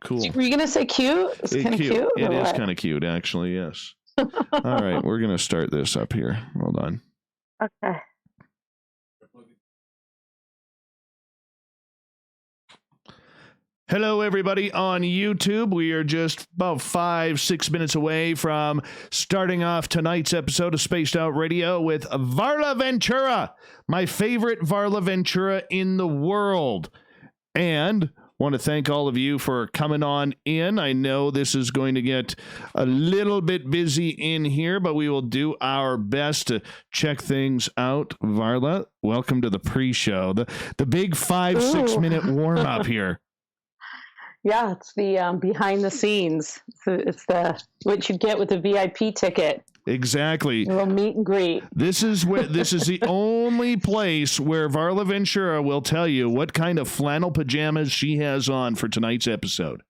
Cool. Were you going to say cute? It's kind of cute. It is kind of cute, actually, yes. All right, we're going to start this up here. Hold on. Okay. Hello, everybody on YouTube. We are just about 5-6 minutes away from starting off tonight's episode of Spaced Out Radio with Varla Ventura, my favorite Varla Ventura in the world. And want to thank all of you for coming on in. I know this is going to get a little bit busy in here, but we will do our best to check things out. Varla, welcome to the pre-show, the big 5-6 minute warm-up here. Yeah, it's the behind the scenes. It's the what you get with the VIP ticket. Exactly. A little meet and greet. This is the only place where Varla Ventura will tell you what kind of flannel pajamas she has on for tonight's episode.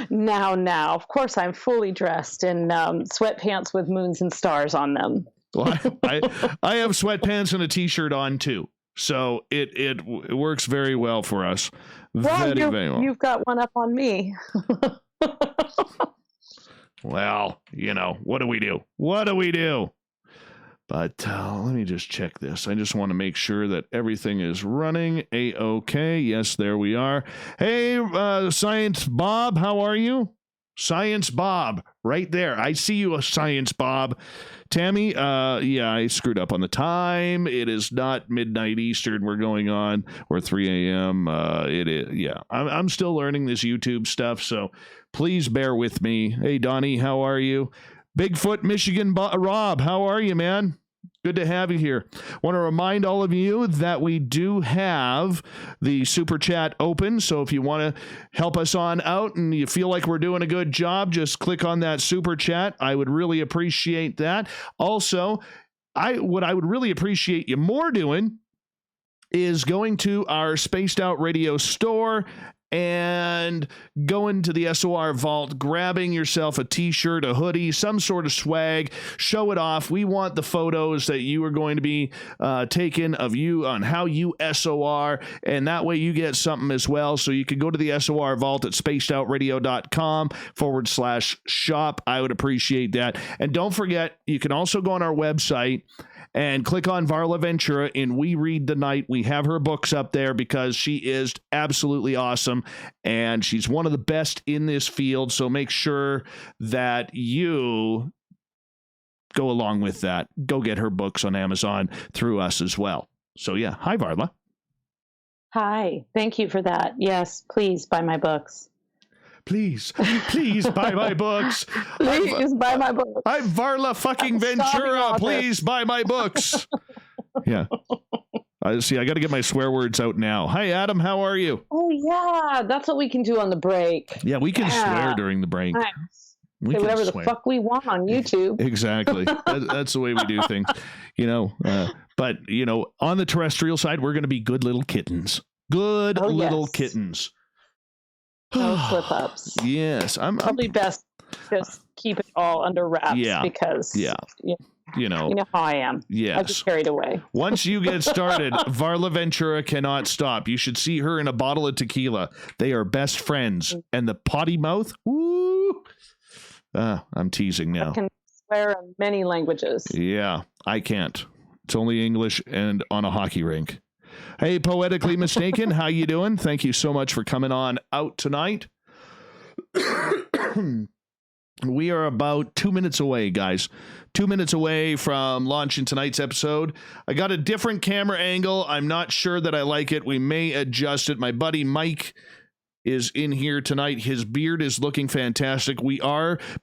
Now, of course, I'm fully dressed in sweatpants with moons and stars on them. Well, I have sweatpants and a t-shirt on too. So it works very well for us. Well, Very well. You've got one up on me. Well, what do we do? What do we do? But let me just check this. I just want to make sure that everything is running A-OK. Yes, there we are. Hey, Science Bob, how are you? Science Bob, right there. I see you, Science Bob. Tammy, yeah, I screwed up on the time. It is not midnight Eastern. We're going on, or 3 a.m. It is, yeah. I'm still learning this YouTube stuff, so please bear with me. Hey, Donnie, how are you? Bigfoot, Michigan, Rob, how are you, man? Good to have you here. Want to remind all of you that we do have the super chat open. So if you want to help us on out and you feel like we're doing a good job, just click on that super chat. I would really appreciate that. Also, what I would really appreciate you more doing is going to our Spaced Out Radio store and going to the SOR vault, grabbing yourself a t-shirt, a hoodie, some sort of swag, show it off. We want the photos that you are going to be taking of you on how you SOR, and that way you get something as well. So you can go to the SOR vault at spacedoutradio.com/shop. I would appreciate that. And don't forget, you can also go on our website and click on Varla Ventura in We Read the Night. We have her books up there because she is absolutely awesome, and she's one of the best in this field. So make sure that you go along with that. Go get her books on Amazon through us as well. So yeah, hi, Varla. Hi, thank you for that. Yes, please buy my books. Please buy my books. Please buy my books. I'm Varla fucking Ventura. Please buy my books. Yeah. I got to get my swear words out now. Hi, Adam. How are you? Oh, yeah. That's what we can do on the break. Yeah, we can swear during the break. Nice. We say whatever the fuck we want on YouTube. Exactly. That's the way we do things. But, on the terrestrial side, we're going to be good little kittens. Good little kittens. No slip-ups. Yes. I'm probably best just keep it all under wraps because you know how I am. Yes. I get carried away. Once you get started, Varla Ventura cannot stop. You should see her in a bottle of tequila. They are best friends. And the potty mouth, ooh. I'm teasing now. I can swear in many languages. Yeah, I can't. It's only English and on a hockey rink. Hey, Poetically Mistaken, how you doing? Thank you so much for coming on out tonight. We are about 2 minutes away, guys. 2 minutes away from launching tonight's episode. I got a different camera angle. I'm not sure that I like it. We may adjust it. My buddy Mike is in here tonight. His beard is looking fantastic.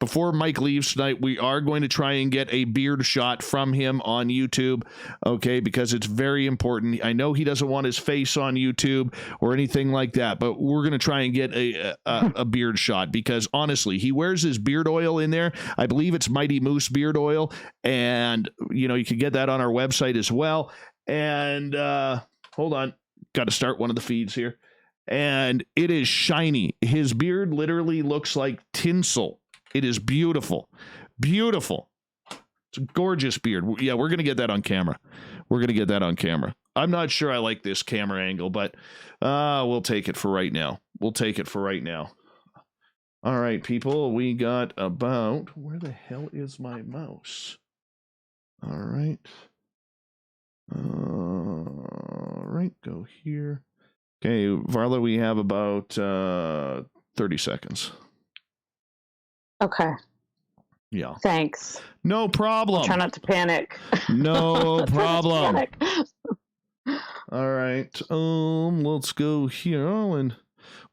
Before Mike leaves tonight, we are going to try and get a beard shot from him on YouTube, okay, because it's very important. I know he doesn't want his face on YouTube or anything like that, but we're going to try and get a beard shot because, honestly, he wears his beard oil in there. I believe it's Mighty Moose beard oil, and, you can get that on our website as well. And, hold on, got to start one of the feeds here. And it is shiny. His beard literally looks like tinsel. It is beautiful. Beautiful. It's a gorgeous beard. Yeah, we're going to get that on camera. I'm not sure I like this camera angle, but we'll take it for right now. we'll take it for right now. All right, people, we got about, where the hell is my mouse? All right. All right, go here. Okay, Varla, we have about 30 seconds. Okay. Yeah. Thanks. No problem. Try not to panic. No problem. All right. Let's go here. And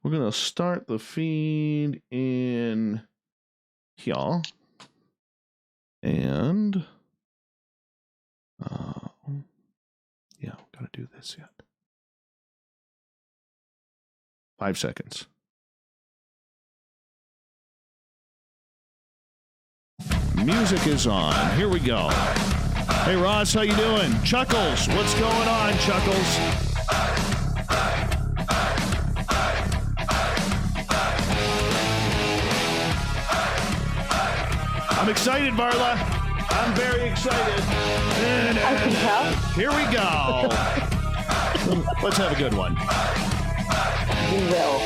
we're going to start the feed in here. And yeah, got to do this yet. 5 seconds. Music is on. Here we go. Hey, Ross, how you doing? Chuckles, what's going on, Chuckles? I'm excited, Varla. I'm very excited. I can tell. Here we go. Let's have a good one. We will.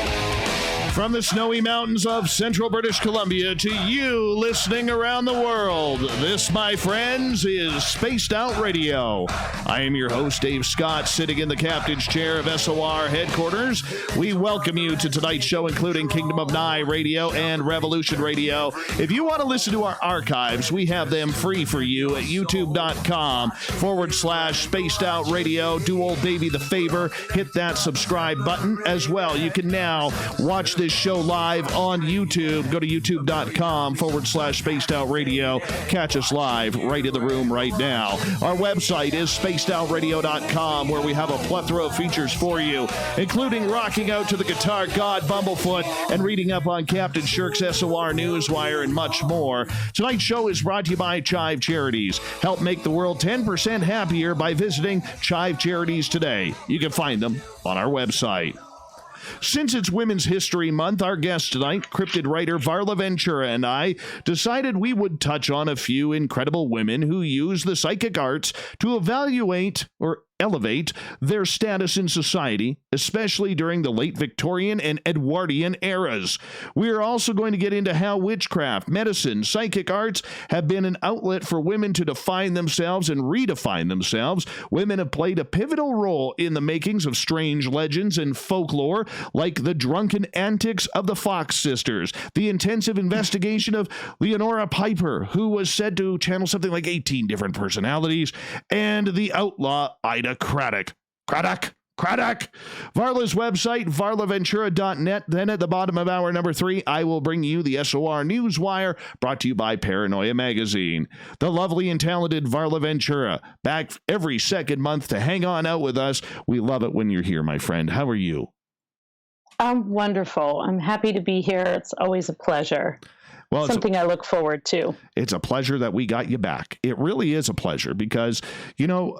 From the snowy mountains of central British Columbia to you listening around the world, this, my friends, is Spaced Out Radio. I am your host, Dave Scott, sitting in the captain's chair of SOR headquarters. We welcome you to tonight's show, including Kingdom of Nye Radio and Revolution Radio. If you want to listen to our archives, we have them free for you at youtube.com/Spaced Out Radio. Do old baby the favor, hit that subscribe button as well. You can now watch this show live on YouTube. Go to youtube.com/Spaced Out Radio. Catch us live right in the room right now. Our website is spacedoutradio.com, where we have a plethora of features for you, including rocking out to the guitar god Bumblefoot and reading up on Captain Shirk's SOR Newswire and much more. Tonight's show is brought to you by Chive Charities. Help make the world 10% happier by visiting Chive Charities today. You can find them on our website. Since it's Women's History Month, our guest tonight, cryptid writer Varla Ventura, and I decided we would touch on a few incredible women who use the psychic arts to evaluate or elevate their status in society, especially during the late Victorian and Edwardian eras. We are also going to get into how witchcraft, medicine, psychic arts have been an outlet for women to define themselves and redefine themselves. Women have played a pivotal role in the makings of strange legends and folklore, like the drunken antics of the Fox sisters, the intensive investigation of Leonora Piper, who was said to channel something like 18 different personalities, and the outlaw Ida Craddock. Varla's website, varlaventura.net. Then at the bottom of hour number 3, I will bring you the SOR Newswire, brought to you by Paranoia Magazine. The lovely and talented Varla Ventura, back every second month to hang on out with us. We love it when you're here, my friend. How are you? I'm wonderful. I'm happy to be here. It's always a pleasure. Well, something I look forward to. It's a pleasure that we got you back. It really is a pleasure because, you know,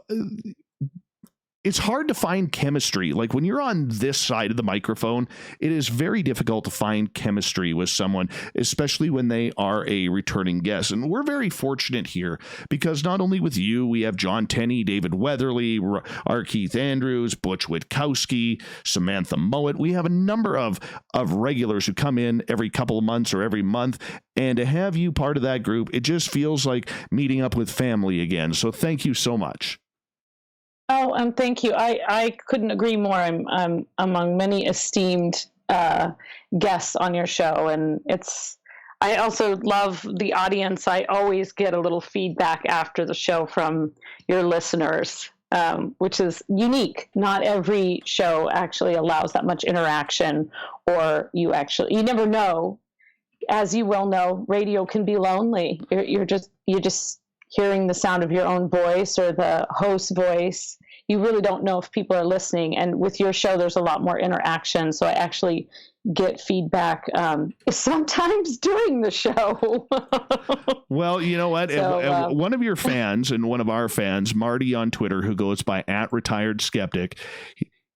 it's hard to find chemistry. Like when you're on this side of the microphone, it is very difficult to find chemistry with someone, especially when they are a returning guest. And we're very fortunate here because not only with you, we have John Tenney, David Weatherly, R. Keith Andrews, Butch Witkowski, Samantha Mowat. We have a number of regulars who come in every couple of months or every month. And to have you part of that group, it just feels like meeting up with family again. So thank you so much. Oh, thank you. I couldn't agree more. I'm among many esteemed guests on your show, and I also love the audience. I always get a little feedback after the show from your listeners, which is unique. Not every show actually allows that much interaction, or you never know. As you well know, radio can be lonely. You're just hearing the sound of your own voice or the host's voice. You really don't know if people are listening. And with your show, there's a lot more interaction. So I actually get feedback sometimes during the show. Well, you know what? So, one of your fans and one of our fans, Marty on Twitter, who goes by @retiredskeptic,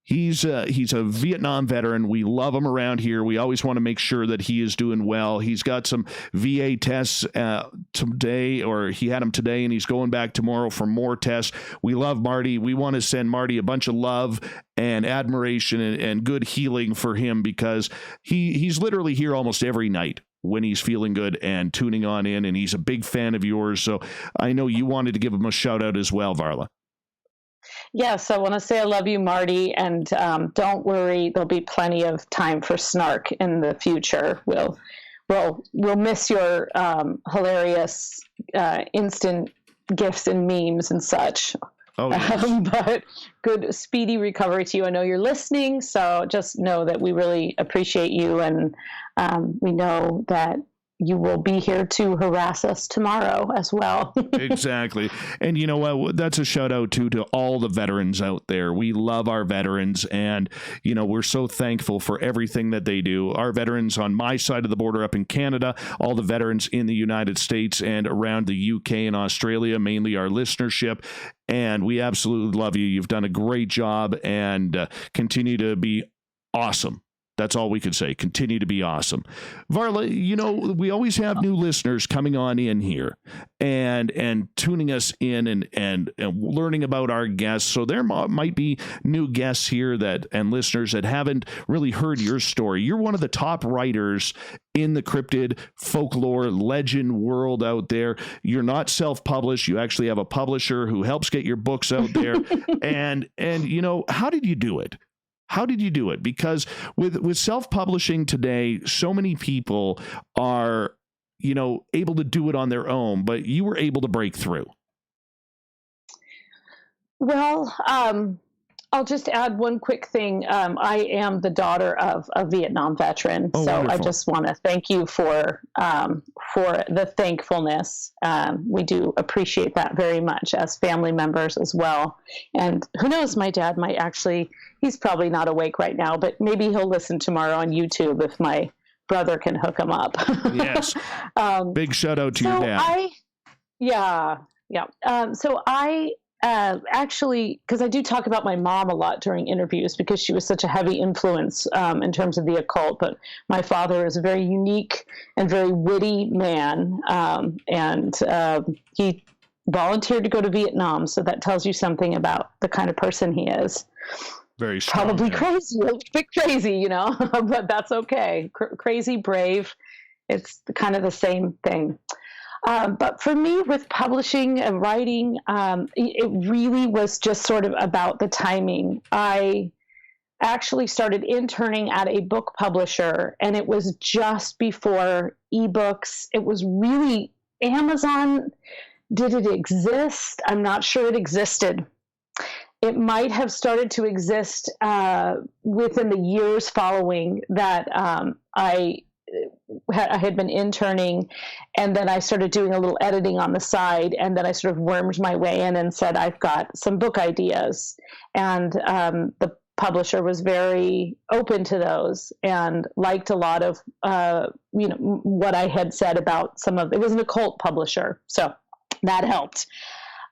He's a Vietnam veteran. We love him around here. We always want to make sure that he is doing well. He's got some VA tests today, or he had them today, and he's going back tomorrow for more tests. We love Marty. We want to send Marty a bunch of love and admiration and good healing for him, because he's literally here almost every night when he's feeling good and tuning on in, and he's a big fan of yours. So I know you wanted to give him a shout out as well, Varla. Yes, I want to say I love you, Marty, and don't worry, there'll be plenty of time for snark in the future. We'll miss your hilarious instant gifs and memes and such. Oh, yes. But good, speedy recovery to you. I know you're listening, so just know that we really appreciate you, and we know that you will be here to harass us tomorrow as well. Exactly. And you know what? That's a shout out to all the veterans out there. We love our veterans, and, you know, we're so thankful for everything that they do. Our veterans on my side of the border up in Canada, all the veterans in the United States and around the UK and Australia, mainly our listenership. And we absolutely love you. You've done a great job, and continue to be awesome. That's all we could say. Continue to be awesome. Varla, you know, we always have new listeners coming on in here and tuning us in and learning about our guests. So there might be new guests here and listeners that haven't really heard your story. You're one of the top writers in the cryptid folklore legend world out there. You're not self-published. You actually have a publisher who helps get your books out there. and you know, how did you do it? How did you do it? Because with self-publishing today, so many people are, you know, able to do it on their own, but you were able to break through. Well, I'll just add one quick thing. I am the daughter of a Vietnam veteran, so wonderful. I just want to thank you for the thankfulness. We do appreciate that very much as family members as well. And who knows, my dad might actually, he's probably not awake right now, but maybe he'll listen tomorrow on YouTube if my brother can hook him up. Yes. Big shout out to your dad. So I actually, because I do talk about my mom a lot during interviews because she was such a heavy influence in terms of the occult, but my father is a very unique and very witty man, and he volunteered to go to Vietnam, so that tells you something about the kind of person he is. Very strong. Probably crazy, a bit crazy, you know, but that's okay. Crazy, brave, it's kind of the same thing. But for me, with publishing and writing, it really was just sort of about the timing. I actually started interning at a book publisher, and it was just before ebooks. It was really Amazon. Did it exist? I'm not sure it existed. It might have started to exist within the years following that. I had been interning, and then I started doing a little editing on the side, and then I sort of wormed my way in and said, I've got some book ideas. And the publisher was very open to those and liked a lot of, what I had said about it was an occult publisher. So that helped.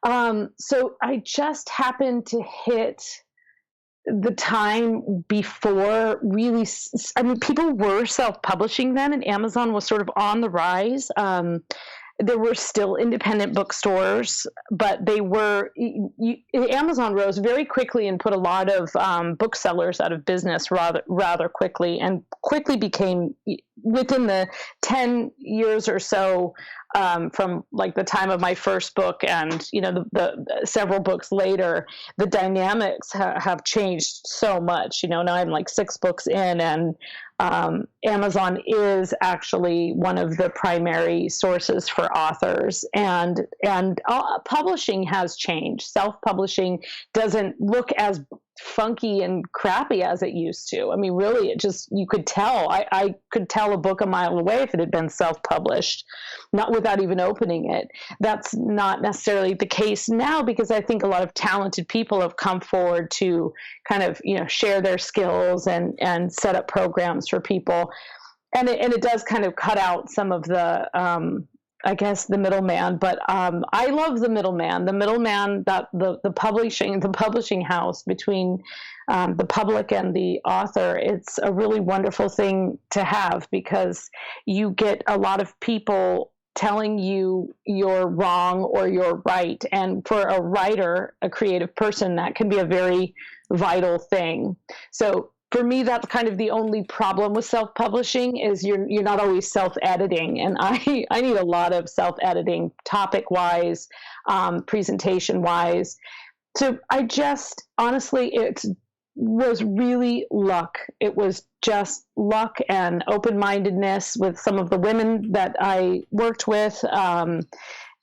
So I just happened to hit the time before really, I mean, people were self-publishing then, and Amazon was sort of on the rise. There were still independent bookstores, but they were, Amazon rose very quickly and put a lot of booksellers out of business rather quickly, and quickly became, within the 10 years or so, from like the time of my first book and, you know, the several books later, the dynamics have changed so much. You know, now I'm like 6 books in, and Amazon is actually one of the primary sources for authors, and publishing has changed. Self-publishing doesn't look as funky and crappy as it used to. I mean, really, it just, you could tell. I could tell a book a mile away if it had been self-published, not without even opening it. That's not necessarily the case now, because I think a lot of talented people have come forward to kind of, you know, share their skills and set up programs for people. And it does kind of cut out some of the I guess the middleman, but I love the middleman. The middleman, that the publishing house between the public and the author. It's a really wonderful thing to have, because you get a lot of people telling you you're wrong or you're right. And for a writer, a creative person, that can be a very vital thing. So for me, that's kind of the only problem with self-publishing, is you're not always self-editing. And I need a lot of self-editing, topic-wise, presentation-wise. So I just, honestly, it was really luck. It was just luck and open-mindedness with some of the women that I worked with,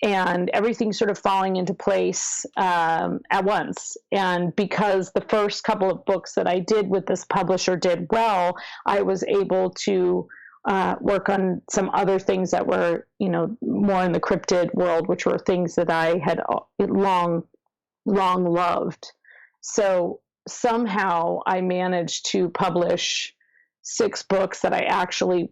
and everything sort of falling into place at once. And because the first couple of books that I did with this publisher did well, I was able to work on some other things that were, more in the cryptid world, which were things that I had long loved. So somehow I managed to publish 6 books that I actually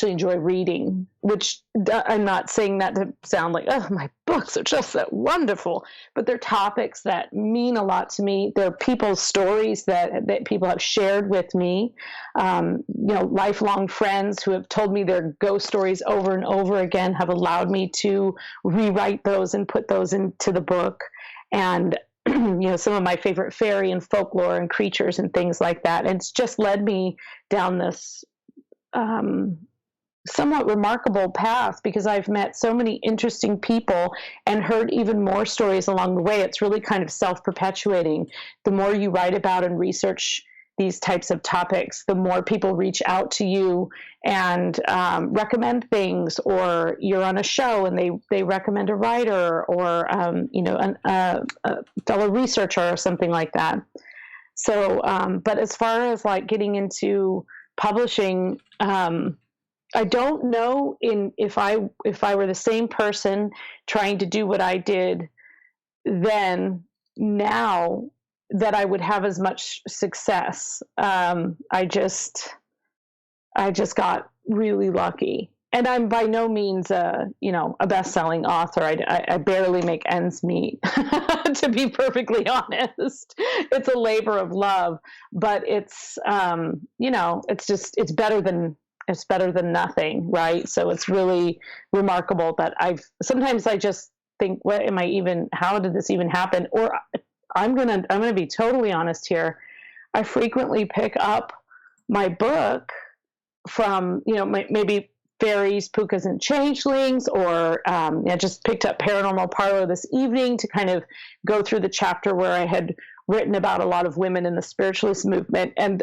enjoy reading, which I'm not saying that to sound like, oh, my books are just that wonderful, but they're topics that mean a lot to me. They're people's stories that people have shared with me, lifelong friends who have told me their ghost stories over and over again, have allowed me to rewrite those and put those into the book. And some of my favorite fairy and folklore and creatures and things like that. And it's just led me down this somewhat remarkable path, because I've met so many interesting people and heard even more stories along the way. It's really kind of self-perpetuating. The more you write about and research these types of topics, the more people reach out to you and recommend things, or you're on a show and they recommend a writer or a fellow researcher or something like that. So, but as far as like getting into publishing, I don't know if I were the same person trying to do what I did then, now, that I would have as much success. I just got really lucky. And I'm by no means a best-selling author. I barely make ends meet, to be perfectly honest. It's a labor of love, but it's better than nothing, right? So it's really remarkable that sometimes I just think, how did this even happen? Or I'm going to be totally honest here. I frequently pick up my book from, maybe Fairies, Pookas, and Changelings, or I just picked up Paranormal Parlor this evening to kind of go through the chapter where I had written about a lot of women in the spiritualist movement, and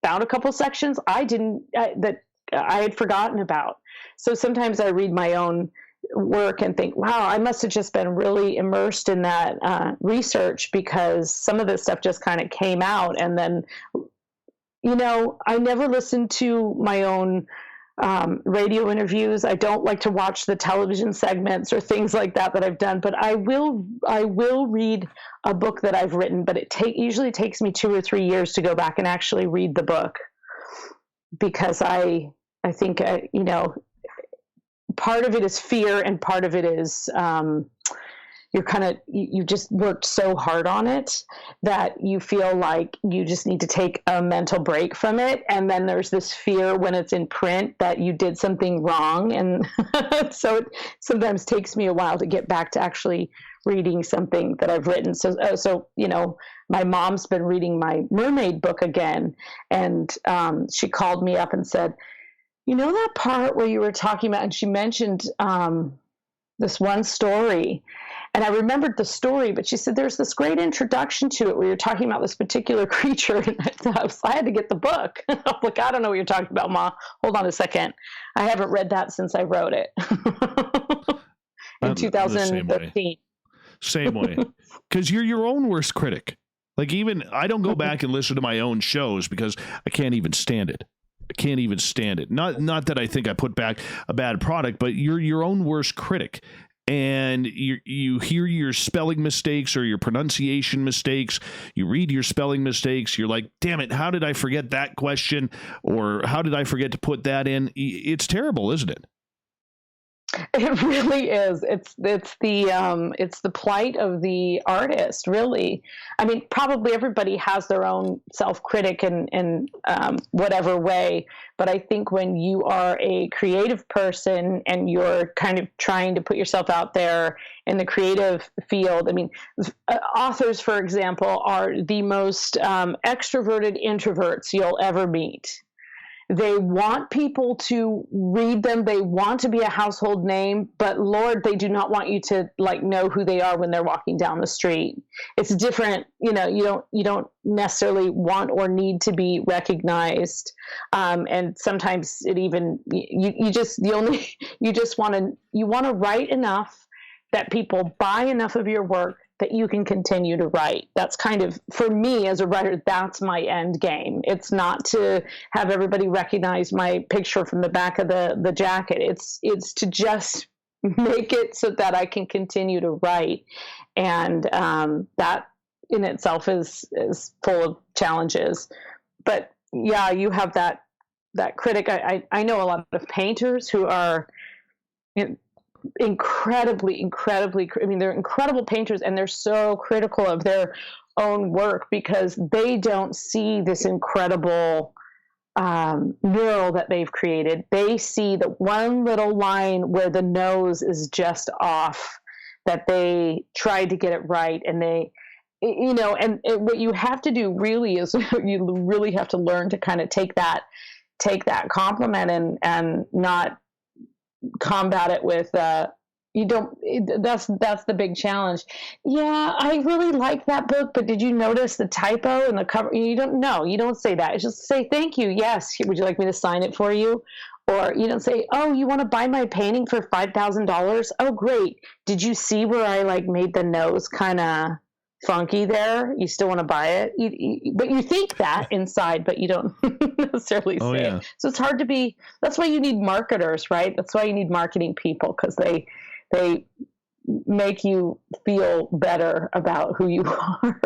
found a couple sections that I had forgotten about. So sometimes I read my own work and think, wow, I must have just been really immersed in that research, because some of this stuff just kind of came out. And then, I never listened to my own radio interviews. I don't like to watch the television segments or things like that I've done, but I will read a book that I've written, but it usually takes me 2 or 3 years to go back and actually read the book, because I think, part of it is fear, and part of it is you just worked so hard on it that you feel like you just need to take a mental break from it. And then there's this fear when it's in print that you did something wrong. And so it sometimes takes me a while to get back to actually reading something that I've written. So my mom's been reading my mermaid book again. And she called me up and said, that part where you were talking about, and she mentioned this one story, and I remembered the story, but she said, there's this great introduction to it where you're talking about this particular creature. And I had to get the book. I'm like, I don't know what you're talking about, Ma. Hold on a second. I haven't read that since I wrote it in 2013. Same way. Because you're your own worst critic. Like, even I don't go back and listen to my own shows because I can't even stand it. Not that I think I put back a bad product, but you're your own worst critic. And you hear your spelling mistakes or your pronunciation mistakes. You read your spelling mistakes. You're like, damn it, how did I forget that question? Or how did I forget to put that in? It's terrible, isn't it? It really is. It's the plight of the artist, really. I mean, probably everybody has their own self-critic in whatever way, but I think when you are a creative person and you're kind of trying to put yourself out there in the creative field, I mean, authors, for example, are the most extroverted introverts you'll ever meet. They want people to read them. They want to be a household name, but Lord, they do not want you to like know who they are when they're walking down the street. It's different. You don't necessarily want or need to be recognized. And sometimes it even, you just want to write enough that people buy enough of your work that you can continue to write. That's kind of, for me as a writer, that's my end game. It's not to have everybody recognize my picture from the back of the jacket. It's to just make it so that I can continue to write. And that in itself is full of challenges. But yeah, you have that critic. I know a lot of painters who are, incredibly, I mean, they're incredible painters, and they're so critical of their own work because they don't see this incredible mural that they've created. They see the one little line where the nose is just off, that they tried to get it right, and what you have to do really is you really have to learn to kind of take that compliment and not combat it with that's the big challenge. Yeah, I really like that book, but did you notice the typo in the cover? You don't say that. It's just say thank you. Yes, would you like me to sign it for you? Or you don't say, oh, you want to buy my painting for $5,000? Oh, great. Did you see where I like made the nose kind of funky there? You still want to buy it, but you think that inside, but you don't necessarily say it. So it's hard to be. That's why you need marketers, right? That's why you need marketing people, because they make you feel better about who you are.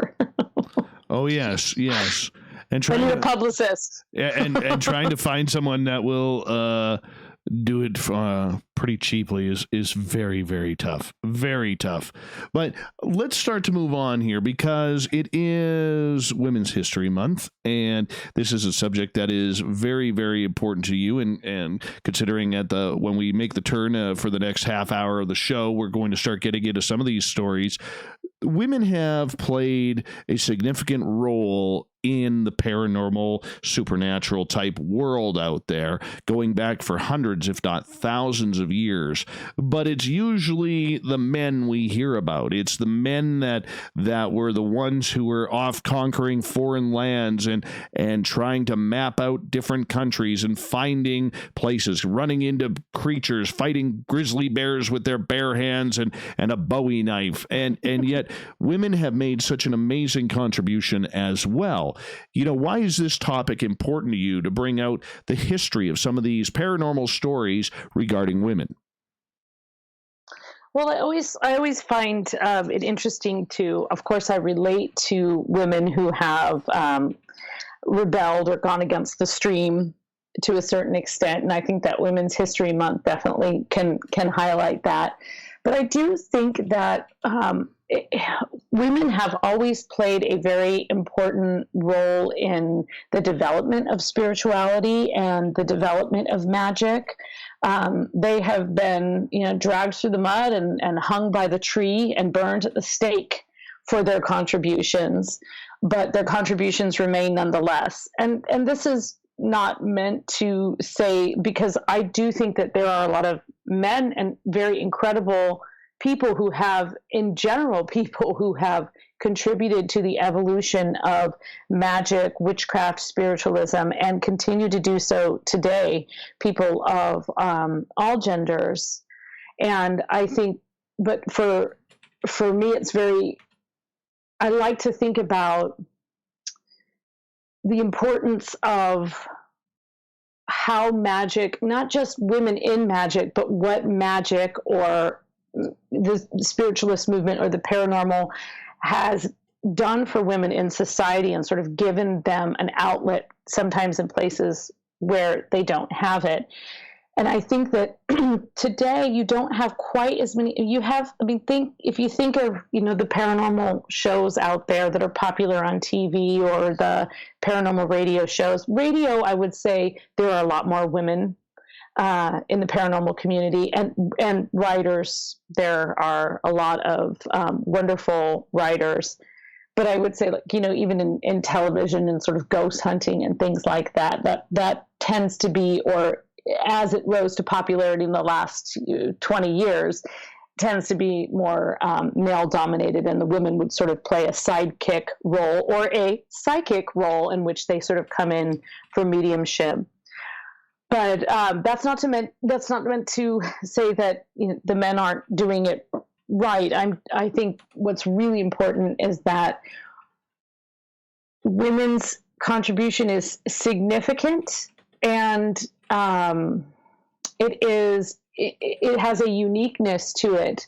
Oh yes. And I need a publicist. and trying to find someone that will do it pretty cheaply is very, very tough. Very tough. But let's start to move on here, because it is Women's History Month, and this is a subject that is very, very important to you. And considering when we make the turn for the next half hour of the show, we're going to start getting into some of these stories. Women have played a significant role in the paranormal, supernatural type world out there, going back for hundreds, if not thousands of years. But it's usually the men we hear about. It's the men that were the ones who were off conquering foreign lands and trying to map out different countries and finding places, running into creatures, fighting grizzly bears with their bare hands and a Bowie knife. And yet women have made such an amazing contribution as well. Why is this topic important to you, to bring out the history of some of these paranormal stories regarding women? Well, I always find it interesting to, of course, I relate to women who have rebelled or gone against the stream to a certain extent, and I think that Women's History Month definitely can highlight that. But I do think that women have always played a very important role in the development of spirituality and the development of magic. They have been, dragged through the mud and hung by the tree and burned at the stake for their contributions, but their contributions remain nonetheless. And this is not meant to say, because I do think that there are a lot of men and very incredible people who have contributed to the evolution of magic, witchcraft, spiritualism, and continue to do so today, people of all genders. And I think, but for me, I like to think about the importance of how magic, not just women in magic, but what magic or the spiritualist movement or the paranormal has done for women in society, and sort of given them an outlet, sometimes in places where they don't have it. And I think that today you don't have quite as many. You have, I mean, if you think of, the paranormal shows out there that are popular on TV or the paranormal radio shows. Radio, I would say there are a lot more women in the paranormal community, and writers. There are a lot of wonderful writers. But I would say, even in television and sort of ghost hunting and things like that tends to be, or as it rose to popularity in the last 20 years, tends to be more male dominated, and the women would sort of play a sidekick role or a psychic role in which they sort of come in for mediumship. But that's not meant to say that the men aren't doing it right. I think what's really important is that women's contribution is significant, and it has a uniqueness to it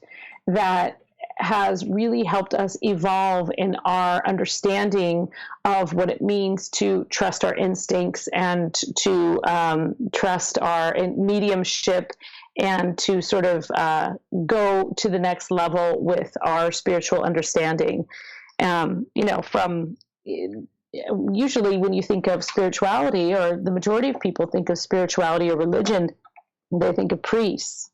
that has really helped us evolve in our understanding of what it means to trust our instincts and to trust our mediumship, and to sort of go to the next level with our spiritual understanding. From usually when you think of spirituality, or the majority of people think of spirituality or religion, they think of priests.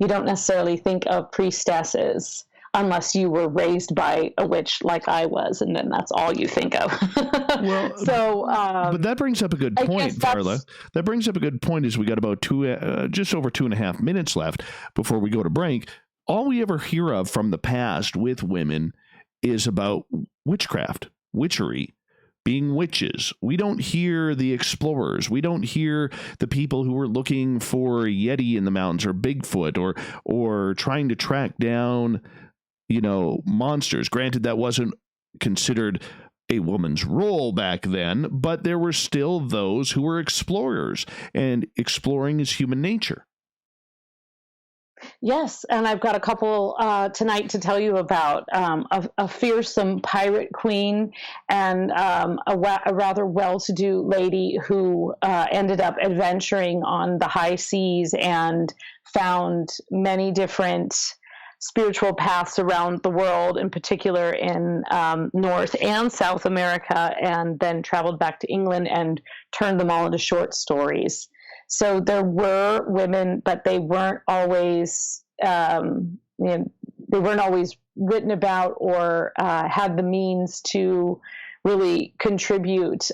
You don't necessarily think of priestesses unless you were raised by a witch like I was, and then that's all you think of. But that brings up a good point, Varla. That brings up a good point. Is we got about just over 2.5 minutes left before we go to break. All we ever hear of from the past with women is about witchcraft, witchery, being witches. We don't hear the explorers. We don't hear the people who were looking for Yeti in the mountains or Bigfoot or trying to track down, monsters. Granted, that wasn't considered a woman's role back then, but there were still those who were explorers, and exploring is human nature. Yes, and I've got a couple tonight to tell you about a fearsome pirate queen and a rather well-to-do lady who ended up adventuring on the high seas and found many different spiritual paths around the world, in particular in North and South America, and then traveled back to England and turned them all into short stories. So there were women, but they weren't always, written about or had the means to really contribute.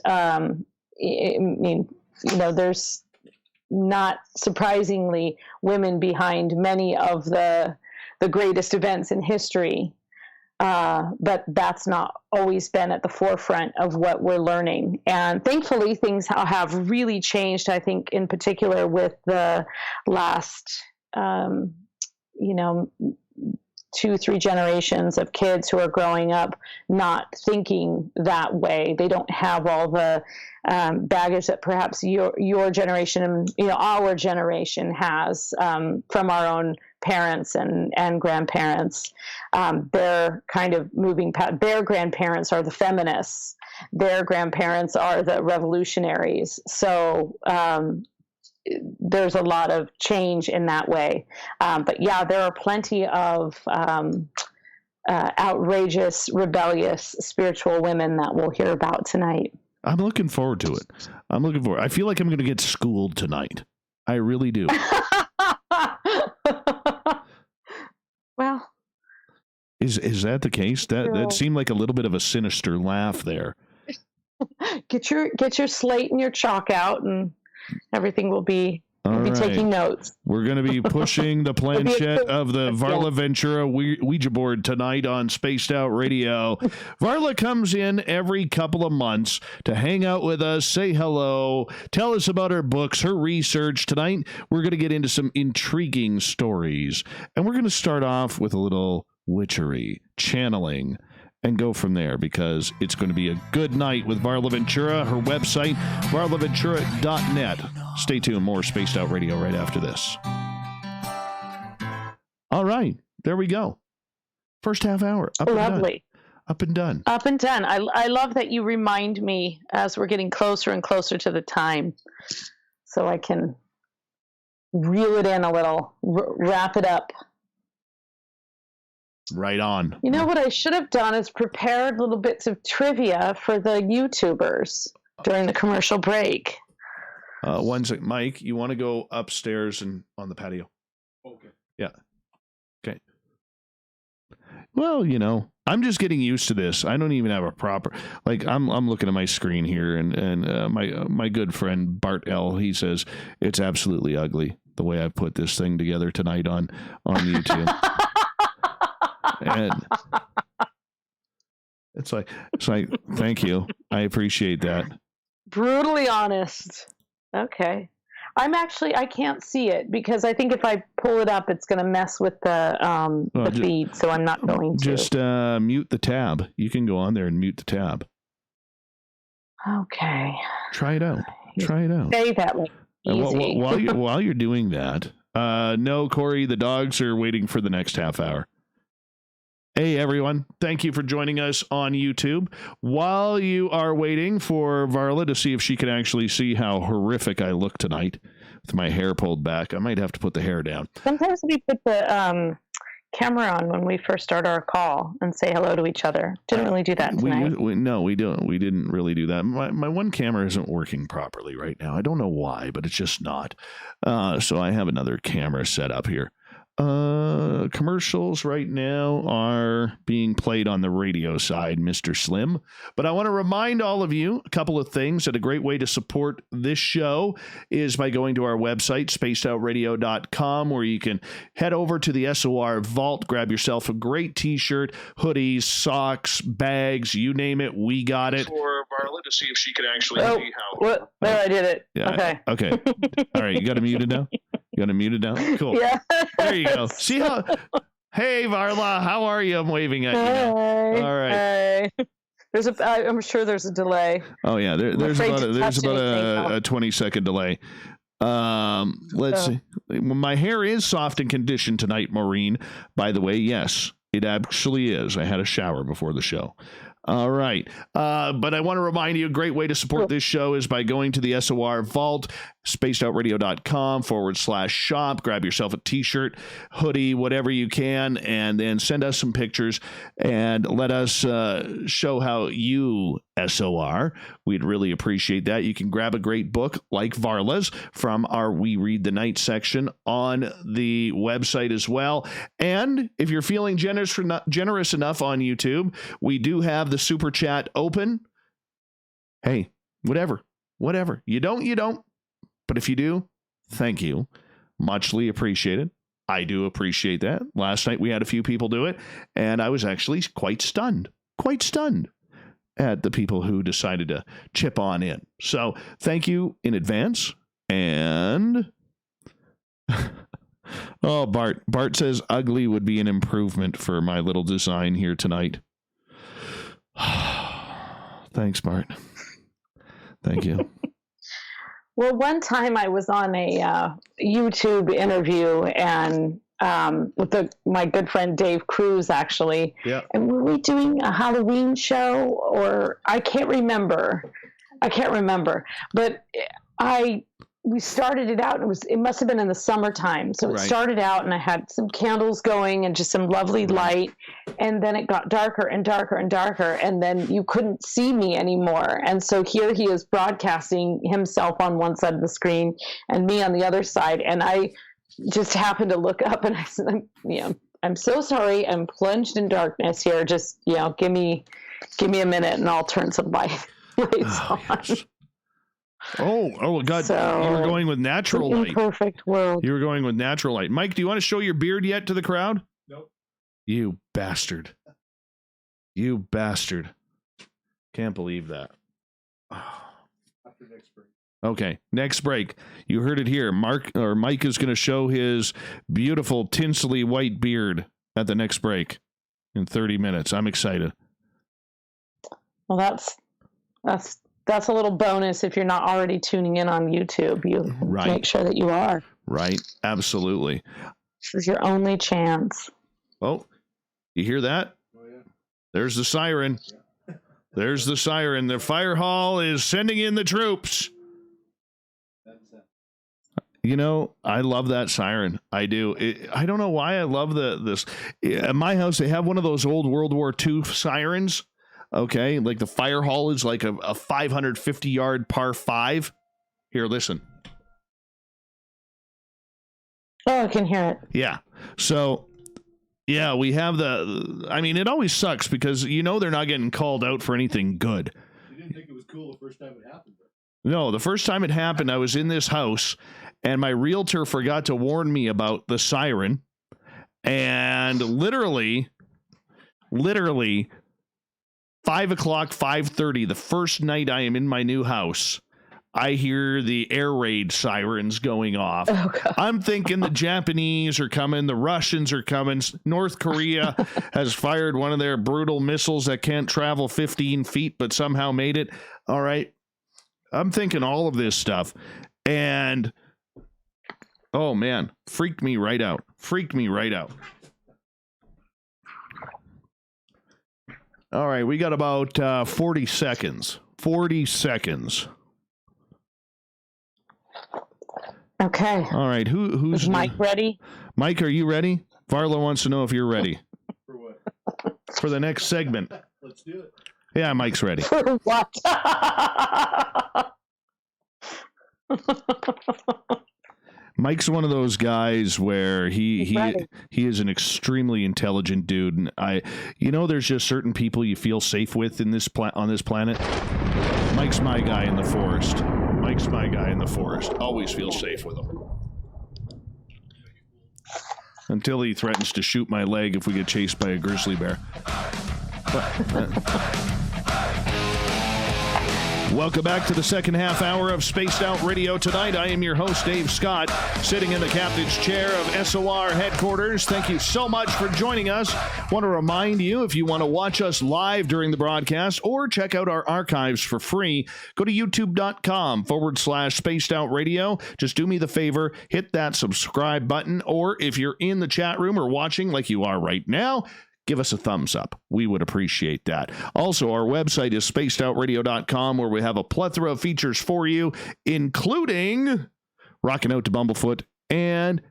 There's not surprisingly women behind many of the greatest events in history. But that's not always been at the forefront of what we're learning. And thankfully, things have really changed, I think, in particular with the last, 2-3 generations of kids who are growing up not thinking that way. They don't have all the baggage that perhaps your generation and our generation has from our own parents and grandparents. They're kind of moving past. Their grandparents are the feminists. Their grandparents are the revolutionaries. So there's a lot of change in that way. But yeah, there are plenty of outrageous, rebellious, spiritual women that we'll hear about tonight. I'm looking forward to it. I feel like I'm going to get schooled tonight. I really do. Well, is that the case? That seemed like a little bit of a sinister laugh there. Get your slate and your chalk out, and everything will be. We'll be taking notes. We're going to be pushing the planchette of the Varla Ventura Ouija board tonight on Spaced Out Radio. Varla comes in every couple of months to hang out with us, say hello, tell us about her books, her research. Tonight, we're going to get into some intriguing stories. And we're going to start off with a little witchery, channeling, and go from there, because it's going to be a good night with Varla Ventura. Her website, varlaventura.net. Stay tuned. More Spaced Out Radio right after this. All right. There we go. First half hour. Lovely. Up and done. Up and done. I love that you remind me as we're getting closer and closer to the time, so I can reel it in a little, wrap it up. Right on. You know what I should have done is prepared little bits of trivia for the YouTubers during the commercial break. One second. Mike, you want to go upstairs and on the patio? Okay. Yeah. Okay. Well, I'm just getting used to this. I don't even have a proper, like, I'm looking at my screen here, and my good friend Bart L, he says it's absolutely ugly the way I put this thing together tonight on YouTube. And it's like, thank you. I appreciate that. Brutally honest. Okay. I can't see it because I think if I pull it up, it's going to mess with the feed. So I'm not going to. Just mute the tab. You can go on there and mute the tab. Okay. Try it out. Say that way. Easy. While you're doing that, no, Corey, the dogs are waiting for the next half hour. Hey, everyone. Thank you for joining us on YouTube. While you are waiting for Varla to see if she can actually see how horrific I look tonight with my hair pulled back, I might have to put the hair down. Sometimes we put the camera on when we first start our call and say hello to each other. Didn't really do that tonight. No, we don't. We didn't really do that. My one camera isn't working properly right now. I don't know why, but it's just not. So I have another camera set up here. Commercials right now are being played on the radio side, Mr. Slim. But I want to remind all of you a couple of things that a great way to support this show is by going to our website, spacedoutradio.com, where you can head over to the SOR Vault, grab yourself a great t-shirt, hoodies, socks, bags, you name it, we got it. For Varla to see if she could actually see how. What? There, I did it. Yeah, okay. All right, you got it muted now? You got it muted now? Cool. Yeah. There you go. See how... Hey, Varla, how are you? I'm waving at you now. All right. Hey. I'm sure there's a delay. Oh, yeah. There's about a 20-second delay. Let's see. My hair is soft and conditioned tonight, Maureen. By the way, yes, it actually is. I had a shower before the show. All right. But I want to remind you, a great way to support this show is by going to the SOR Vault, spacedoutradio.com/shop. Grab yourself a t-shirt, hoodie, whatever you can, and then send us some pictures and let us show how you SOR. We'd really appreciate that. You can grab a great book like Varla's from our We Read the Night section on the website as well. And if you're feeling generous enough on YouTube, we do have the super chat open. Hey, whatever. You don't. But if you do, thank you. Muchly appreciated. I do appreciate that. Last night we had a few people do it, and I was actually quite stunned at the people who decided to chip on in. So thank you in advance. And oh, Bart says ugly would be an improvement for my little design here tonight. Thanks, Bart. Thank you. Well, one time I was on a YouTube interview and with my good friend Dave Cruz, actually. Yeah. And were we doing a Halloween show or I can't remember. But we started it out and it must have been in the summertime. So it started out and I had some candles going and just some lovely light. And then it got darker and darker and darker. And then you couldn't see me anymore. And so here he is broadcasting himself on one side of the screen and me on the other side. And I just happened to look up and I said, I'm so sorry. I'm plunged in darkness here. Just, give me a minute and I'll turn some lights on. Yes. Oh, God. So, you were going with natural light. Perfect world. You were going with natural light. Mike, do you want to show your beard yet to the crowd? Nope. You bastard. Can't believe that. After next break. Okay, next break. You heard it here. Mike is going to show his beautiful tinselly white beard at the next break in 30 minutes. I'm excited. Well, that's a little bonus if you're not already tuning in on YouTube. You make sure that you are. Right. Absolutely. This is your only chance. Oh, you hear that? Oh, yeah. There's the siren. Yeah. There's the siren. The fire hall is sending in the troops. You know, I love that siren. I do. I don't know why I love this. At my house, they have one of those old World War II sirens. Okay, like the fire hall is like a 550-yard par 5. Here, listen. Oh, I can hear it. Yeah. So, yeah, we have I mean, it always sucks because, you know, they're not getting called out for anything good. You didn't think it was cool the first time it happened, though. No, the first time it happened, I was in this house, and my realtor forgot to warn me about the siren. And literally, 5 o'clock, 5:30, the first night I am in my new house, I hear the air raid sirens going off. Oh, God. I'm thinking the Japanese are coming, the Russians are coming, North Korea has fired one of their brutal missiles that can't travel 15 feet but somehow made it. All right. I'm thinking all of this stuff. And, oh, man, freaked me right out. All right, we got about 40 seconds. 40 seconds. Okay. All right, who's Is Mike ready? Mike, are you ready? Varla wants to know if you're ready. For what? For the next segment. Let's do it. Yeah, Mike's ready. For what? Mike's one of those guys where he ready. is an extremely intelligent dude, and there's just certain people you feel safe with in this on this planet. Mike's my guy in the forest. Always feel safe with him. Until he threatens to shoot my leg if we get chased by a grizzly bear. Welcome back to the second half hour of Spaced Out Radio tonight. I am your host, Dave Scott, sitting in the captain's chair of SOR headquarters. Thank you so much for joining us. Want to remind you, if you want to watch us live during the broadcast or check out our archives for free, go to youtube.com/Spaced Out Radio. Just do me the favor, hit that subscribe button, or if you're in the chat room or watching like you are right now, give us a thumbs up. We would appreciate that. Also, our website is spacedoutradio.com, where we have a plethora of features for you, including rocking out to Bumblefoot and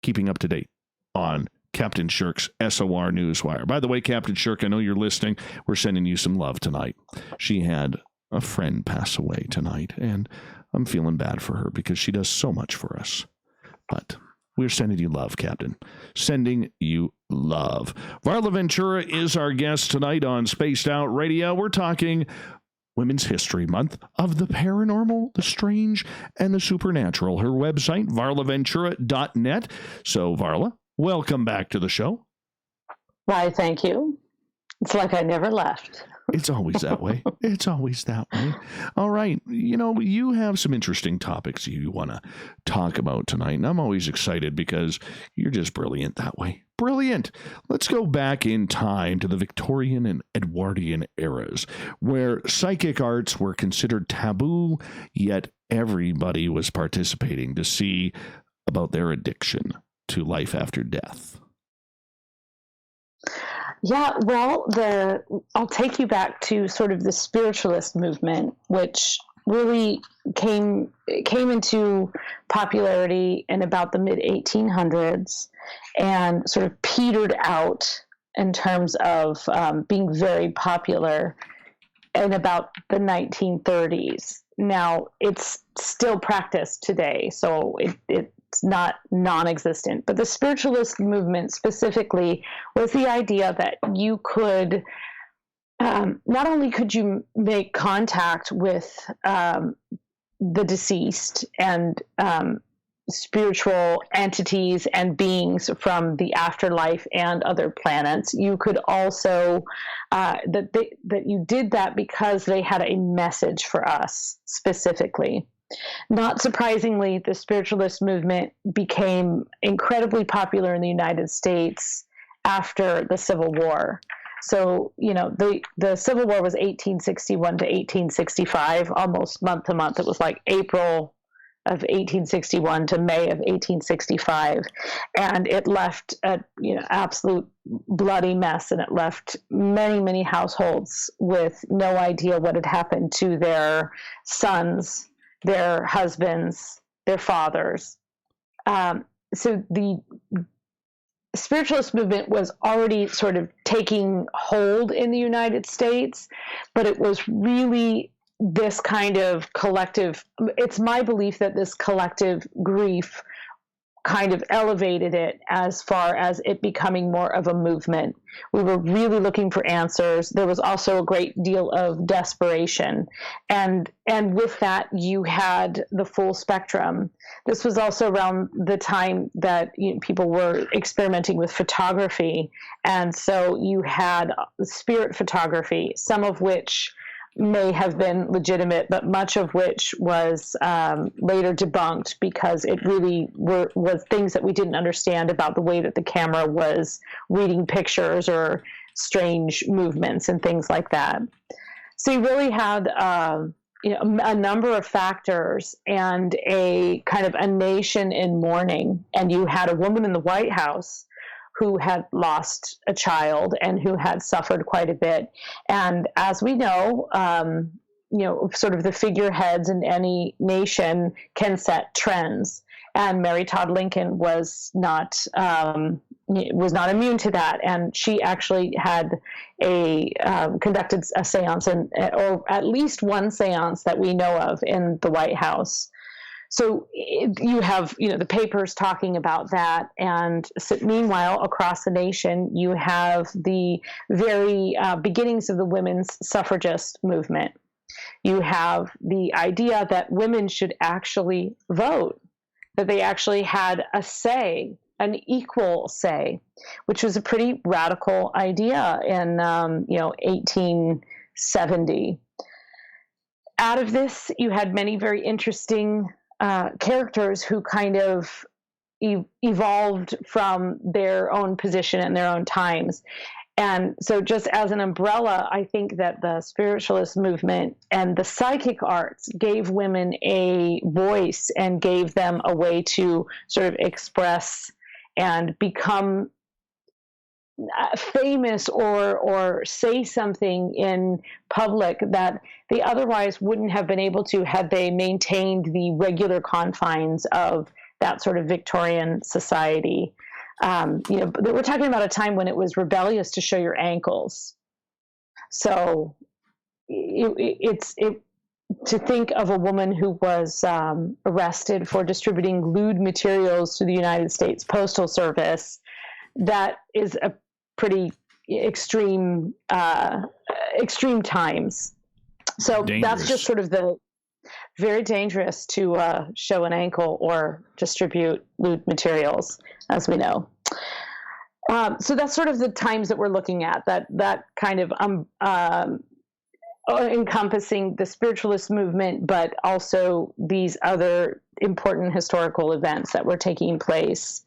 keeping up to date on Captain Shirk's SOR Newswire. By the way, Captain Shirk, I know you're listening. We're sending you some love tonight. She had a friend pass away tonight, and I'm feeling bad for her because she does so much for us. But we're sending you love, Captain. Sending you love. Varla Ventura is our guest tonight on Spaced Out Radio. We're talking Women's History Month of the paranormal, the strange, and the supernatural. Her website, varlaventura.net. So, Varla, welcome back to the show. Why, thank you. It's like I never left. It's always that way. It's always that way. All right. You know, you have some interesting topics you want to talk about tonight, and I'm always excited because you're just brilliant that way. Brilliant. Let's go back in time to the Victorian and Edwardian eras, where psychic arts were considered taboo, yet everybody was participating to see about their addiction to life after death. Yeah, well, I'll take you back to sort of the spiritualist movement, which really came into popularity in about the mid-1800s and sort of petered out in terms of being very popular in about the 1930s. Now, it's still practiced today, so it's not non-existent. But the spiritualist movement specifically was the idea that you could, not only could you make contact with the deceased and spiritual entities and beings from the afterlife and other planets, you could also, that you did that because they had a message for us specifically. Not surprisingly, the spiritualist movement became incredibly popular in the United States after the Civil War. So, you know, the Civil War was 1861 to 1865, almost month to month. It was like April of 1861 to May of 1865. And it left a absolute bloody mess, and it left many, many households with no idea what had happened to their sons, their husbands, their fathers. So the spiritualist movement was already sort of taking hold in the United States, but it was really this kind of collective, it's my belief that this collective grief kind of elevated it as far as it becoming more of a movement. We were really looking for answers. There was also a great deal of desperation. And with that, you had the full spectrum. This was also around the time that people were experimenting with photography. And so you had spirit photography, some of which may have been legitimate, but much of which was later debunked because it really was things that we didn't understand about the way that the camera was reading pictures or strange movements and things like that. So you really had a number of factors and a kind of a nation in mourning. And you had a woman in the White House who had lost a child and who had suffered quite a bit. And as we know, sort of the figureheads in any nation can set trends. And Mary Todd Lincoln was not immune to that. And she actually had conducted a seance, or at least one seance that we know of in the White House. So you have, the papers talking about that. And so meanwhile, across the nation, you have the very beginnings of the women's suffragist movement. You have the idea that women should actually vote, that they actually had a say, an equal say, which was a pretty radical idea in, 1870. Out of this, you had many very interesting characters who kind of evolved from their own position in their own times. And so just as an umbrella, I think that the spiritualist movement and the psychic arts gave women a voice and gave them a way to sort of express and become famous or say something in public that they otherwise wouldn't have been able to had they maintained the regular confines of that sort of Victorian society. We're talking about a time when it was rebellious to show your ankles. So it's to think of a woman who was arrested for distributing lewd materials to the United States Postal Service. That is a pretty extreme times. So dangerous. That's just sort of the very dangerous to show an ankle or distribute lewd materials, as we know. So that's sort of the times that we're looking at, that kind of encompassing the spiritualist movement, but also these other important historical events that were taking place.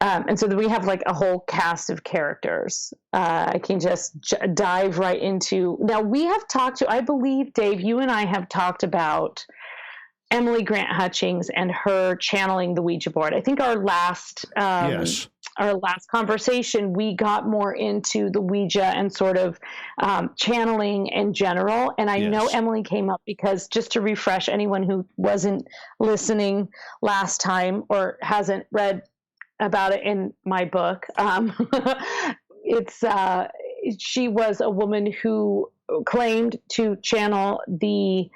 And so we have like a whole cast of characters. I can just dive right into. Now we have talked to, I believe, Dave, you and I have talked about Emily Grant Hutchings and her channeling the Ouija board. I think our last conversation, we got more into the Ouija and sort of channeling in general. And I know Emily came up because, just to refresh anyone who wasn't listening last time or hasn't read about it in my book, she was a woman who claimed to channel the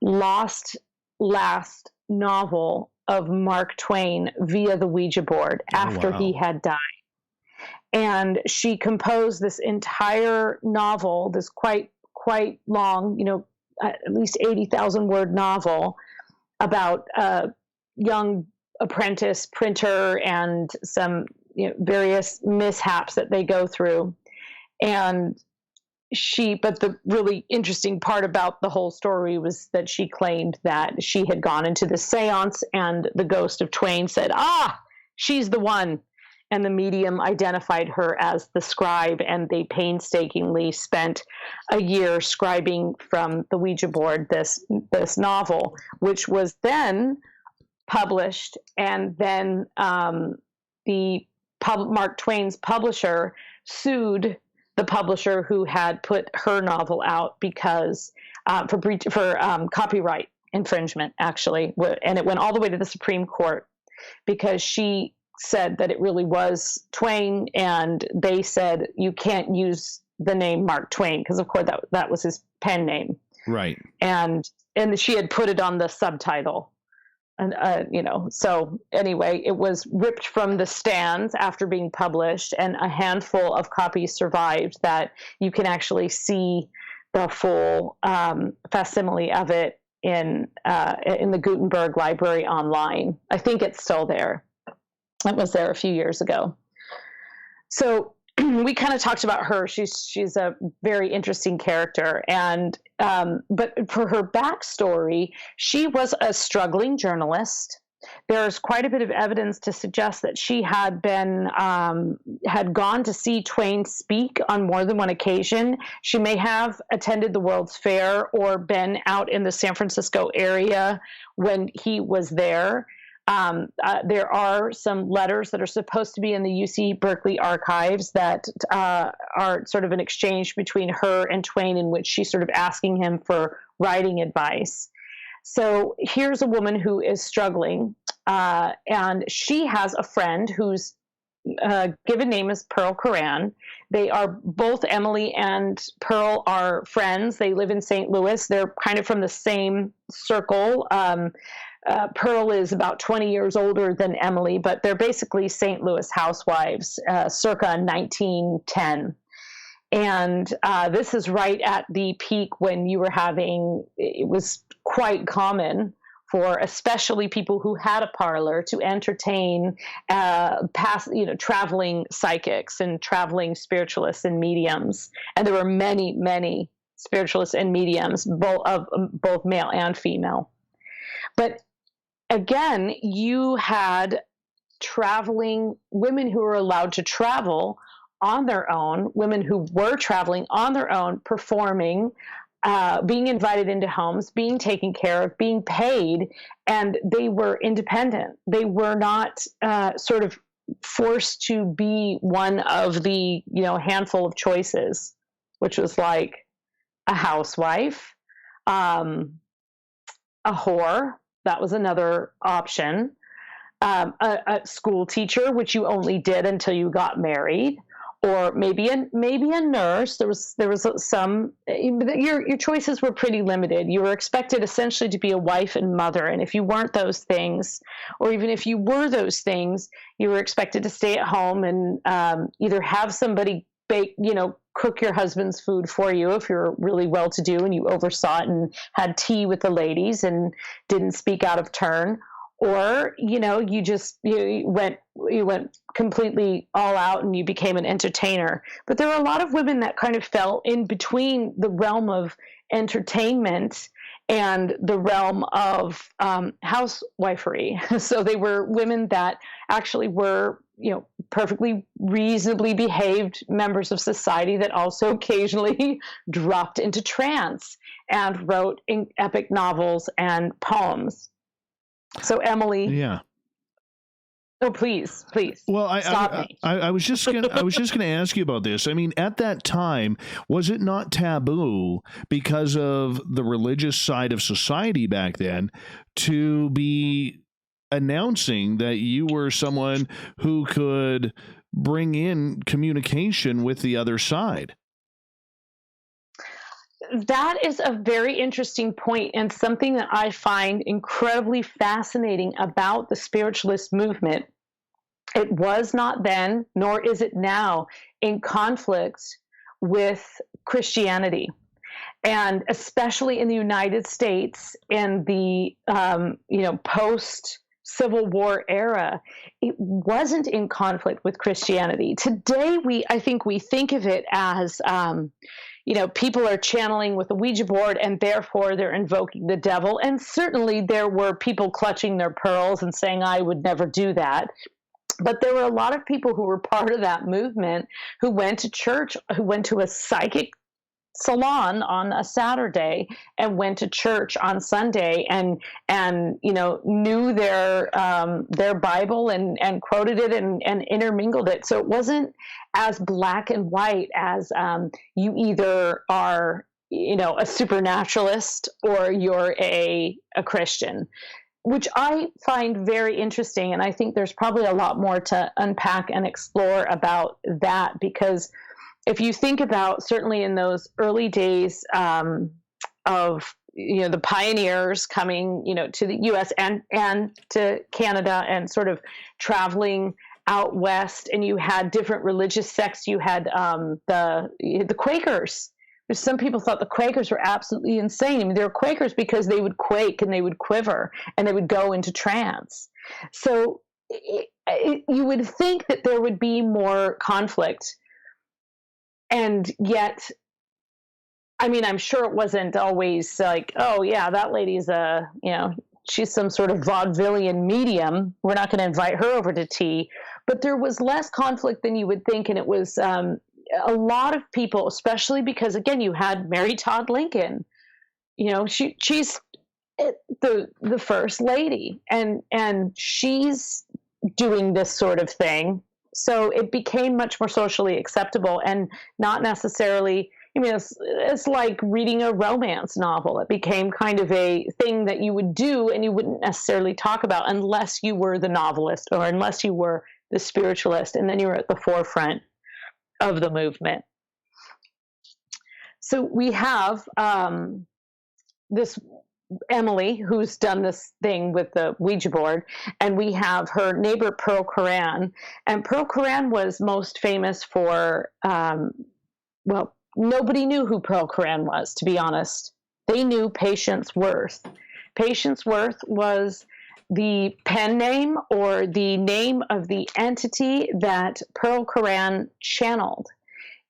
lost last novel of Mark Twain via the Ouija board after he had died. And she composed this entire novel, this quite long, at least 80,000 word novel about a young apprentice printer and some various mishaps that they go through. And but the really interesting part about the whole story was that she claimed that she had gone into the seance and the ghost of Twain said, she's the one. And the medium identified her as the scribe, and they painstakingly spent a year scribing from the Ouija board this novel, which was then published, and then Mark Twain's publisher sued the publisher who had put her novel out because for copyright infringement, actually, and it went all the way to the Supreme Court because she said that it really was Twain, and they said you can't use the name Mark Twain because, of course, that was his pen name, Right. and she had put it on the subtitle. And, so anyway, it was ripped from the stands after being published, and a handful of copies survived that you can actually see the full facsimile of it in the Gutenberg Library online. I think it's still there. It was there a few years ago. So we kind of talked about her. She's a very interesting character, and but for her backstory, she was a struggling journalist. There's quite a bit of evidence to suggest that she had gone to see Twain speak on more than one occasion. She may have attended the World's Fair or been out in the San Francisco area when he was there. There are some letters that are supposed to be in the UC Berkeley archives that are sort of an exchange between her and Twain, in which she's sort of asking him for writing advice. So here's a woman who is struggling, and she has a friend whose given name is Pearl Coran. They are both, Emily and Pearl are friends. They live in St. Louis. They're kind of from the same circle. Pearl is about 20 years older than Emily, but they're basically St. Louis housewives, circa 1910. And this is right at the peak when it was quite common for especially people who had a parlor to entertain traveling psychics and traveling spiritualists and mediums. And there were many, many spiritualists and mediums, both male and female. But again, you had traveling women who were allowed to travel on their own, women who were traveling on their own, performing, being invited into homes, being taken care of, being paid, and they were independent. They were not sort of forced to be one of the handful of choices, which was like a housewife, a whore. That was another option. A school teacher, which you only did until you got married, or maybe a nurse. There was some. Your choices were pretty limited. You were expected essentially to be a wife and mother, and if you weren't those things, or even if you were those things, you were expected to stay at home and either have somebody cook your husband's food for you if you're really well-to-do and you oversaw it and had tea with the ladies and didn't speak out of turn, or you went completely all out and you became an entertainer. But there were a lot of women that kind of fell in between the realm of entertainment and the realm of housewifery. So they were women that actually were perfectly reasonably behaved members of society that also occasionally dropped into trance and wrote epic novels and poems. So Emily, yeah. Oh, please. Well, stop me. I was just gonna ask you about this. I mean, at that time, was it not taboo because of the religious side of society back then to be announcing that you were someone who could bring in communication with the other side? That is a very interesting point, and something that I find incredibly fascinating about the spiritualist movement. It was not then, nor is it now, in conflict with Christianity. And especially in the United States, in the post-Civil War era, it wasn't in conflict with Christianity. Today, I think we think of it as people are channeling with a Ouija board and therefore they're invoking the devil. And certainly there were people clutching their pearls and saying, I would never do that. But there were a lot of people who were part of that movement who went to church, who went to a psychic salon on a Saturday and went to church on Sunday and knew their Bible and quoted it and intermingled it. So it wasn't as black and white as you either are a supernaturalist or you're a Christian, which I find very interesting. And I think there's probably a lot more to unpack and explore about that, because if you think about, certainly in those early days of the pioneers coming to the US and to Canada and sort of traveling out west, and you had different religious sects. You had the Quakers, which some people thought the Quakers were absolutely insane. I mean, they were Quakers because they would quake and they would quiver and they would go into trance. So you would think that there would be more conflict, and yet, I mean, I'm sure it wasn't always like, oh yeah, that lady's she's some sort of vaudevillian medium. We're not going to invite her over to tea. But there was less conflict than you would think. And it was a lot of people, especially because, again, you had Mary Todd Lincoln. She's the first lady, and she's doing this sort of thing. So it became much more socially acceptable, and not necessarily, I mean, it's like reading a romance novel. It became kind of a thing that you would do, and you wouldn't necessarily talk about unless you were the novelist or unless you were the spiritualist, and then you were at the forefront of the movement. So we have this Emily, who's done this thing with the Ouija board, and we have her neighbor Pearl Curran. And Pearl Curran was most famous for, nobody knew who Pearl Curran was, to be honest. They knew Patience Worth. Patience Worth was the pen name or the name of the entity that Pearl Curran channeled.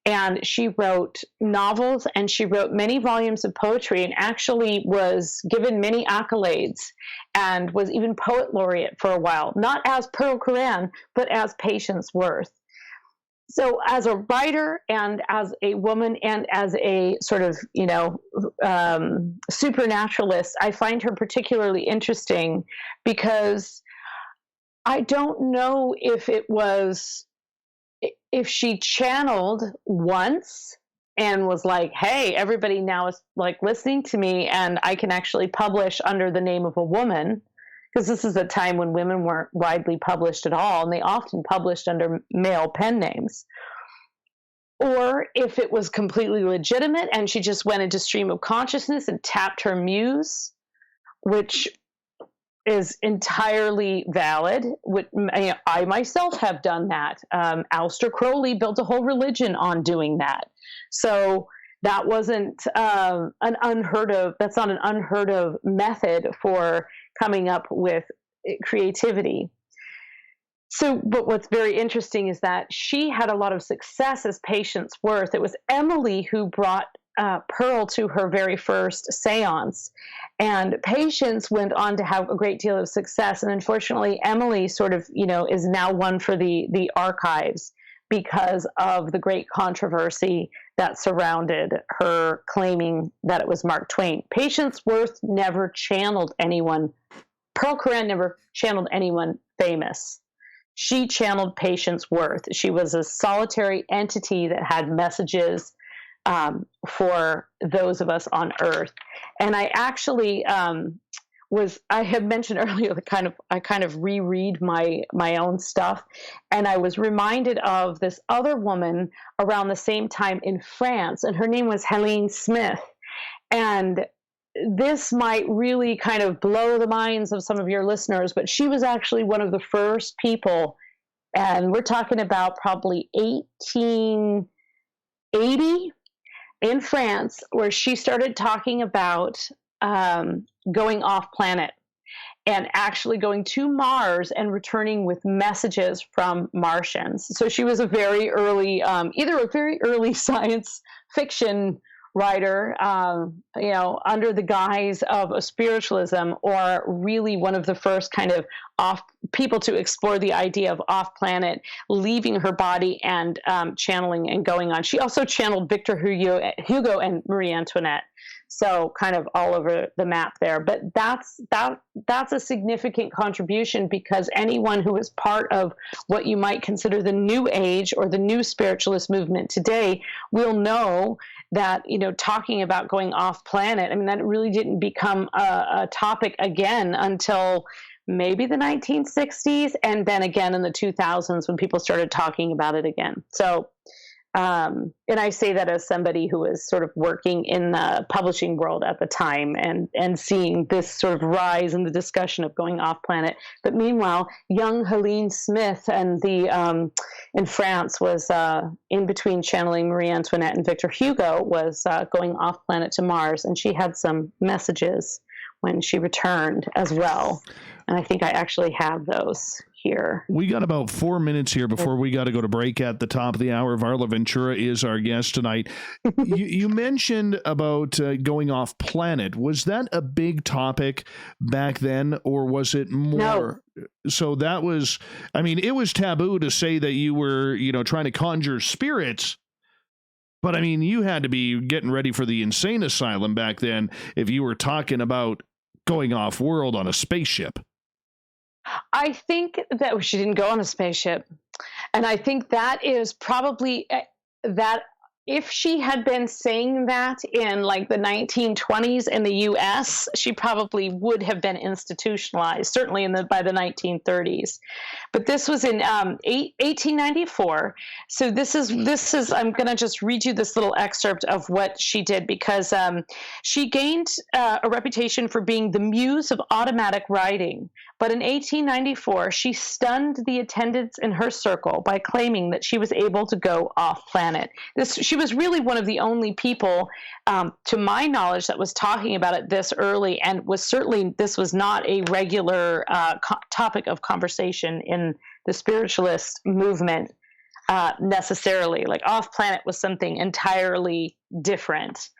And she wrote novels, and she wrote many volumes of poetry, and actually was given many accolades, and was even poet laureate for a while, not as Pearl Curran, but as Patience Worth. So as a writer and as a woman and as a sort of, supernaturalist, I find her particularly interesting, because I don't know if she channeled once and was like, hey, everybody now is like listening to me, and I can actually publish under the name of a woman, because this is a time when women weren't widely published at all, and they often published under male pen names. Or if it was completely legitimate and she just went into stream of consciousness and tapped her muse, which is entirely valid. I myself have done that. Aleister Crowley built a whole religion on doing that. So that wasn't that's not an unheard of method for coming up with creativity. So, but what's very interesting is that she had a lot of success as Patience Worth. It was Emily who brought Pearl to her very first seance, and Patience went on to have a great deal of success. And unfortunately, Emily sort of, is now one for the archives because of the great controversy that surrounded her claiming that it was Mark Twain. Patience Worth never channeled anyone. Pearl Curran never channeled anyone famous. She channeled Patience Worth. She was a solitary entity that had messages for those of us on Earth. And I actually I had mentioned earlier that I kind of reread my own stuff, and I was reminded of this other woman around the same time in France, and her name was Helene Smith. And this might really kind of blow the minds of some of your listeners, but she was actually one of the first people, and we're talking about probably 1880 in France, where she started talking about going off planet and actually going to Mars and returning with messages from Martians. So she was a very early, either a very early science fiction writer, under the guise of a spiritualism, or really one of the first kind of people to explore the idea of off-planet, leaving her body and channeling and going on. She also channeled Victor Hugo and Marie Antoinette. So kind of all over the map there. But that's a significant contribution, because anyone who is part of what you might consider the New Age or the new spiritualist movement today will know that, talking about going off planet, I mean, that really didn't become a topic again until maybe the 1960s, and then again in the 2000s when people started talking about it again. So, and I say that as somebody who was sort of working in the publishing world at the time and seeing this sort of rise in the discussion of going off planet. But meanwhile, young Helene Smith and in France was in between channeling Marie Antoinette and Victor Hugo, was going off planet to Mars, and she had some messages when she returned as well. And I think I actually have those here. We got about 4 minutes here before we got to go to break at the top of the hour. Varla Ventura is our guest tonight. You mentioned about going off planet. Was that a big topic back then, or was it more? No. So that was, I mean, it was taboo to say that you were, trying to conjure spirits. But I mean, you had to be getting ready for the insane asylum back then if you were talking about going off world on a spaceship. I think that she didn't go on a spaceship. And I think that is probably that if she had been saying that in like the 1920s in the US, she probably would have been institutionalized, certainly by the 1930s. But this was in 1894. So this is I'm going to just read you this little excerpt of what she did, because she gained a reputation for being the muse of automatic writing. But in 1894, she stunned the attendants in her circle by claiming that she was able to go off planet. She was really one of the only people, to my knowledge, that was talking about it this early, and this was not a regular topic of conversation in the spiritualist movement necessarily. Like off planet was something entirely different.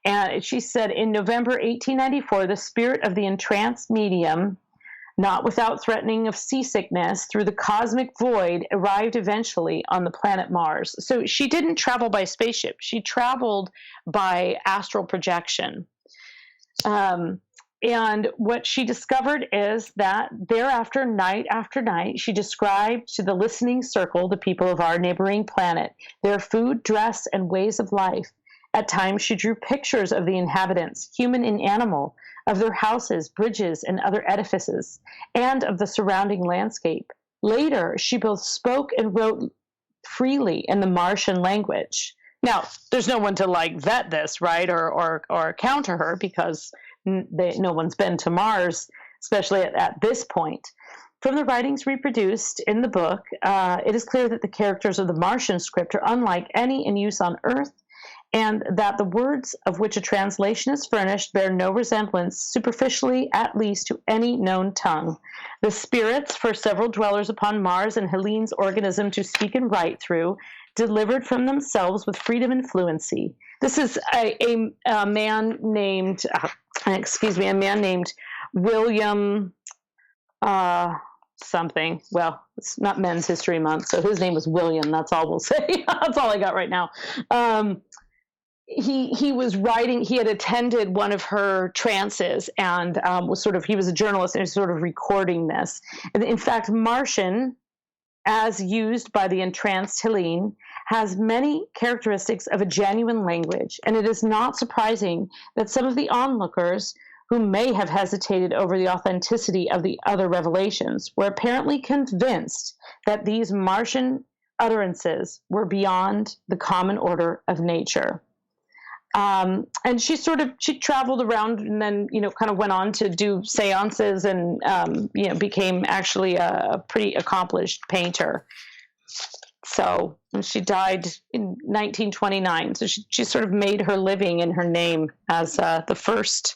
And she said, in November 1894, the spirit of the entranced medium, not without threatening of seasickness through the cosmic void, arrived eventually on the planet Mars. So she didn't travel by spaceship. She traveled by astral projection. And what she discovered is that thereafter, night after night, she described to the listening circle, the people of our neighboring planet, their food, dress, and ways of life. At times, she drew pictures of the inhabitants, human and animal, of their houses, bridges, and other edifices, and of the surrounding landscape. Later, she both spoke and wrote freely in the Martian language. Now, there's no one to vet this, right, or counter her, because no one's been to Mars, especially at this point. From the writings reproduced in the book, it is clear that the characters of the Martian script are unlike any in use on Earth, and that the words of which a translation is furnished bear no resemblance, superficially at least, to any known tongue. The spirits, for several dwellers upon Mars and Helene's organism to speak and write through, delivered from themselves with freedom and fluency. This is a man named, a man named William something. Well, it's not Men's History Month, so his name was William. That's all we'll say. That's all I got right now. He was writing, he had attended one of her trances and he was a journalist and was sort of recording this. And in fact, Martian, as used by the entranced Helene, has many characteristics of a genuine language. And it is not surprising that some of the onlookers who may have hesitated over the authenticity of the other revelations were apparently convinced that these Martian utterances were beyond the common order of nature. And she traveled around and then, kind of went on to do seances and, became actually a pretty accomplished painter. So she died in 1929. So she sort of made her living in her name as the first,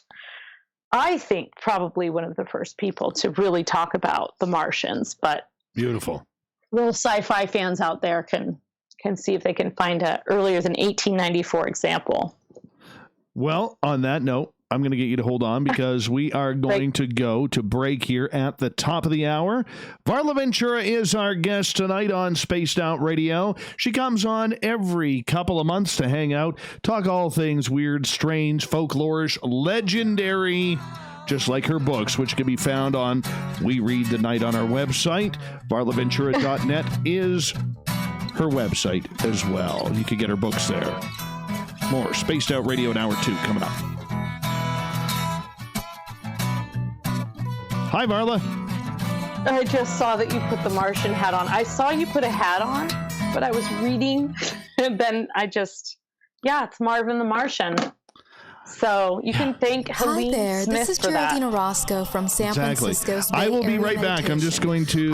I think, probably one of the first people to really talk about the Martians. But beautiful. Little sci-fi fans out there can see if they can find a earlier than 1894 example. Well, on that note, I'm going to get you to hold on because we are going to go to break here at the top of the hour. Varla Ventura is our guest tonight on Spaced Out Radio. She comes on every couple of months to hang out, talk all things weird, strange, folklorish, legendary, just like her books, which can be found on We Read the Night on our website. VarlaVentura.net is her website as well. You can get her books there. More Spaced Out Radio in Hour 2 coming up. Hi, Varla. I just saw that you put the Martian hat on. I saw you put a hat on, but I was reading, and then it's Marvin the Martian. So you can thank Helene there. Smith This is for that. Geraldine Orozco from San Francisco's Bay I will be Area right back. I'm location. just going to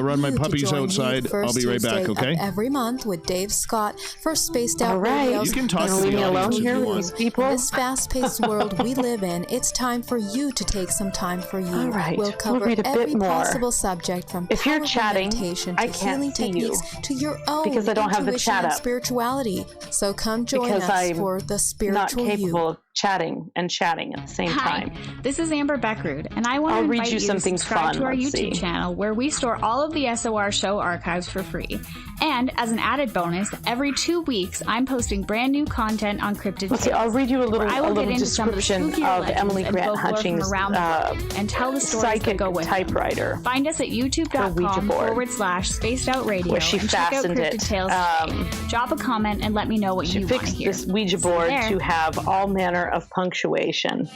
run my puppies outside. I'll be right back, okay? Every month with Dave Scott for Spaced Out All right. Radio's You can talk to leave the me alone audience if here you with want. these people. In this fast-paced world we live in, it's time for you to take some time for you. All right. We'll cover read a every bit more. possible subject from If you're powerful chatting, meditation I to can't healing see you techniques to your own because I don't have the intuition chat and up. spirituality. So come join Because us I'm for the Not spiritual capable you. of chatting at the same Hi, time. this is Amber Beckrud, and I want I'll to read invite you you to something subscribe fun. to our Let's YouTube see. channel where we store all of the SOR show archives for free. And as an added bonus, every 2 weeks, I'm posting brand new content on Cryptid Let's see. I'll Tales, read you a where I will little get into some of the description spookier of legends Emily and Grant folklore from Hutchings' around the world, and tell the stories that psychic go with them. typewriter, Find us at Ouija youtube.com board, /spaced out radio where she and check out fastened Cryptid it. Tales today. Drop a comment and let me know what She you want to fixed hear. this Ouija board there. to have all manner of punctuation.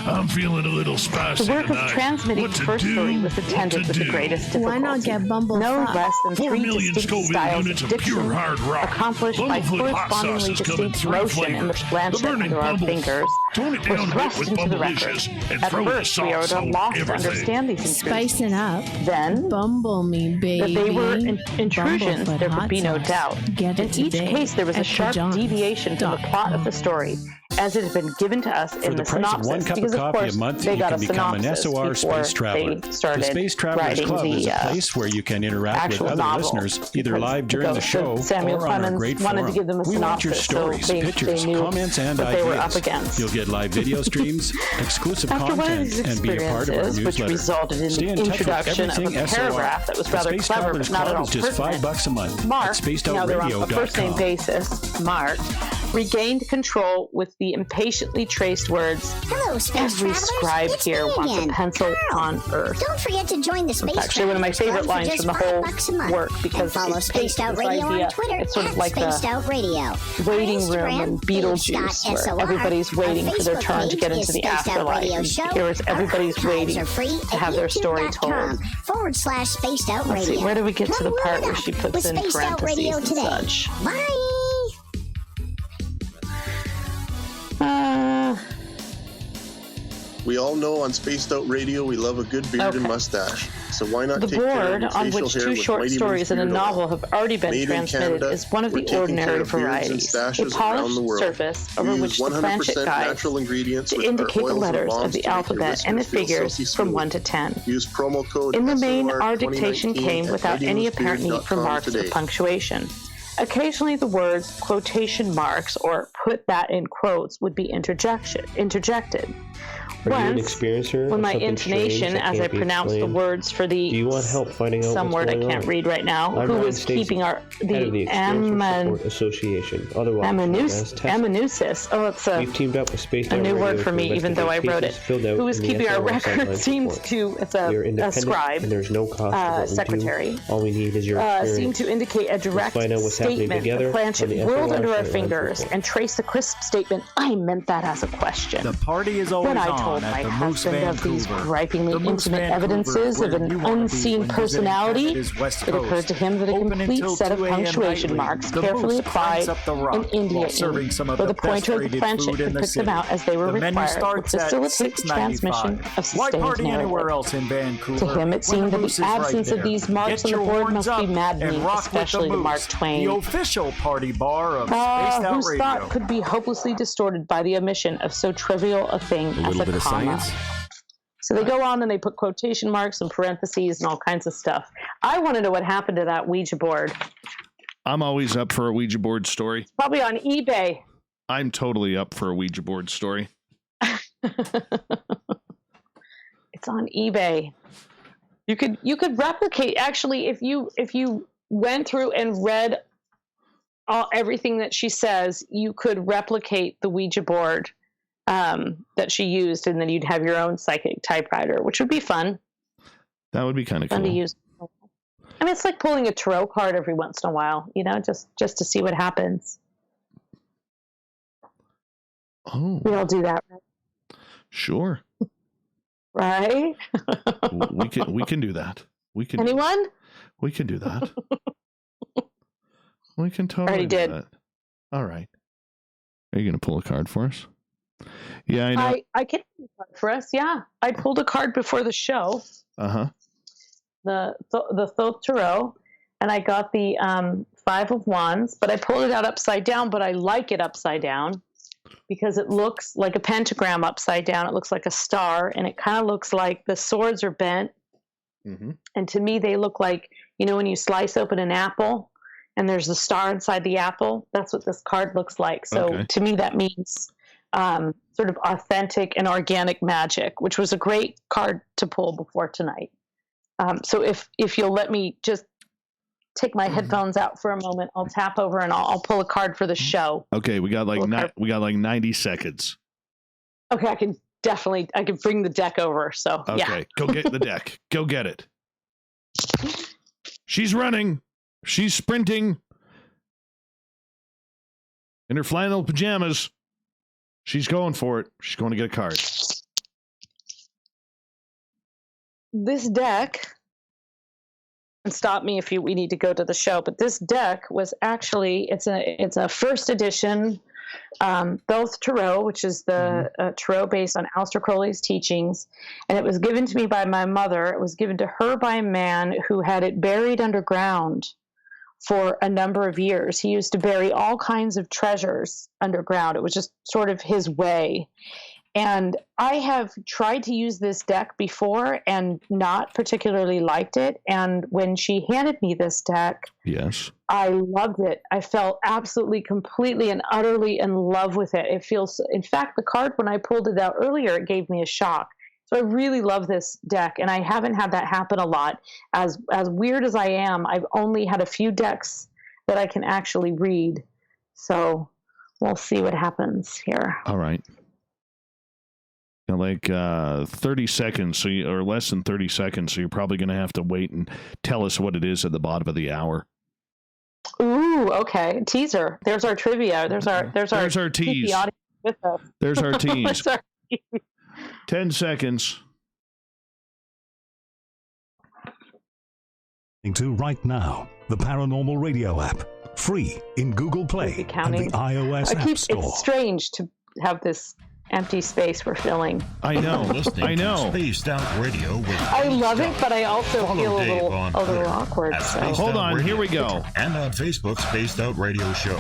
I'm feeling a little spicy The work of transmitting the first story was attended with the greatest difficulty. Why not get Bumble No Fuck? less than 4 three million distinct Scoville styles units of of pure diction, hard rock. accomplished by Bumblefoot hot correspondingly sauces come in distinct 3 motion in the flavors. planchet The burning under our bumble. fingers, Tone it were down a bit thrust with into the record. Bumblicious and At throw the first, we were sauce at a on loss to everything. understand these intrusions. Spicing up. Then, Bumble me, baby. that they were intrusions, Bumblefoot there hot could be no sauce. doubt. Get In it each today case, there was a at sharp deviation from the plot of the story, as it had been given to us in the the price of synopsis. one cup because, of of coffee course, a month, they you got can a become an synopsis SOR before Space Traveler. they The started Space Travelers writing Club is the a place where you can interact with actual other novel, listeners, either because live during the show Samuel or on our Clemens great wanted forum. to give them a We want your synopsis, so stories, they pictures, knew comments, and what they were up ideas. against. You'll get live video streams, exclusive After one of content, these and be a part of our experiences, which newsletter. resulted in Stay the in touch with introduction of a everything SOR. paragraph that was The rather Space clever Travelers but not at Club all is just pertinent, $5 a month Mark, at now they're on a first-name spacedoutradio.com. basis, Mark, regained control with the impatiently traced words, Hello, Space "Every Travelers. scribe It's here me wants a again, pencil Carl. on Earth." Don't forget to join the Space It's actually one of my Travelers favorite Club lines for from the just whole $5 a month. work, because and follow it Spaced takes Out this Radio idea. on Twitter It's sort of at like Spaced the Out Radio. waiting On room Instagram, in Beetlejuice, where Dave.SOR. everybody's waiting Our for their Facebook turn to page get is into the Spaced Out afterlife. Radio And Show. here is everybody's Our waiting archives are free to at have their story told. youtube.com/Spaced Out Let's Radio. see, where do we get to Come the part roll where up she puts with in Spaced Out parentheses Radio and today. such? Bye. We all know on Spaced Out Radio we love a good beard and Okay. mustache. So why not The take care of board, your on facial which hair 2 with short Mighty stories Moose and a Beard novel Oil. have already been Made in transmitted, Canada, is one of we're the taking care ordinary of beards and varieties. A stashes around polished the world. surface We over use which the 100% planchet guides natural ingredients to with our indicate the oils and letters balms of the to make your alphabet and the whiskers feel figures silky from smooth. 1 to 10. Use promo code In the main, SOR our dictation 2019 came at without any apparent need for mightymoosebeard.com marks today. or punctuation. Occasionally, the words quotation marks or "put that in quotes" would be interjected. Are you an Once, experiencer when of my something intonation, strange that as I can't be pronounced the explained? words for the Do you want help finding out some what's word I going can't on? read right now, I'm who Ryan was Stacey, keeping our head of the Experiencer Support Association, otherwise known as TESA. amanuensis. Oh, it's We've teamed up with Spaced a Out new Radio word for to me, even though I investigate wrote it. cases filled out Who was in the keeping our SOR record Sideline seems Support. to, it's We are a independent, scribe, and there's no cost for what we secretary. do. All we need is your Seemed experience. to indicate a direct find out what's happening statement. together The planchet on the whirled SOR under our Sideline fingers Report. and traced a crisp statement. I meant that as a question. The party is always When I on told at my the Moose husband of these Vancouver. gripingly The Moose intimate Vancouver, evidences of where an you wanna be unseen when visiting personality, Canada's West it occurred Coast. to him that a Open complete until set of 2 a.m. punctuation nightly. marks, The carefully Moose applied cranks up the rock in India while ink, serving some of where the the pointer of the best-rated planchet food in could the pick them city. out as they were The menu required, would starts at facilitate the transmission $6.95. of Why sustained party anywhere narrative. else in Vancouver? To him, it seemed when that Moose the is right absence there. of these marks Get on the your board horns must be up maddening, and rock with especially the to Mark Moose, Twain. the official party bar of Spaced Out Whose Radio. thought could be hopelessly distorted by the omission of so trivial a thing as little a bit of comma. science. So they go on and they put quotation marks and parentheses and all kinds of stuff. I want to know what happened to that Ouija board. I'm always up for a Ouija board story. Probably on eBay. I'm totally up for a Ouija board story. It's on eBay. You could replicate, actually, if you went through and read everything that she says, you could replicate the Ouija board that she used, and then you'd have your own psychic typewriter, which would be fun. That would be kind of Fun cool. to use. I mean, it's like pulling a tarot card every once in a while, just to see what happens. Oh, We all do that, sure. right? We can do that. Anyone? We can do that. We can totally Already do did. that. All right. Are you going to pull a card for us? Yeah, I know. I can pull a card for us. Yeah, I pulled a card before the show. The Thoth Tarot, and I got the Five of Wands, but I pulled it out upside down. But I like it upside down because it looks like a pentagram upside down. It looks like a star, and it kind of looks like the swords are bent. Mm-hmm. And to me, they look like, you know, when you slice open an apple and there's a star inside the apple. That's what this card looks like. So to me, that means sort of authentic and organic magic, which was a great card to pull before tonight. So if you'll let me just take my headphones out for a moment, I'll tap over and I'll pull a card for the show. Okay, we got like 90 seconds. Okay, I can bring the deck over. So okay, go get the deck. Go get it. She's running. She's sprinting in her flannel pajamas. She's going for it. She's going to get a card. This deck, and stop me if we need to go to the show, but this deck was actually, it's a first edition Thoth Tarot, which is the tarot based on Aleister Crowley's teachings, and it was given to me by my mother. It was given to her by a man who had it buried underground for a number of years. He used to bury all kinds of treasures underground. It was just sort of his way. And I have tried to use this deck before and not particularly liked it. And when she handed me this deck, yes, I loved it. I felt absolutely, completely, and utterly in love with it. It feels, in fact, the card, when I pulled it out earlier, it gave me a shock. So I really love this deck, and I haven't had that happen a lot. As weird as I am, I've only had a few decks that I can actually read. So we'll see what happens here. All right. Like 30 seconds, or less than 30 seconds, so you're probably going to have to wait and tell us what it is at the bottom of the hour. Ooh, okay. Teaser. There's our trivia. There's our tease. With us. There's our tease. 10 seconds. To right now, the Paranormal Radio app, free in Google Play and the iOS App Store. It's strange to have this empty space we're filling. I know. I know. Spaced Out Radio with I love it, but I also feel a little awkward. So. Hold on, here we go. And on Facebook, Spaced Out Radio Show.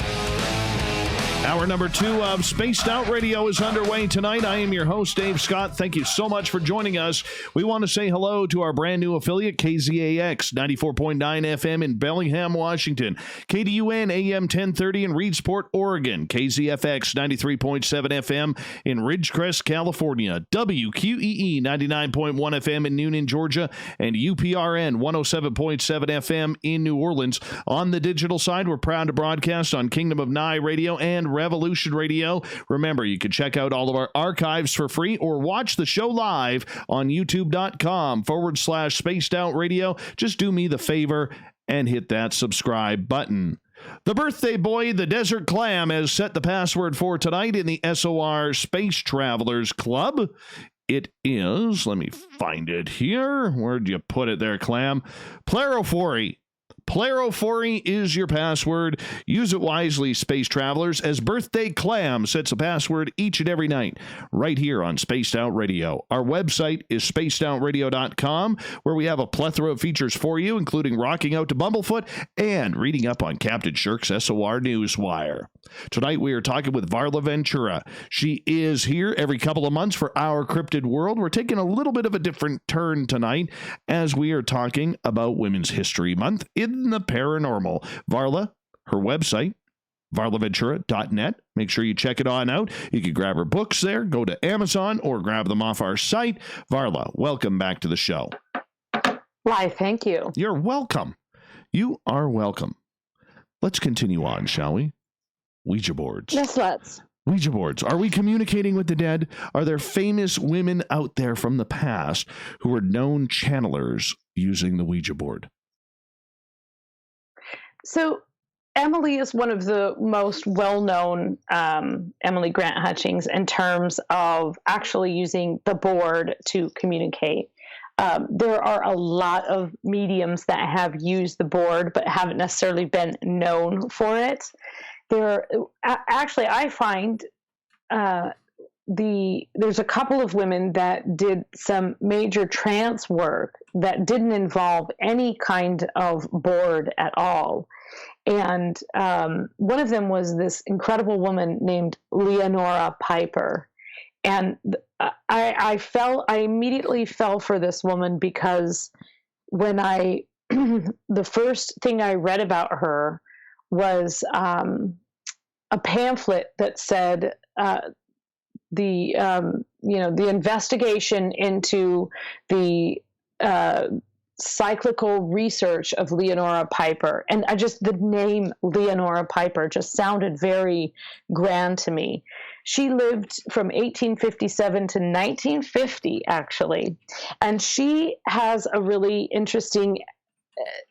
Hour number 2 of Spaced Out Radio is underway tonight. I am your host, Dave Scott. Thank you so much for joining us. We want to say hello to our brand new affiliate, KZAX 94.9 FM in Bellingham, Washington, KDUN AM 1030 in Reedsport, Oregon, KZFX 93.7 FM in Ridgecrest, California, WQEE 99.1 FM in Noonan, Georgia, and UPRN 107.7 FM in New Orleans. On the digital side, we're proud to broadcast on Kingdom of Nye Radio and Revolution Radio. Remember, you can check out all of our archives for free or watch the show live on youtube.com/Spaced Out Radio. Just do me the favor and hit that subscribe button. The birthday boy, the Desert Clam, has set the password for tonight in the SOR Space Travelers Club. It is, let me find it here. Where'd you put it there, Clam? Plerophory. Plerophory is your password. Use it wisely, space travelers, as Birthday Clam sets a password each and every night right here on Spaced Out Radio. Our website is spacedoutradio.com, where we have a plethora of features for you, including rocking out to Bumblefoot and reading up on Captain Shirk's SOR Newswire. Tonight we are talking with Varla Ventura. She is here every couple of months for Our Cryptid World. We're taking a little bit of a different turn tonight as we are talking about Women's History Month in the paranormal. Varla, her website, varlaventura.net. Make sure you check it on out. You can grab her books there, go to Amazon, or grab them off our site. Varla, welcome back to the show. Why, thank you. You're welcome. You are welcome. Let's continue on, shall we? Ouija boards. Yes, let's. Ouija boards. Are we communicating with the dead? Are there famous women out there from the past who are known channelers using the Ouija board? So Emily is one of the most well-known, Emily Grant Hutchings, in terms of actually using the board to communicate. There are a lot of mediums that have used the board but haven't necessarily been known for it. Actually, I find there's a couple of women that did some major trance work that didn't involve any kind of board at all. And one of them was this incredible woman named Leonora Piper. And I immediately fell for this woman because when the first thing I read about her was a pamphlet that said the investigation into the cyclical research of Leonora Piper. And the name Leonora Piper just sounded very grand to me. She lived from 1857 to 1950, actually. And she has a really interesting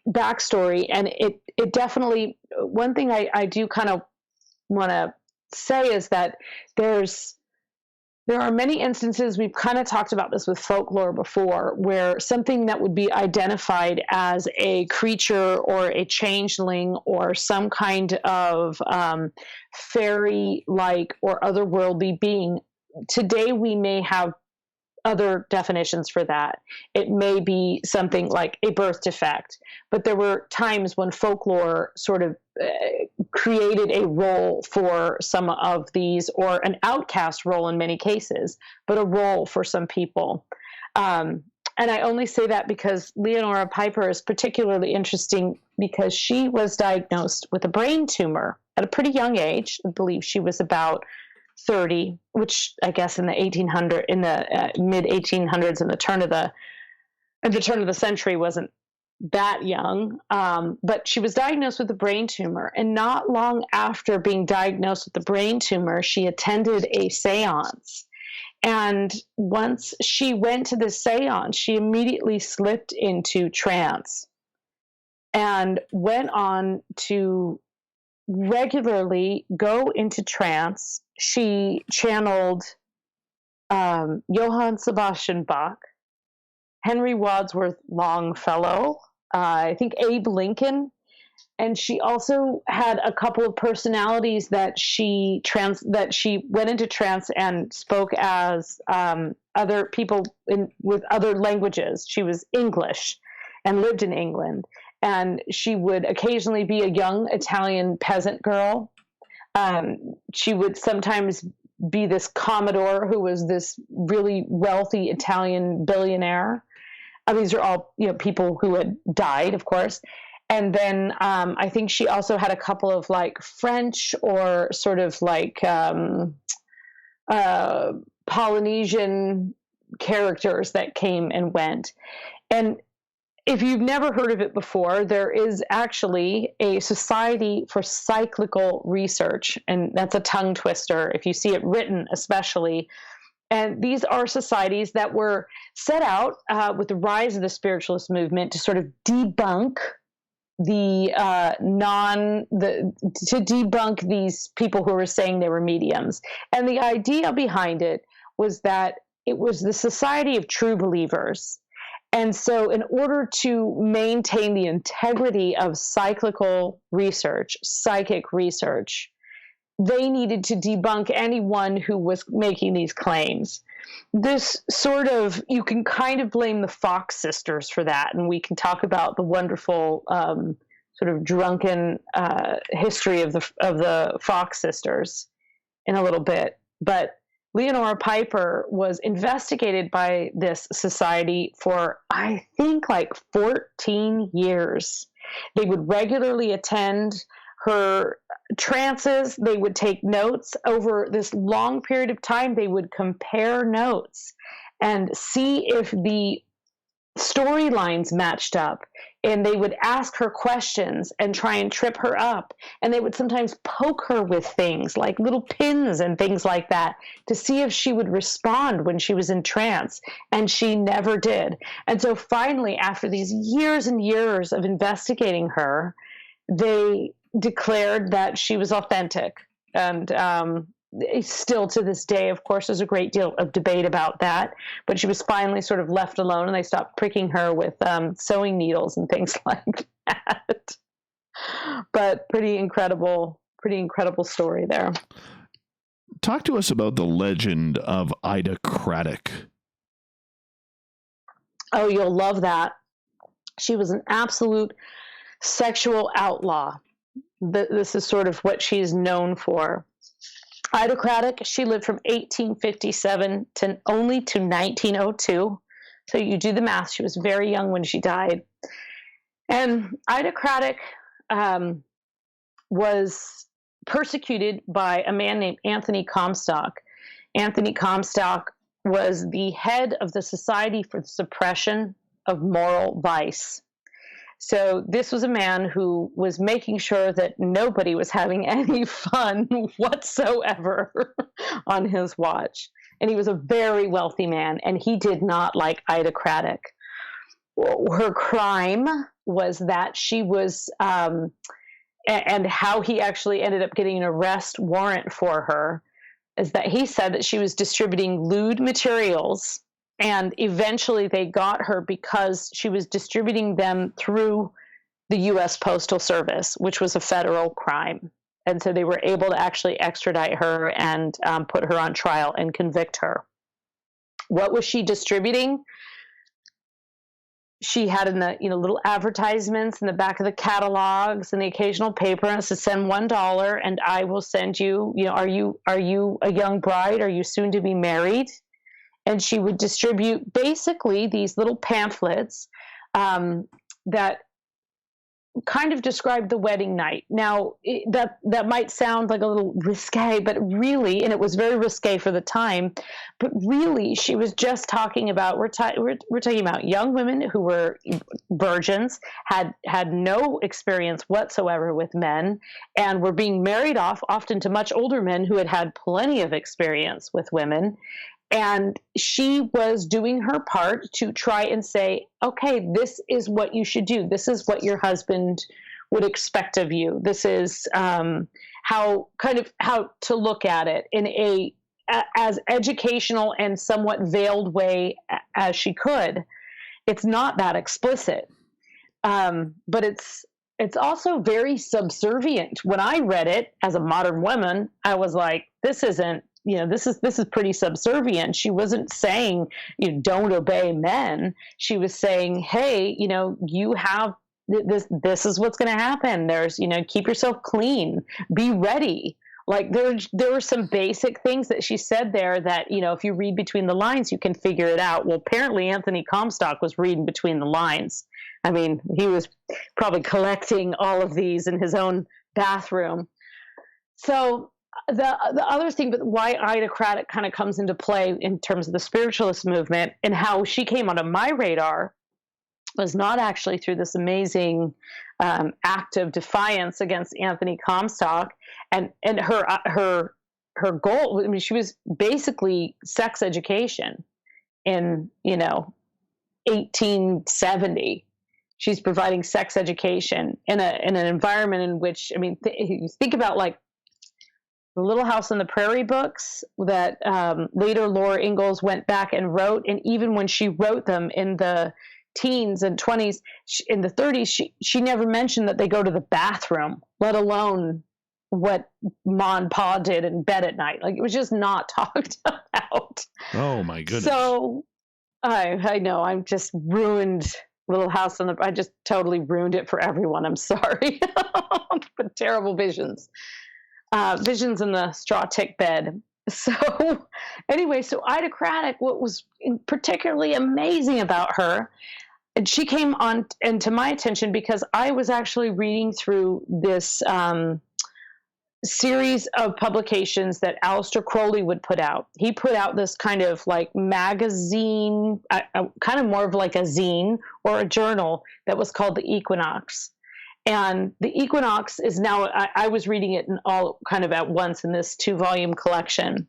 backstory. And it definitely, one thing I do kind of want to say is that there are many instances, we've kind of talked about this with folklore before, where something that would be identified as a creature or a changeling or some kind of fairy-like or otherworldly being, today we may have other definitions for that. It may be something like a birth defect, but there were times when folklore sort of created a role for some of these, or an outcast role in many cases, but a role for some people. And I only say that because Leonora Piper is particularly interesting because she was diagnosed with a brain tumor at a pretty young age. I believe she was about 30, which I guess in the mid 1800s, and the turn of the century wasn't that young. But she was diagnosed with a brain tumor, and not long after being diagnosed with the brain tumor, she attended a seance. And once she went to the seance, she immediately slipped into trance and went on to regularly go into trance. She channeled Johann Sebastian Bach, Henry Wadsworth Longfellow, I think Abe Lincoln, and she also had a couple of personalities that she went into trance and spoke as other people with other languages. She was English and lived in England, and she would occasionally be a young Italian peasant girl. She would sometimes be this commodore who was this really wealthy Italian billionaire. These are all, people who had died, of course. And then I think she also had a couple of like French or sort of like Polynesian characters that came and went. And if you've never heard of it before, there is actually a Society for Cyclical Research, and that's a tongue twister if you see it written especially. And these are societies that were set out with the rise of the spiritualist movement to sort of debunk to debunk these people who were saying they were mediums. And the idea behind it was that it was the Society of True Believers. And so in order to maintain the integrity of cyclical research, psychic research, they needed to debunk anyone who was making these claims. This sort of, you can kind of blame the Fox sisters for that, and we can talk about the wonderful sort of drunken history of the Fox sisters in a little bit. But Leonora Piper was investigated by this society for, I think, like 14 years. They would regularly attend her trances. They would take notes over this long period of time. They would compare notes and see if the storylines matched up, and they would ask her questions and try and trip her up, and they would sometimes poke her with things like little pins and things like that to see if she would respond when she was in trance, and she never did. And so finally, after these years and years of investigating her, they declared that she was authentic. And still to this day, of course, there's a great deal of debate about that. But she was finally sort of left alone, and they stopped pricking her with sewing needles and things like that. But pretty incredible story there. Talk to us about the legend of Ida Craddock. Oh, you'll love that. She was an absolute sexual outlaw. This is sort of what she's known for. Ida Craddock, she lived from 1857 to 1902. So you do the math. She was very young when she died. And Ida Craddock was persecuted by a man named Anthony Comstock. Anthony Comstock was the head of the Society for the Suppression of Moral Vice. So this was a man who was making sure that nobody was having any fun whatsoever on his watch. And he was a very wealthy man, and he did not like Ida Craddock. Her crime was that she was, and how he actually ended up getting an arrest warrant for her, is that he said that she was distributing lewd materials. And eventually they got her because she was distributing them through the U.S. Postal Service, which was a federal crime. And so they were able to actually extradite her and put her on trial and convict her. What was she distributing? She had in the little advertisements in the back of the catalogs and the occasional paper, and it said, send $1 and I will send you, are you a young bride? Are you soon to be married? And she would distribute basically these little pamphlets that kind of described the wedding night. Now, that might sound like a little risque, but really, and it was very risque for the time, but really, she was just talking about, we're talking about young women who were virgins, had no experience whatsoever with men, and were being married off often to much older men who had had plenty of experience with women. And she was doing her part to try and say, okay, this is what you should do. This is what your husband would expect of you. This is how to look at it in as educational and somewhat veiled way as she could. It's not that explicit, but it's also very subservient. When I read it as a modern woman, I was like, this isn't. This is pretty subservient. She wasn't saying, don't obey men. She was saying, hey, you have this is what's going to happen. There's, keep yourself clean, be ready. Like there were some basic things that she said there that, if you read between the lines, you can figure it out. Well, apparently Anthony Comstock was reading between the lines. I mean, he was probably collecting all of these in his own bathroom. So the other thing, but why Ida Craddock kind of comes into play in terms of the spiritualist movement and how she came onto my radar was not actually through this amazing act of defiance against Anthony Comstock and her goal. I mean, she was basically sex education in 1870. She's providing sex education in an environment in which, I mean, you think about like the Little House on the Prairie books that later Laura Ingalls went back and wrote. And even when she wrote them in the teens and 20s, in the 30s, she never mentioned that they go to the bathroom, let alone what Ma and Pa did in bed at night. Like, it was just not talked about. Oh, my goodness. So I know I'm just ruined Little House on the, I just totally ruined it for everyone. I'm sorry. But terrible visions. Visions in the straw tick bed. So anyway, so Ida Craddock, what was particularly amazing about her, and she came on into my attention because I was actually reading through this series of publications that Aleister Crowley would put out. He put out this kind of like magazine, kind of more of like a zine or a journal that was called The Equinox. And The Equinox is now, I was reading it in all kind of at once in this 2-volume collection.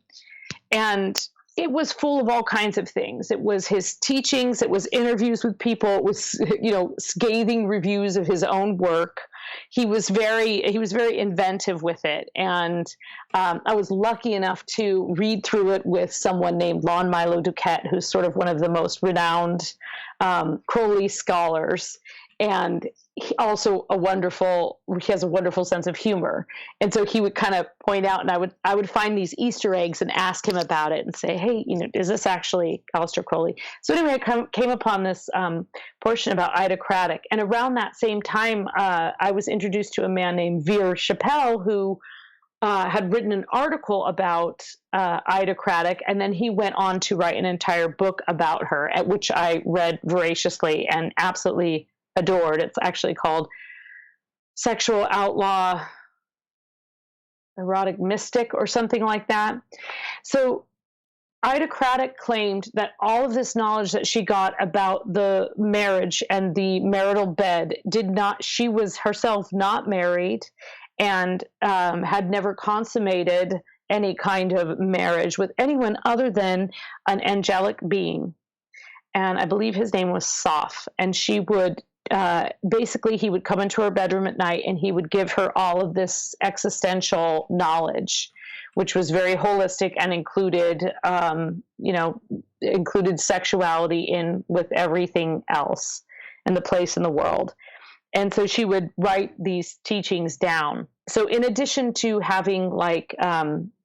And it was full of all kinds of things. It was his teachings. It was interviews with people. It was, scathing reviews of his own work. he was very inventive with it. And I was lucky enough to read through it with someone named Lon Milo Duquette, who's sort of one of the most renowned Crowley scholars. And he has a wonderful sense of humor. And so he would kind of point out, and I would find these Easter eggs and ask him about it and say, hey, is this actually Aleister Crowley? So anyway, I came upon this portion about Idocratic. And around that same time, I was introduced to a man named Veer Chappell, who had written an article about Idocratic, and then he went on to write an entire book about her, at which I read voraciously and absolutely adored. It's actually called Sexual Outlaw, Erotic Mystic, or something like that. So Idocratic claimed that all of this knowledge that she got about the marriage and the marital bed she was herself not married and had never consummated any kind of marriage with anyone other than an angelic being. And I believe his name was Soph. And she would basically, he would come into her bedroom at night and he would give her all of this existential knowledge, which was very holistic and included sexuality in with everything else and the place in the world. And so she would write these teachings down. So in addition to having the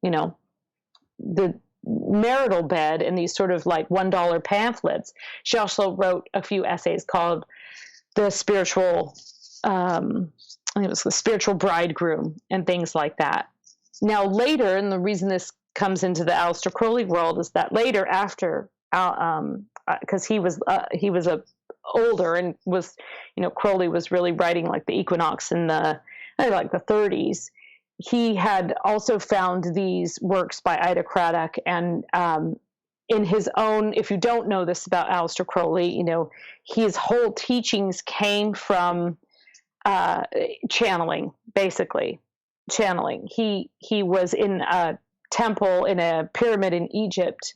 marital bed and these sort of like $1 pamphlets, she also wrote a few essays called the spiritual, I think it was the spiritual bridegroom and things like that. Now later, and the reason this comes into the Aleister Crowley world is that later, after, because he was older and was, Crowley was really writing like the Equinox in the 30s. He had also found these works by Idocratic, and in his own, if you don't know this about Aleister Crowley, his whole teachings came from channeling, basically. Channeling. He was in a temple in a pyramid in Egypt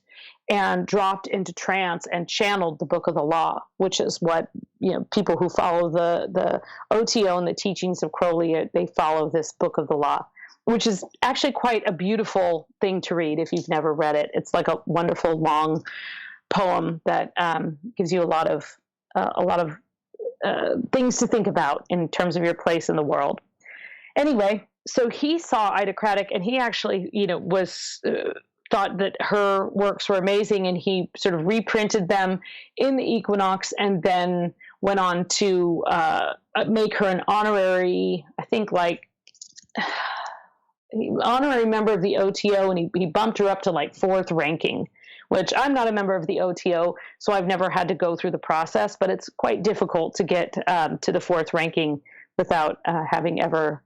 and dropped into trance and channeled the Book of the Law, which is what, people who follow the OTO and the teachings of Crowley, they follow this Book of the Law, which is actually quite a beautiful thing to read if you've never read it. It's like a wonderful long poem that gives you a lot of things to think about in terms of your place in the world. Anyway, so he saw Idocratic, and he actually, thought that her works were amazing, and he sort of reprinted them in the Equinox, and then went on to make her an honorary, honorary member of the OTO, and he bumped her up to like 4th ranking, which I'm not a member of the OTO, so I've never had to go through the process, but it's quite difficult to get to the 4th ranking without having ever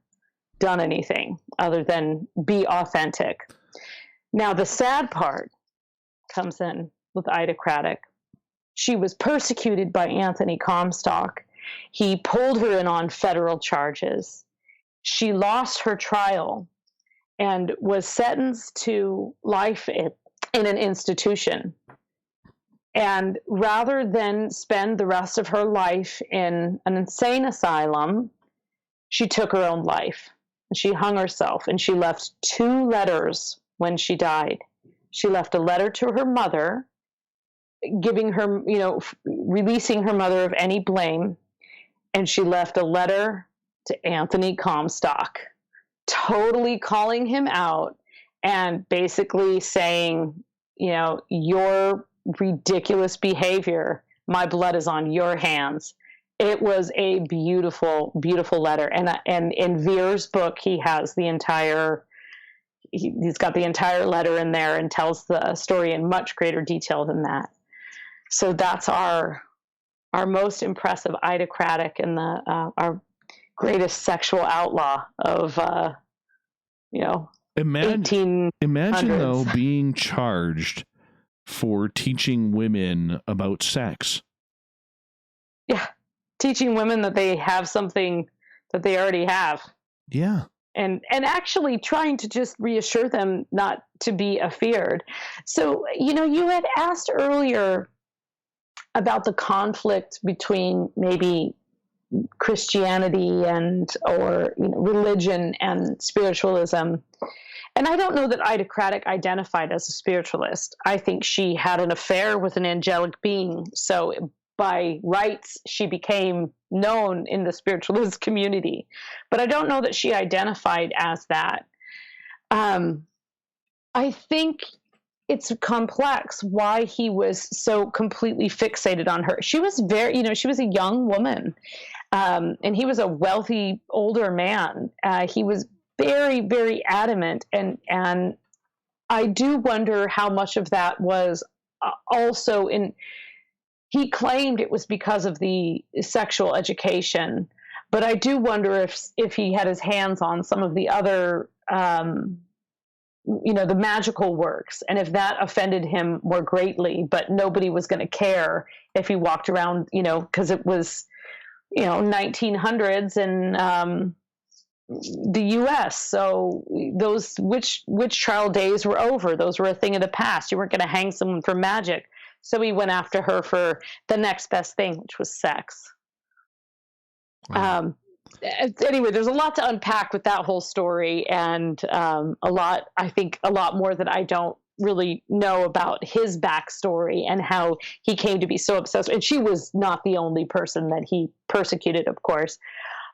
done anything other than be authentic. Now, the sad part comes in with Idocratic. She was persecuted by Anthony Comstock. He pulled her in on federal charges. She lost her trial and was sentenced to life in an institution. And rather than spend the rest of her life in an insane asylum, she took her own life. She hung herself, and she left 2 letters when she died. She left a letter to her mother, giving her, releasing her mother of any blame. And she left a letter to Anthony Comstock, totally calling him out and basically saying, your ridiculous behavior, my blood is on your hands. It was a beautiful, beautiful letter. And in Veer's book, he has he's got the entire letter in there and tells the story in much greater detail than that. So that's our most impressive Idocratic and our greatest sexual outlaw of, Imagine though being charged for teaching women about sex. Yeah. Teaching women that they have something that they already have. Yeah. And actually trying to just reassure them not to be afeared. So, you had asked earlier about the conflict between maybe Christianity or religion and spiritualism. And I don't know that Ida Craddock identified as a spiritualist. I think she had an affair with an angelic being. So by rights, she became known in the spiritualist community. But I don't know that she identified as that. I think it's complex why he was so completely fixated on her. She was she was a young woman, and he was a wealthy older man. He was very, very adamant, and I do wonder how much of that was also in. He claimed it was because of the sexual education, but I do wonder if he had his hands on some of the other. The magical works, and if that offended him more greatly, but nobody was going to care if he walked around, because it was, 1900s and the U.S. So those witch trial days were over. Those were a thing of the past. You weren't going to hang someone for magic. So he went after her for the next best thing, which was sex. Wow. Anyway, there's a lot to unpack with that whole story, and I think a lot more that I don't really know about his backstory and how he came to be so obsessed. And she was not the only person that he persecuted, of course.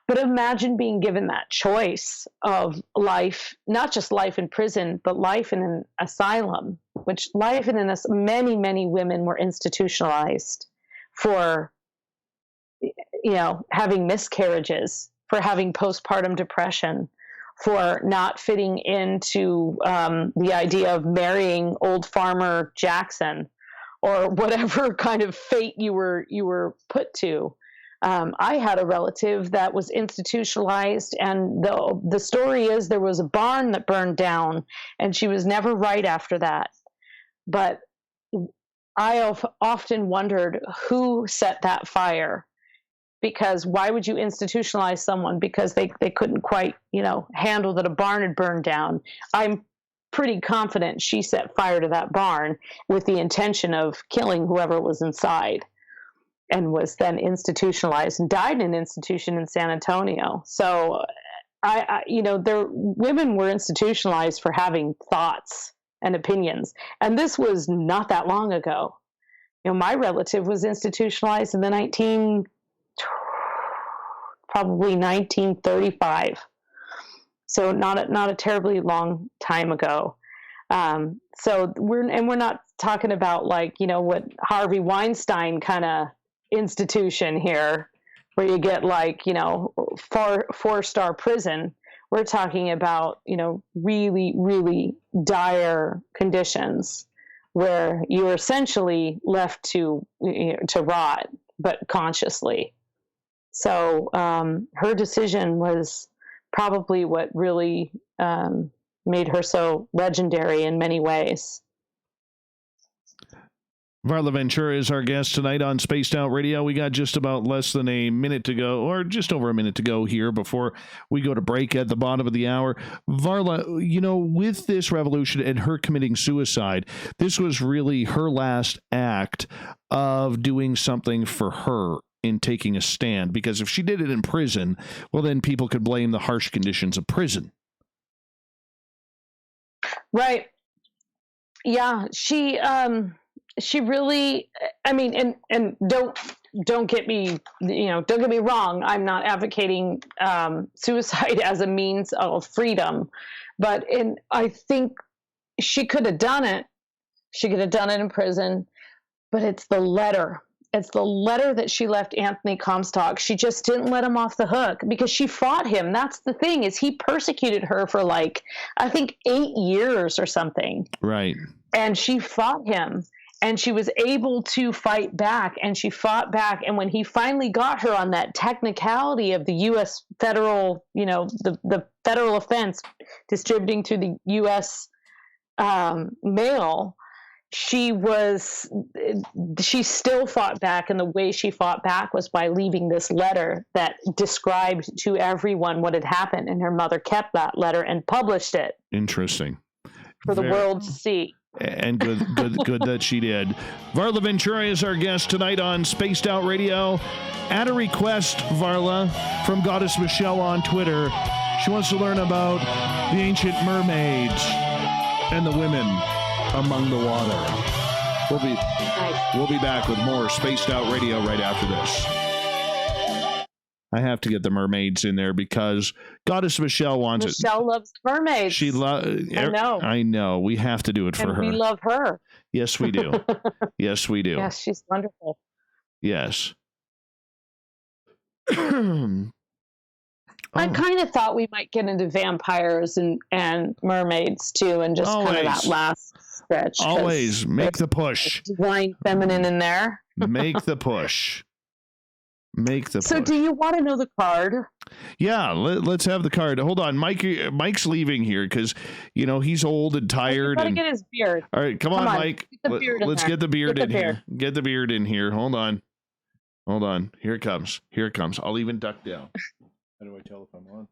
But imagine being given that choice of life, not just life in prison, but life in an asylum, which many, many women were institutionalized for having miscarriages, for having postpartum depression, for not fitting into the idea of marrying old farmer Jackson, or whatever kind of fate you were put to. I had a relative that was institutionalized, and the story is there was a barn that burned down, and she was never right after that. But I have often wondered who set that fire. Because why would you institutionalize someone because they couldn't quite, handle that a barn had burned down? I'm pretty confident she set fire to that barn with the intention of killing whoever was inside, and was then institutionalized and died in an institution in San Antonio. So women were institutionalized for having thoughts and opinions. And this was not that long ago. My relative was institutionalized in the probably 1935. So not a terribly long time ago. So we're not talking about what Harvey Weinstein kind of institution here, where you get 4-star prison. We're talking about, really, really dire conditions where you're essentially left to rot, but consciously. So her decision was probably what really made her so legendary in many ways. Varla Ventura is our guest tonight on Spaced Out Radio. We got just about less than a minute to go, or just over a minute to go here before we go to break at the bottom of the hour. Varla, with this revolution and her committing suicide, this was really her last act of doing something for her in taking a stand, because if she did it in prison, well, then people could blame the harsh conditions of prison. Right. Yeah. She really, and don't get me, don't get me wrong. I'm not advocating suicide as a means of freedom, but I think she could have done it. She could have done it in prison, but it's the letter. It's the letter that she left Anthony Comstock. She just didn't let him off the hook because she fought him. That's the thing, is he persecuted her for I think 8 years or something. Right. And she fought him, and she was able to fight back, and she fought back. And when he finally got her on that technicality of the U.S. federal, the federal offense distributing to the U.S. mail, she still fought back, and the way she fought back was by leaving this letter that described to everyone what had happened, and her mother kept that letter and published it. Interesting. For the world to see. And good that she did. Varla Ventura is our guest tonight on Spaced Out Radio. At a request, Varla, from Goddess Michelle on Twitter, she wants to learn about the ancient mermaids and the women among the water. We'll be back with more Spaced Out Radio right after this. I have to get the mermaids in there because Goddess Michelle wants it. Michelle loves mermaids. She loves. I know. We have to do it for her. We love her. Yes, we do. Yes, we do. Yes, she's wonderful. Yes. I kind of thought we might get into vampires and mermaids too, and just kind of that last stretch. Always make the push. Divine feminine in there. Make the push. So do you want to know the card? Yeah, let's have the card. Hold on. Mike's leaving here because, he's old and tired. He's got to get his beard. All right, come on, Mike. Let's get the beard in here. Get the beard in here. Hold on. Here it comes. I'll even duck down. How do I tell if I'm on?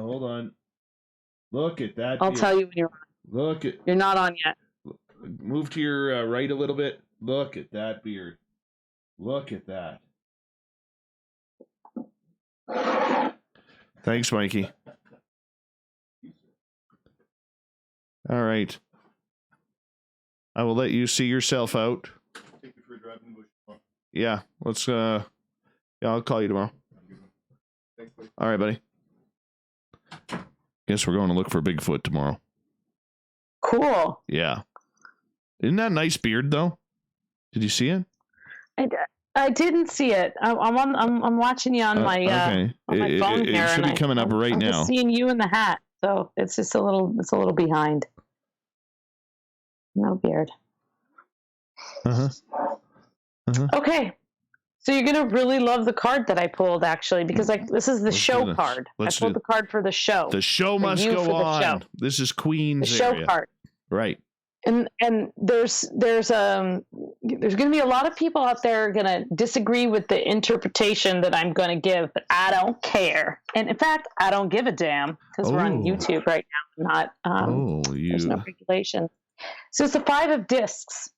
Hold on. Look at that. I'll tell you when you're on. You're not on yet. Move to your right a little bit. Look at that beard. Look at that. Thanks, Mikey. All right. I will let you see yourself out. Take you for a drive in the bush. Yeah, let's I'll call you tomorrow. Thanks, buddy. All right, buddy. Guess we're going to look for Bigfoot tomorrow. Cool. Yeah. Isn't that a nice beard though? Did you see it? I didn't see it. I'm watching you on my okay. On my phone here. It should be coming up right I'm now. Just seeing you in the hat, so it's just a little behind. No beard. Okay, so you're gonna really love the card that I pulled, actually, because this is the show card. I pulled the card for the show. The show must go on. This is Queen's the area. show card. Right. And there's going to be a lot of people out there going to disagree with the interpretation that I'm going to give, but I don't care. And in fact, I don't give a damn because we're on YouTube right now. There's no regulation. So it's the 5 of discs.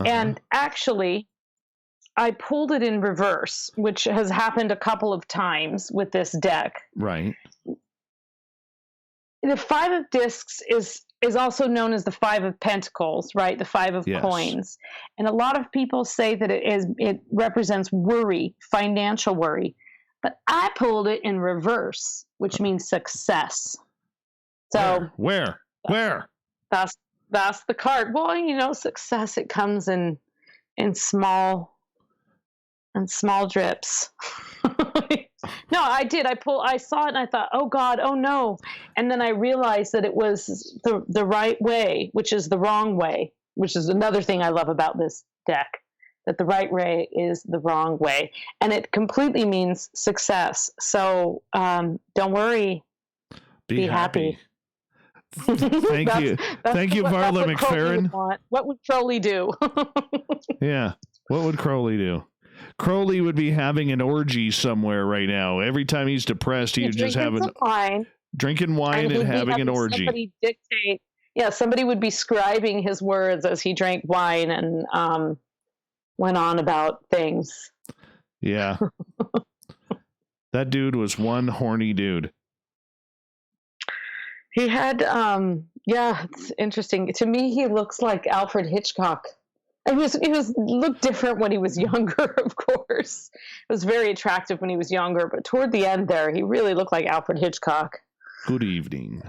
And actually, I pulled it in reverse, which has happened a couple of times with this deck. Right. The 5 of discs is also known as the 5 of pentacles, right? The 5 of coins. And a lot of people say that it represents worry, financial worry. But I pulled it in reverse, which means success. So where? That's the card. Well, success, it comes in small drips. No, I did. I saw it and I thought, oh God, oh no. And then I realized that it was the right way, which is the wrong way, which is another thing I love about this deck, that the right way is the wrong way. And it completely means success. So don't worry. Be happy. Thank you. Thank you, Varla McFerrin. What would Crowley do? Yeah. What would Crowley do? Crowley would be having an orgy somewhere right now. Every time he's depressed, he's just drinking wine and having an orgy. Somebody dictate. Yeah, somebody would be scribing his words as he drank wine and went on about things. Yeah. That dude was one horny dude. He had, it's interesting. To me, he looks like Alfred Hitchcock. He looked different when he was younger, of course. It was very attractive when he was younger, but toward the end there, he really looked like Alfred Hitchcock. Good evening.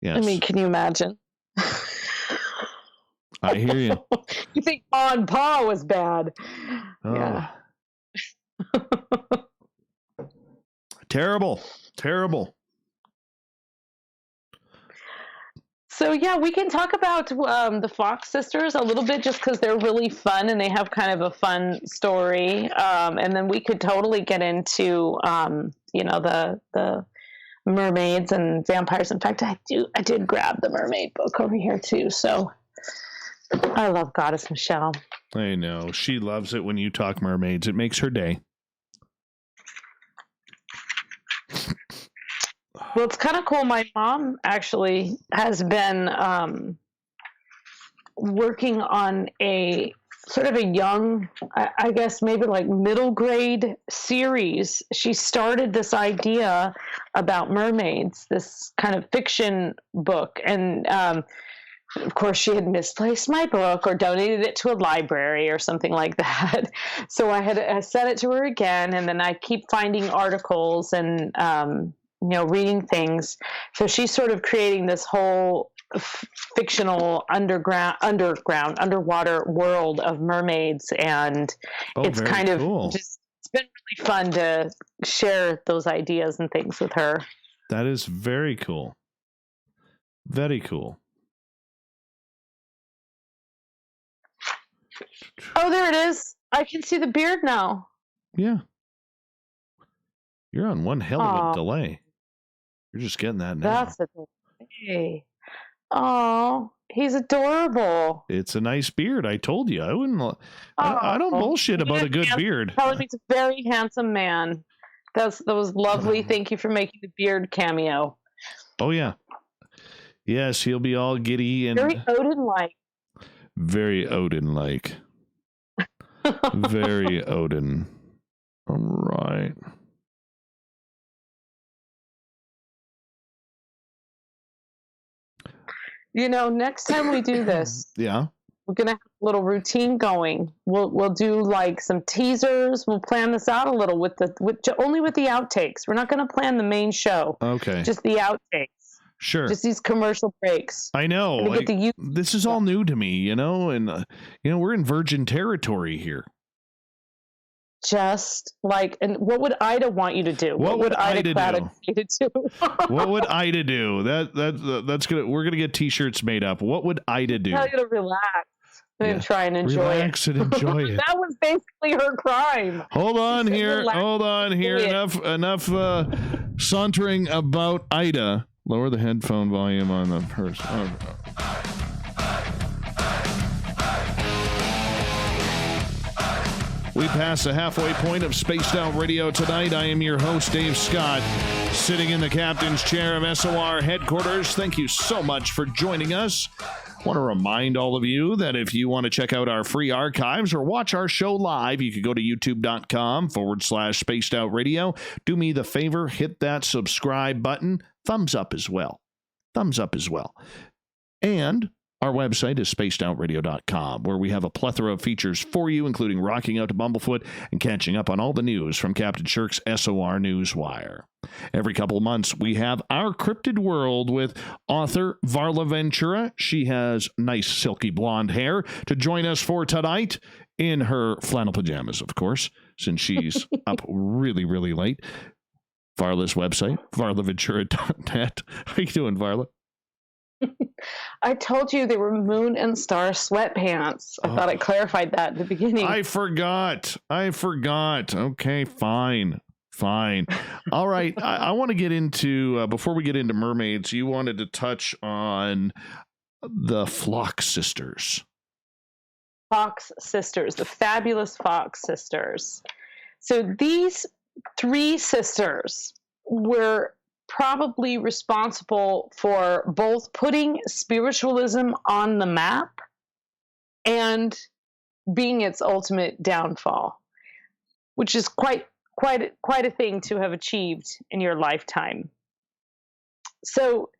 Yes. I mean, can you imagine? I hear you. You think Pa and Pa was bad. Oh. Yeah. Terrible. So, yeah, we can talk about the Fox sisters a little bit just because they're really fun and they have kind of a fun story. And then we could totally get into, the mermaids and vampires. In fact, I did grab the mermaid book over here, too. So I love Goddess Michelle. I know. She loves it when you talk mermaids. It makes her day. Well, it's kind of cool. My mom actually has been working on a sort of a young, I guess maybe like middle grade series. She started this idea about mermaids, this kind of fiction book. And of course, she had misplaced my book or donated it to a library or something like that. So I sent it to her again, and then I keep finding articles and reading things. So she's sort of creating this whole fictional underwater world of mermaids, and it's kind of cool. just, it's been really fun to share those ideas and things with her. That is very cool. Very cool. Oh, there it is. I can see the beard now. Yeah. You're on one hell of a delay. You're just getting that now. That's a delay. Oh, he's adorable. It's a nice beard. I told you. I wouldn't. I don't bullshit about a good beard. Telling me it's a very handsome man. That was lovely. Thank you for making the beard cameo. Oh yeah. Yes, he'll be all giddy and Very Odin-like. Very Odin-like. Very Odin. All right. Next time we do this, yeah, we're gonna have a little routine going. We'll do like some teasers. We'll plan this out a little only with the outtakes. We're not gonna plan the main show. Okay. Just the outtakes. Sure. Just these commercial breaks. I know. This is all new to me, and we're in virgin territory here. Just like, and what would Ida want you to do? What would Ida do? What would Ida do? That's gonna. We're gonna get T-shirts made up. What would Ida do? Tell you to relax and try and enjoy relax and enjoy it. That was basically her crime. Hold on here. Enough sauntering about Ida. Lower the headphone volume on the person. We pass the halfway point of Spaced Out Radio tonight. I am your host, Dave Scott, sitting in the captain's chair of SOR headquarters. Thank you so much for joining us. I want to remind all of you that if you want to check out our free archives or watch our show live, you can go to youtube.com/Spaced Out Radio. Do me the favor, hit that subscribe button. Thumbs up as well. And our website is spacedoutradio.com, where we have a plethora of features for you, including rocking out to Bumblefoot and catching up on all the news from Captain Shirk's SOR Newswire. Every couple of months, we have Our Cryptid World with author Varla Ventura. She has nice silky blonde hair to join us for tonight in her flannel pajamas, of course, since she's up really, really late. Varla's website, varlaventura.net. How you doing, Varla? I told you they were moon and star sweatpants. I thought I clarified that at the beginning. I forgot. Okay, fine. All right. I want to get into, before we get into mermaids, you wanted to touch on the Flock sisters. Fox sisters, the fabulous Fox sisters. So these three sisters were probably responsible for both putting spiritualism on the map and being its ultimate downfall, which is quite a thing to have achieved in your lifetime. So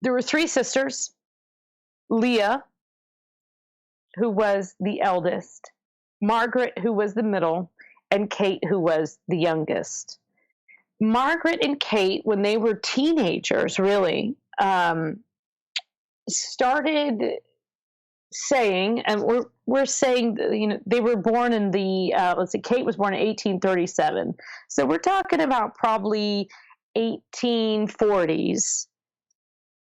there were three sisters: Leah, who was the eldest, Margaret, who was the middle, and Kate, who was the youngest. Margaret and Kate, when they were teenagers, really, started saying, and we're saying, they were born in the, Kate was born in 1837. So we're talking about probably 1840s.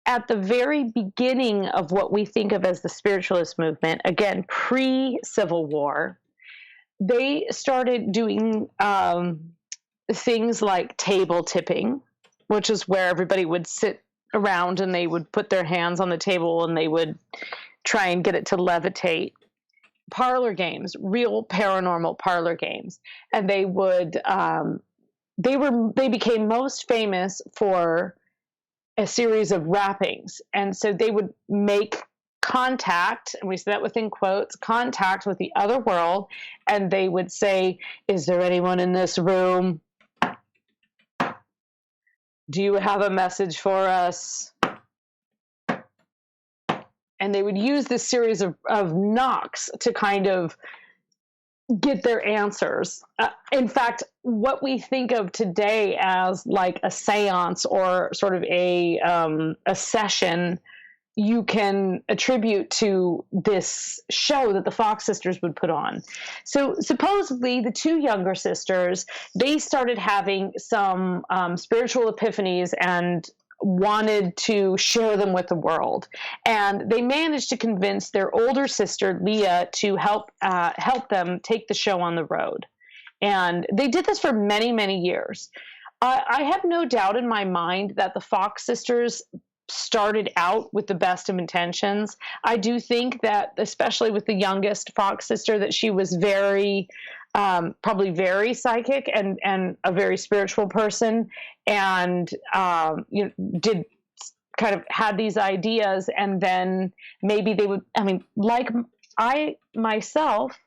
At the very beginning of what we think of as the spiritualist movement, again, pre-Civil War, they started doing things like table tipping, which is where everybody would sit around and they would put their hands on the table and they would try and get it to levitate. Parlor games, real paranormal parlor games. And they would, they became most famous for a series of rappings. And so they would make contact, and we say that within quotes, contact with the other world, and they would say, "Is there anyone in this room? Do you have a message for us?" And they would use this series of knocks to kind of get their answers. In fact, what we think of today as like a seance or sort of a session, you can attribute to this show that the Fox sisters would put on. So supposedly the two younger sisters, they started having some spiritual epiphanies and wanted to share them with the world. And they managed to convince their older sister, Leah, to help them take the show on the road. And they did this for many, many years. I have no doubt in my mind that the Fox sisters started out with the best of intentions. I do think that, especially with the youngest Fox sister, that she was very, probably very psychic and a very spiritual person, and did kind of had these ideas, and then maybe they would. I mean, like I myself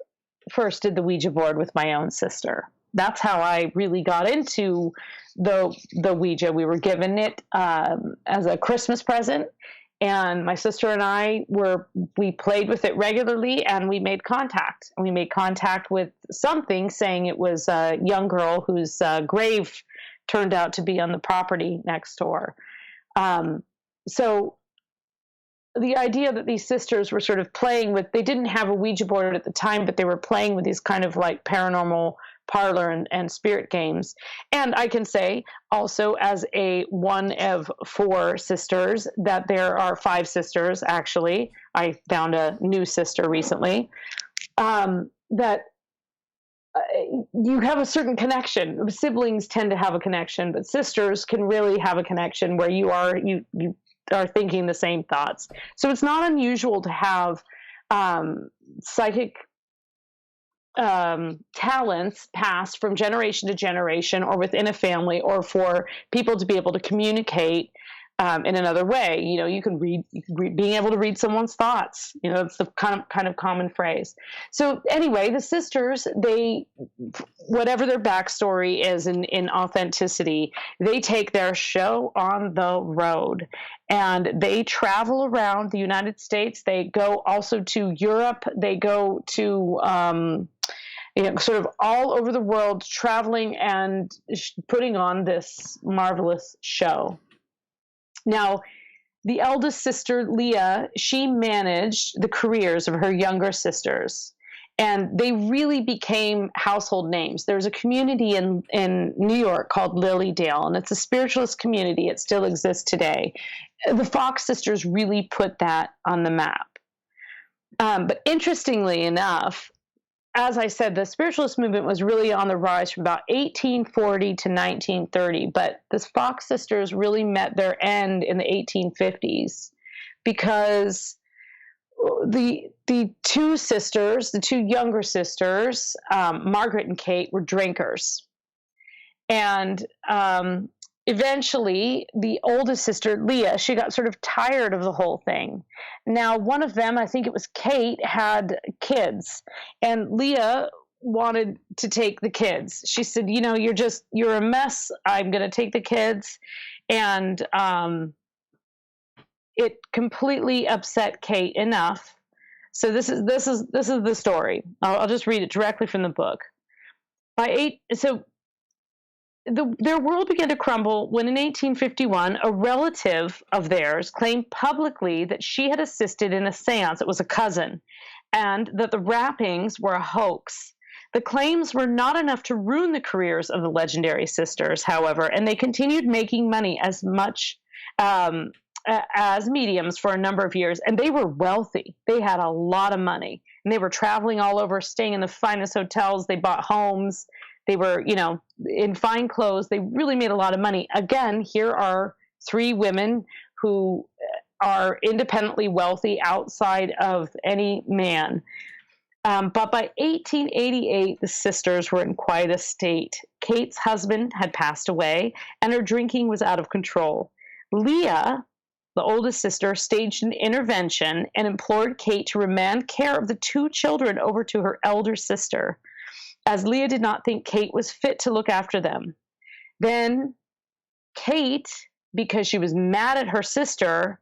first did the Ouija board with my own sister. That's how I really got into the Ouija. We were given it as a Christmas present, and my sister and we played with it regularly, and we made contact. And we made contact with something saying it was a young girl whose grave turned out to be on the property next door. So the idea that these sisters were sort of playing with, they didn't have a Ouija board at the time, but they were playing with these kind of like paranormal parlor and spirit games. And I can say also, as one of 4 sisters, that there are 5 sisters, actually. I found a new sister recently, that you have a certain connection. Siblings tend to have a connection, but sisters can really have a connection where you are thinking the same thoughts. So it's not unusual to have psychic talents passed from generation to generation, or within a family, or for people to be able to communicate in another way. You can read, being able to read someone's thoughts. It's the kind of common phrase. So anyway, the sisters, they, whatever their backstory is in authenticity, they take their show on the road, and they travel around the United States. They go also to Europe. They go to sort of all over the world, traveling and putting on this marvelous show. Now, the eldest sister, Leah, she managed the careers of her younger sisters, and they really became household names. There's a community in New York called Lilydale, and it's a spiritualist community. It still exists today. The Fox sisters really put that on the map. But interestingly enough, as I said, the spiritualist movement was really on the rise from about 1840 to 1930, but the Fox sisters really met their end in the 1850s, because the two sisters, the 2 younger sisters, Margaret and Kate, were drinkers. And eventually, the oldest sister, Leah, she got sort of tired of the whole thing. Now, one of them, I think it was Kate, had kids, and Leah wanted to take the kids. She said, you're a mess. I'm going to take the kids. And it completely upset Kate enough. So this is the story. I'll just read it directly from the book. Their world began to crumble when, in 1851, a relative of theirs claimed publicly that she had assisted in a seance. It was a cousin, and that the wrappings were a hoax. The claims were not enough to ruin the careers of the legendary sisters, however, and they continued making money as much as mediums for a number of years, and they were wealthy. They had a lot of money, and they were traveling all over, staying in the finest hotels. They bought homes. They were, in fine clothes. They really made a lot of money. Again, here are 3 women who are independently wealthy outside of any man. But by 1888, the sisters were in quite a state. Kate's husband had passed away, and her drinking was out of control. Leah the oldest sister, staged an intervention and implored Kate to remand care of the 2 children over to her elder sister, as Leah did not think Kate was fit to look after them. Then Kate, because she was mad at her sister,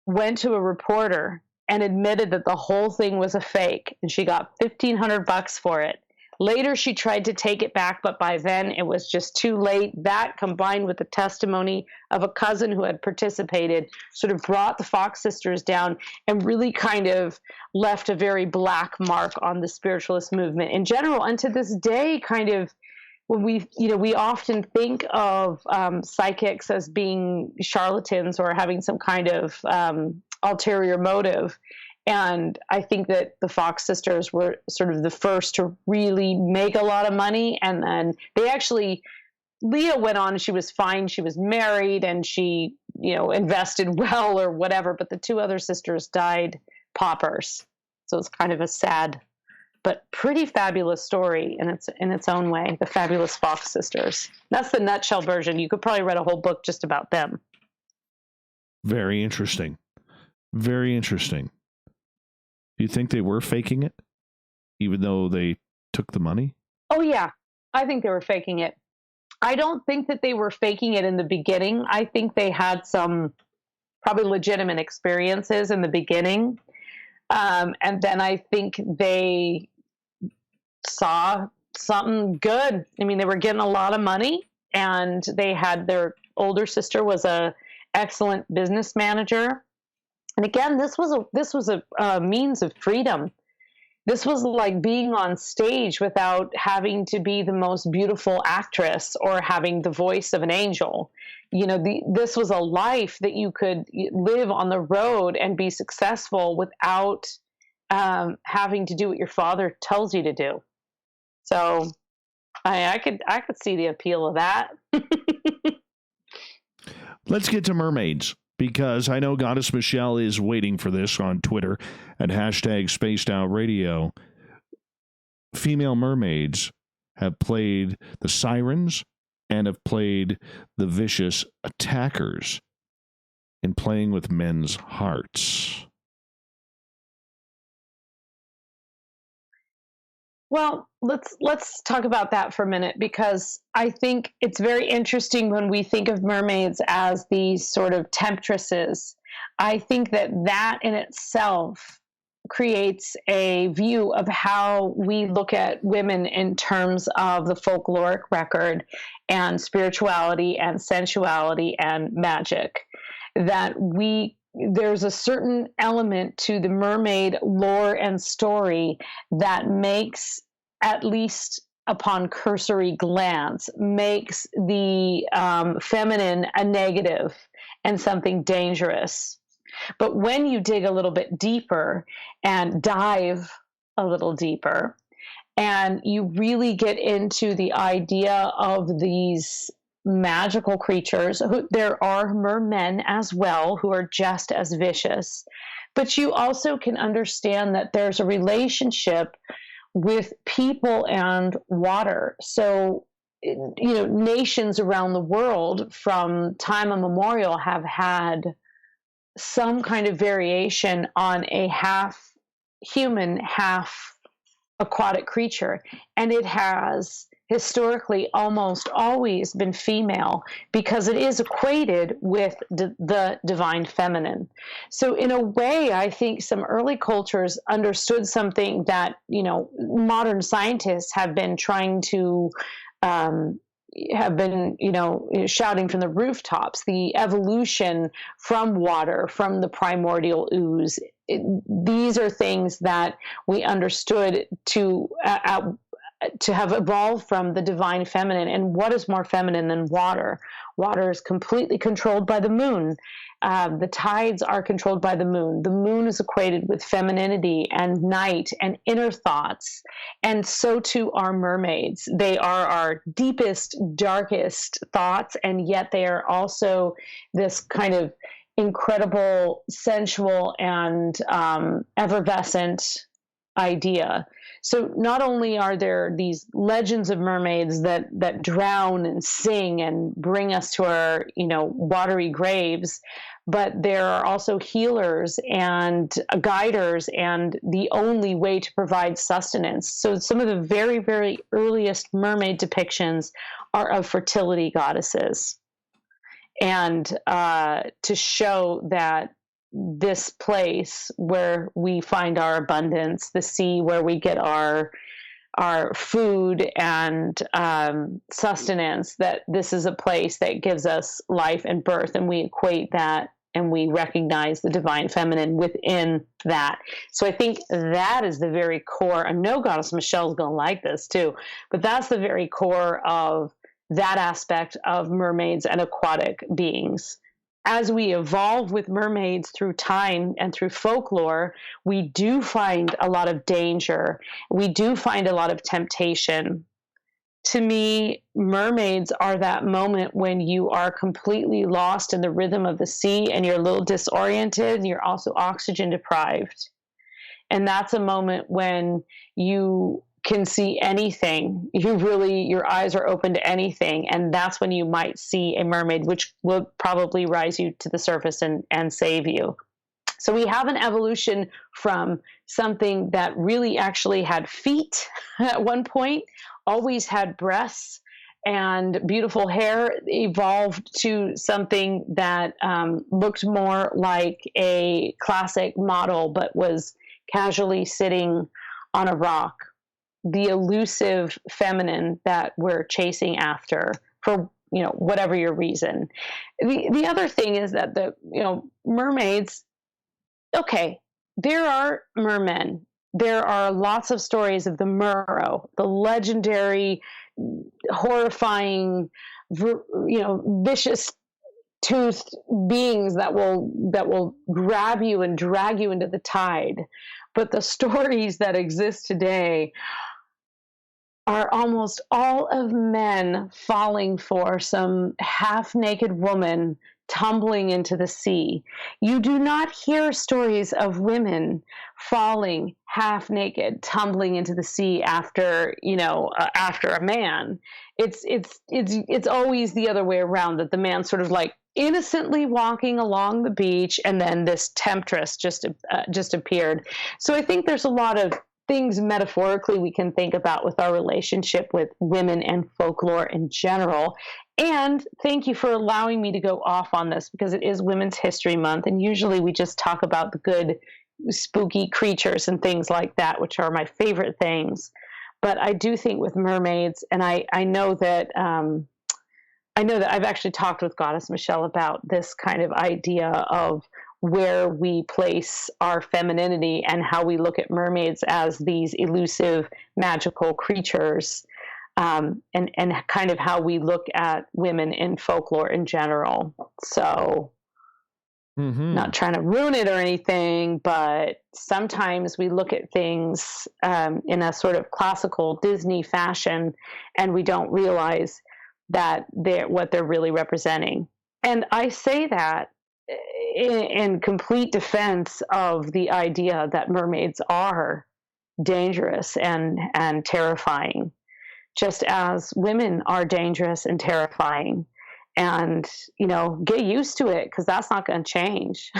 went to a reporter and admitted that the whole thing was a fake, and she got $1,500 for it. Later, she tried to take it back, but by then it was just too late. That, combined with the testimony of a cousin who had participated, sort of brought the Fox sisters down and really kind of left a very black mark on the spiritualist movement in general. And to this day, kind of, when we often think of psychics as being charlatans or having some kind of ulterior motive. And I think that the Fox sisters were sort of the first to really make a lot of money. And then Leah went on, she was fine. She was married and she, invested well or whatever. But the 2 other sisters died paupers. So it's kind of a sad, but pretty fabulous story in its own way. The Fabulous Fox sisters. That's the nutshell version. You could probably write a whole book just about them. Very interesting. Very interesting. Do you think they were faking it, even though they took the money? Oh, yeah. I think they were faking it. I don't think that they were faking it in the beginning. I think they had some probably legitimate experiences in the beginning. And then I think they saw something good. I mean, they were getting a lot of money, and they had their older sister was a excellent business manager. And again, this was a means of freedom. This was like being on stage without having to be the most beautiful actress or having the voice of an angel. This was a life that you could live on the road and be successful without having to do what your father tells you to do. So I could see the appeal of that. Let's get to mermaids, because I know Goddess Michelle is waiting for this on Twitter at #SpacedOutRadio. Female mermaids have played the sirens and have played the vicious attackers in playing with men's hearts. Well, let's talk about that for a minute, because I think it's very interesting when we think of mermaids as these sort of temptresses. I think that in itself creates a view of how we look at women in terms of the folkloric record and spirituality and sensuality and magic. There's a certain element to the mermaid lore and story that makes, at least upon cursory glance, makes the feminine a negative and something dangerous. But when you dig a little bit deeper and dive a little deeper, and you really get into the idea of these magical creatures, there are mermen as well who are just as vicious, but you also can understand that there's a relationship with people and water. So, nations around the world from time immemorial have had some kind of variation on a half human, half aquatic creature, and it has historically almost always been female, because it is equated with the divine feminine. So in a way, I think some early cultures understood something that, modern scientists have been trying to shouting from the rooftops, the evolution from water, from the primordial ooze. These are things that we understood to have evolved from the divine feminine. And what is more feminine than water? Water is completely controlled by the moon. The tides are controlled by the moon. The moon is equated with femininity and night and inner thoughts. And so too are mermaids. They are our deepest, darkest thoughts, and yet they are also this kind of incredible, sensual, and effervescent idea. So not only are there these legends of mermaids that drown and sing and bring us to our, watery graves, but there are also healers and guiders and the only way to provide sustenance. So some of the very, very earliest mermaid depictions are of fertility goddesses. And to show that this place where we find our abundance, the sea where we get our food and sustenance, that this is a place that gives us life and birth, and we equate that and we recognize the divine feminine within that. So I think that is the very core. I know Goddess Michelle's going to like this too, but that's the very core of that aspect of mermaids and aquatic beings. As we evolve with mermaids through time and through folklore, we do find a lot of danger. We do find a lot of temptation. To me, mermaids are that moment when you are completely lost in the rhythm of the sea and you're a little disoriented and you're also oxygen deprived. And that's a moment when you can see anything. Your eyes are open to anything. And that's when you might see a mermaid, which will probably rise you to the surface and save you. So we have an evolution from something that really actually had feet at one point, always had breasts and beautiful hair, evolved to something that looked more like a classic model, but was casually sitting on a rock. The elusive feminine that we're chasing after for, whatever your reason. The other thing is that mermaids, okay, there are mermen. There are lots of stories of the Merrow, the legendary, horrifying, vicious toothed beings that will grab you and drag you into the tide. But the stories that exist today are almost all of men falling for some half-naked woman tumbling into the sea. You do not hear stories of women falling half-naked, tumbling into the sea after a man. It's always the other way around, that the man sort of like innocently walking along the beach, and then this temptress just appeared. So I think there's a lot of things metaphorically we can think about with our relationship with women and folklore in general. And thank you for allowing me to go off on this, because it is Women's History Month, and usually we just talk about the good spooky creatures and things like that, which are my favorite things. But I do think with mermaids, and I know that I've actually talked with Goddess Michelle about this kind of idea of where we place our femininity and how we look at mermaids as these elusive, magical creatures, and kind of how we look at women in folklore in general. So, not trying to ruin it or anything, but sometimes we look at things in a sort of classical Disney fashion, and we don't realize that what they're really representing. And I say that in complete defense of the idea that mermaids are dangerous and terrifying, just as women are dangerous and terrifying. And, get used to it, because that's not going to change.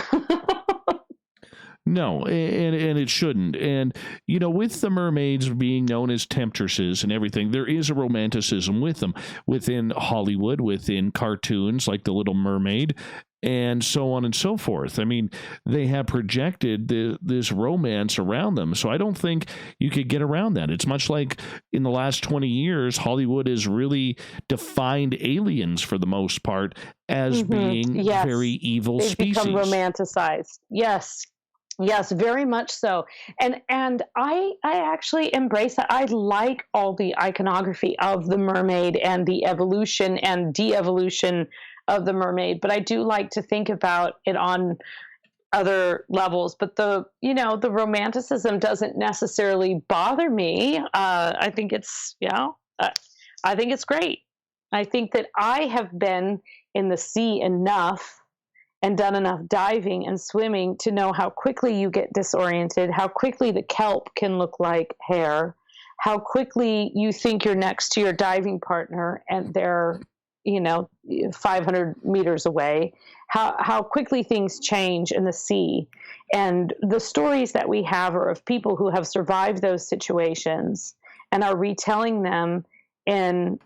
No, and it shouldn't. And, with the mermaids being known as temptresses and everything, there is a romanticism with them within Hollywood, within cartoons like The Little Mermaid, and so on and so forth. I mean, they have projected this romance around them. So I don't think you could get around that. It's much like in the last 20 years, Hollywood has really defined aliens for the most part as being very evil species. They've become romanticized. Yes, very much so. And I actually embrace that. I like all the iconography of the mermaid and the evolution and de-evolution of the mermaid, but I do like to think about it on other levels. But the romanticism doesn't necessarily bother me. I think it's, I think it's great. I think that I have been in the sea enough and done enough diving and swimming to know how quickly you get disoriented, how quickly the kelp can look like hair, how quickly you think you're next to your diving partner and they're 500 meters away, how quickly things change in the sea. And the stories that we have are of people who have survived those situations and are retelling them in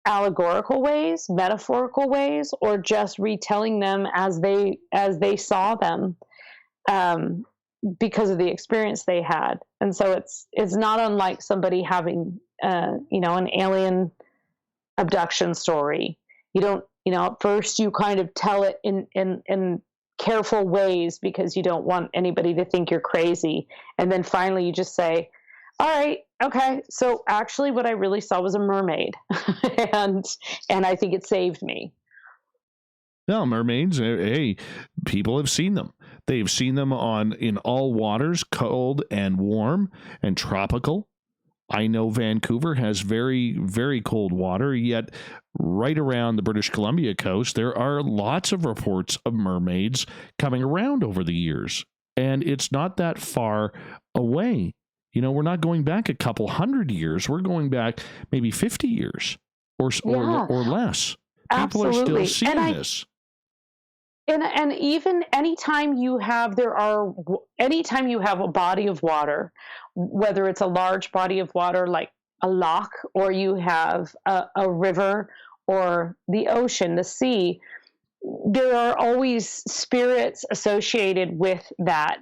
allegorical ways, metaphorical ways, or just retelling them as they saw them, because of the experience they had. And so it's not unlike somebody having an alien abduction story. You don't, at first you kind of tell it in careful ways because you don't want anybody to think you're crazy. And then finally you just say, all right, okay, so actually what I really saw was a mermaid. and I think it saved me. No, mermaids, hey, people have seen them. They've seen them in all waters, cold and warm and tropical. I know Vancouver has very, very cold water, yet right around the British Columbia coast, there are lots of reports of mermaids coming around over the years. And it's not that far away. We're not going back a couple hundred years. We're going back maybe 50 years or less. People Absolutely. are still seeing this. And even anytime you have a body of water, whether it's a large body of water like a loch, or you have a river or the ocean, the sea, there are always spirits associated with that.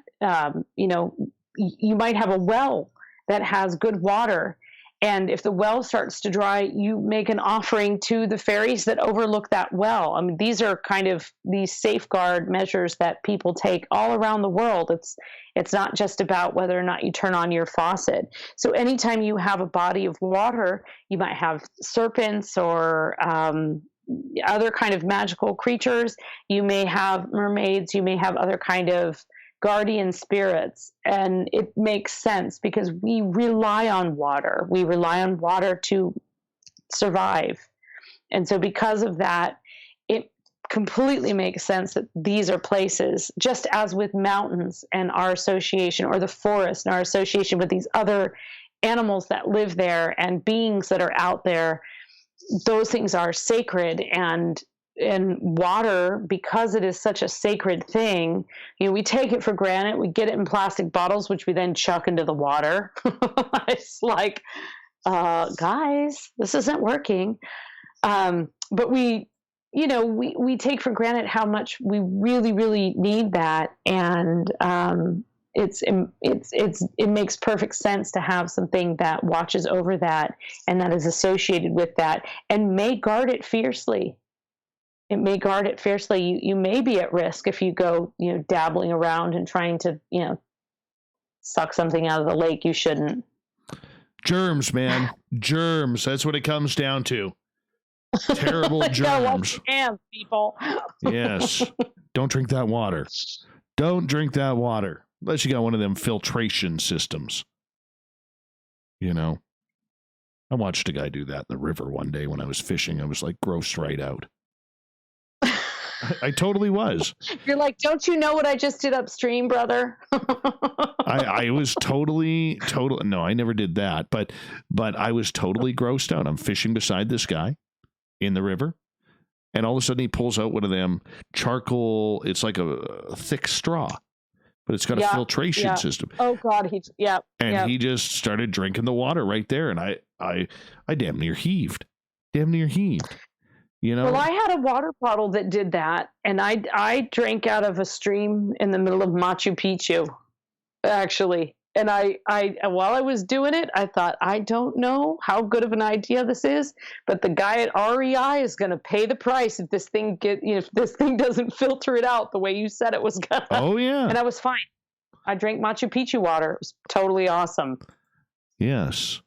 You might have a well that has good water, and if the well starts to dry, you make an offering to the fairies that overlook that well. I mean, these are kind of these safeguard measures that people take all around the world. It's not just about whether or not you turn on your faucet. So anytime you have a body of water, you might have serpents or other kind of magical creatures. You may have mermaids. You may have other kind of guardian spirits, and it makes sense because we rely on water. We rely on water to survive. And so because of that, it completely makes sense that these are places, just as with mountains and our association, or the forest and our association with these other animals that live there and beings that are out there. Those things are sacred, and water, because it is such a sacred thing, we take it for granted. We get it in plastic bottles, which we then chuck into the water. It's like, guys, this isn't working. But we take for granted how much we really, really need that. And it makes perfect sense to have something that watches over that and that is associated with that and may guard it fiercely. It may guard it fiercely. You may be at risk if you go, dabbling around and trying to, suck something out of the lake you shouldn't. Germs, man. Germs. That's what it comes down to. Terrible germs. Hands, people. Yes. Don't drink that water. Don't drink that water. Unless you got one of them filtration systems. I watched a guy do that in the river one day when I was fishing. I was like grossed right out. I totally was. You're like, don't you know what I just did upstream, brother? I was totally. No, I never did that. But I was totally grossed out. I'm fishing beside this guy in the river, and all of a sudden he pulls out one of them charcoal. It's like a thick straw, but it's got a filtration system. Oh God, he just started drinking the water right there, and I damn near heaved. Well, I had a water bottle that did that, and I drank out of a stream in the middle of Machu Picchu, actually. And I while I was doing it, I thought, I don't know how good of an idea this is, but the guy at REI is going to pay the price if this thing doesn't filter it out the way you said it was gonna. Oh yeah. And I was fine. I drank Machu Picchu water. It was totally awesome. Yes.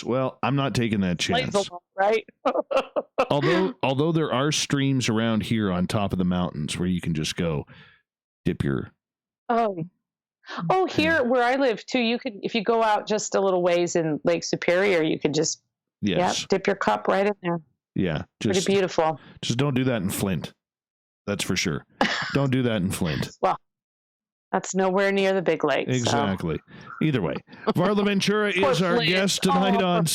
Well, I'm not taking that chance. Right? although there are streams around here on top of the mountains where you can just go dip your. Here where I live too, you could, if you go out just a little ways in Lake Superior, you could just dip your cup right in there. Yeah, pretty beautiful. Just don't do that in Flint. That's for sure. Don't do that in Flint. Well, That's nowhere near the big lake. Exactly. Either way, Varla Ventura is our guest tonight on.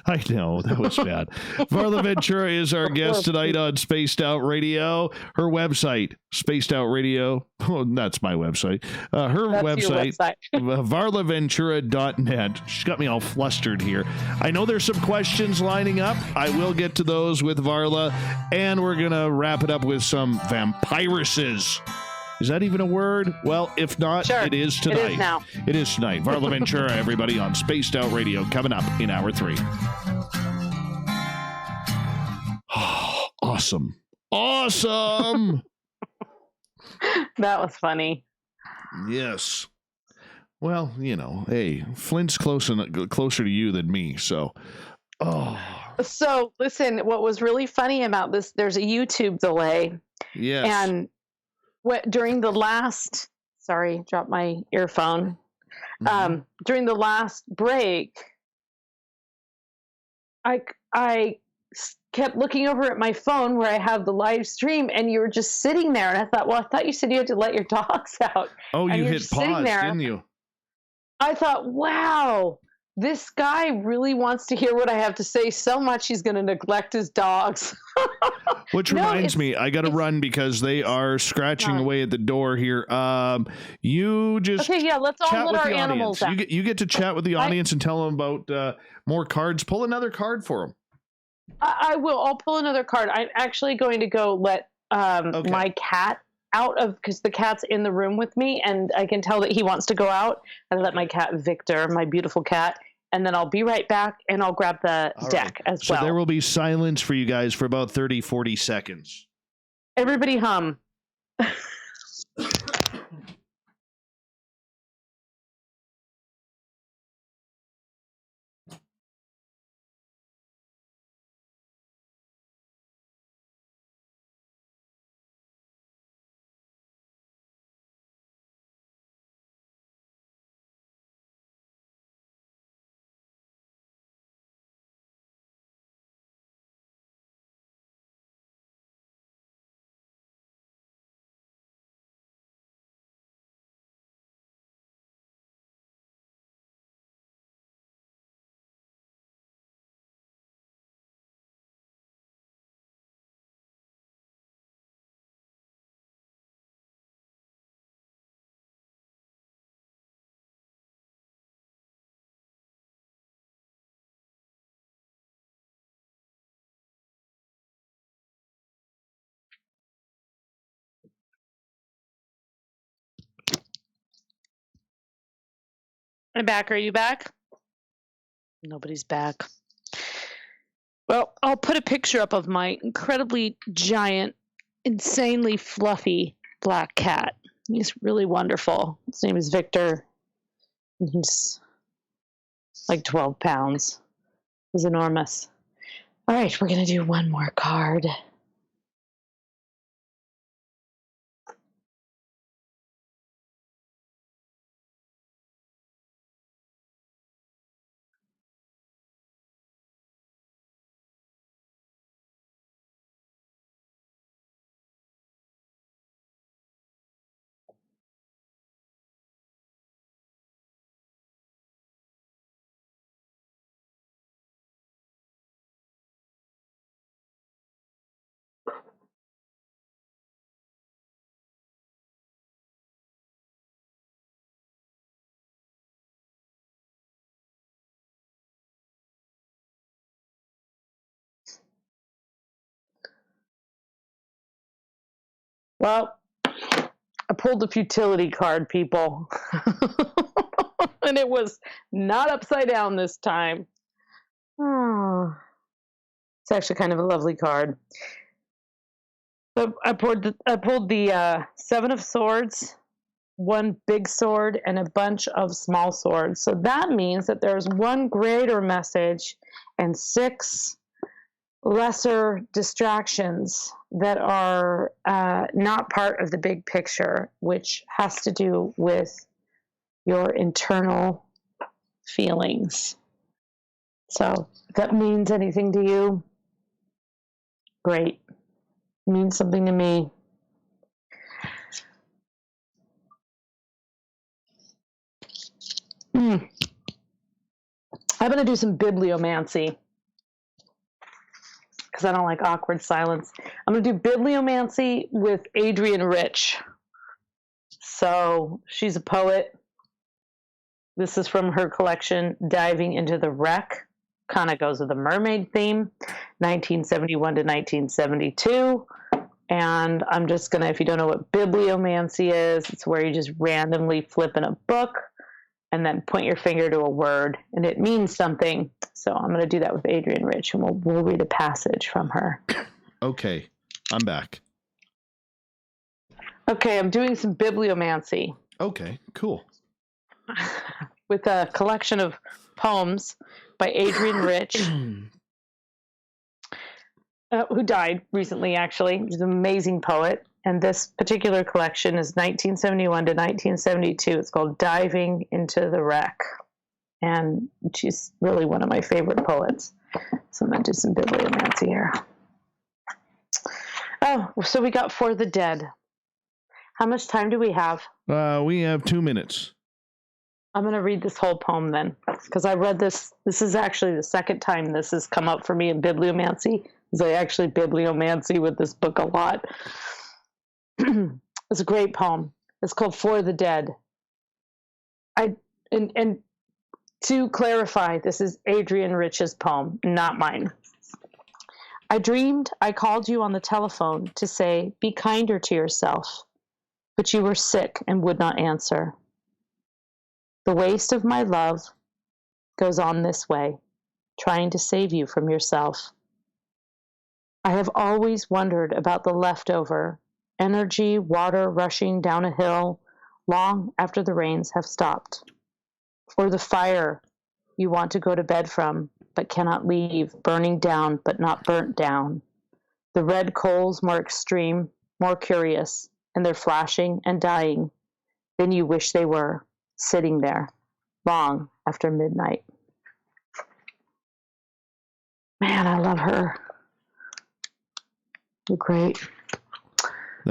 I know that was bad. Varla Ventura is our guest tonight on Spaced Out Radio. Her website, Spaced Out Radio. Oh, that's my website. Her website, varlaventura.net. She's got me all flustered here. I know there's some questions lining up. I will get to those with Varla, and we're gonna wrap it up with some vampiruses. Is that even a word? Well, if not, sure. It is tonight. It is now. It is tonight. Varla Ventura, everybody, on Spaced Out Radio, coming up in hour 3. Awesome. Awesome. That was funny. Yes. Well, you know, hey, Flint's closer to you than me, so. Oh. So, listen, what was really funny about this, there's a YouTube delay. Yes. And during the last, sorry, dropped my earphone. During the last break, I kept looking over at my phone where I have the live stream, and you were just sitting there. And I thought, well, I thought you said you had to let your dogs out. Oh, and you hit pause, didn't you? I thought, wow, this guy really wants to hear what I have to say so much he's going to neglect his dogs. Which reminds me, I got to run because they are scratching away at the door here. You just let's all let our animals out. You get to chat with the audience and tell them about more cards. Pull another card for them. I will. I'll pull another card. I'm actually going to go let my cat out because the cat's in the room with me, and I can tell that he wants to go out. I let my cat Victor, my beautiful cat, and then I'll be right back, and I'll grab the deck as well. So there will be silence for you guys for about 30, 40 seconds. Everybody hum. I'm back. Are you back? Nobody's back. Well, I'll put a picture up of my incredibly giant, insanely fluffy black cat. He's really wonderful. His name is Victor. He's like 12 pounds. He's enormous. All right, we're going to do one more card. Well, I pulled the futility card, people. And it was not upside down this time. Oh, it's actually kind of a lovely card. So I pulled the Seven of Swords, one big sword, and a bunch of small swords. So that means that there's one greater message and 6 lesser distractions that are not part of the big picture, which has to do with your internal feelings. So if that means anything to you, great. It means something to me. I'm going to do some bibliomancy because I don't like awkward silence. I'm going to do bibliomancy with Adrienne Rich. So she's a poet. This is from her collection, Diving into the Wreck. Kind of goes with the mermaid theme, 1971 to 1972. And I'm just going to, if you don't know what bibliomancy is, it's where you just randomly flip in a book and then point your finger to a word, and it means something. So I'm going to do that with Adrienne Rich, and we'll read a passage from her. Okay, I'm back. Okay, I'm doing some bibliomancy. Okay, cool. With a collection of poems by Adrienne Rich, who died recently, actually. She's an amazing poet. And this particular collection is 1971 to 1972. It's called Diving into the Wreck. And she's really one of my favorite poets. So I'm going to do some bibliomancy here. Oh, so we got For the Dead. How much time do we have? We have 2 minutes. I'm going to read this whole poem then, because I read this. This is actually the second time this has come up for me in bibliomancy, because I actually bibliomancy with this book a lot. It's a great poem. It's called For the Dead. And to clarify, this is Adrienne Rich's poem, not mine. I dreamed I called you on the telephone to say, be kinder to yourself, but you were sick and would not answer. The waste of my love goes on this way, trying to save you from yourself. I have always wondered about the leftover, energy, water rushing down a hill long after the rains have stopped. Or the fire you want to go to bed from, but cannot leave, burning down but not burnt down. The red coals more extreme, more curious, and they're flashing and dying than you wish they were, sitting there, long after midnight. Man, I love her. Great.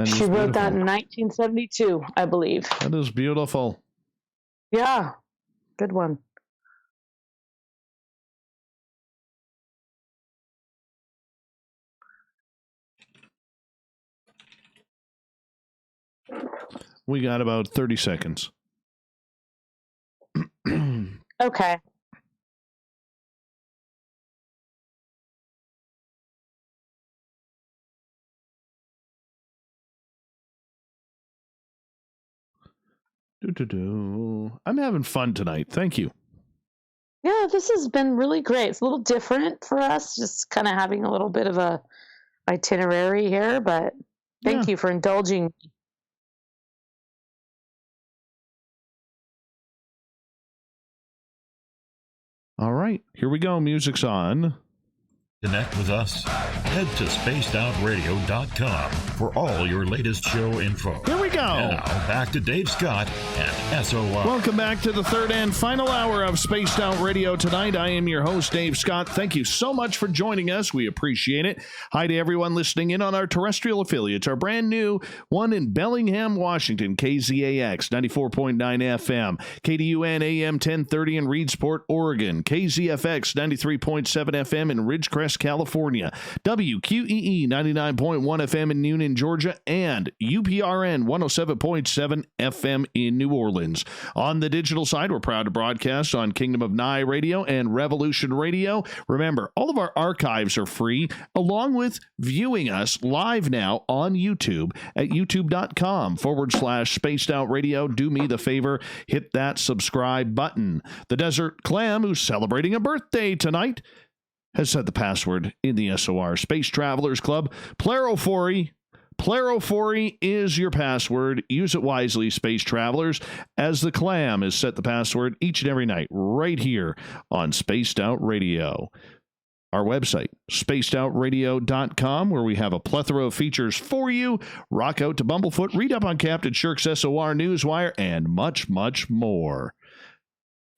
She wrote that in 1972, I believe. That is beautiful. Yeah, good one. We got about 30 seconds. Okay. I'm having fun tonight. Thank you. Yeah, this has been really great. It's a little different for us, just kind of having a little bit of a itinerary here, but thank you for indulging me. All right, here we go. Music's on. Connect with us. Head to spacedoutradio.com for all your latest show info. Here we go. Now, back to Dave Scott and SOR. Welcome back to the third and final hour of Spaced Out Radio tonight. I am your host, Dave Scott. Thank you so much for joining us. We appreciate it. Hi to everyone listening in on our terrestrial affiliates. Our brand new one in Bellingham, Washington, KZAX 94.9 FM, KDUN AM 1030 in Reedsport, Oregon, KZFX 93.7 FM in Ridgecrest, California, WQEE 99.1 FM in Newnan, Georgia, and UPRN 107.7 FM in New Orleans. On the digital side, we're proud to broadcast on Kingdom of Nye Radio and Revolution Radio. Remember, all of our archives are free, along with viewing us live now on YouTube at youtube.com/Spaced Out Radio. Do me the favor, hit that subscribe button. The Desert Clam, who's celebrating a birthday tonight, has set the password in the SOR Space Travelers Club. Plerophory. Plerophory is your password. Use it wisely, Space Travelers, as the Clam has set the password each and every night right here on Spaced Out Radio. Our website, spacedoutradio.com, where we have a plethora of features for you. Rock out to Bumblefoot, read up on Captain Shirk's SOR Newswire, and much, much more.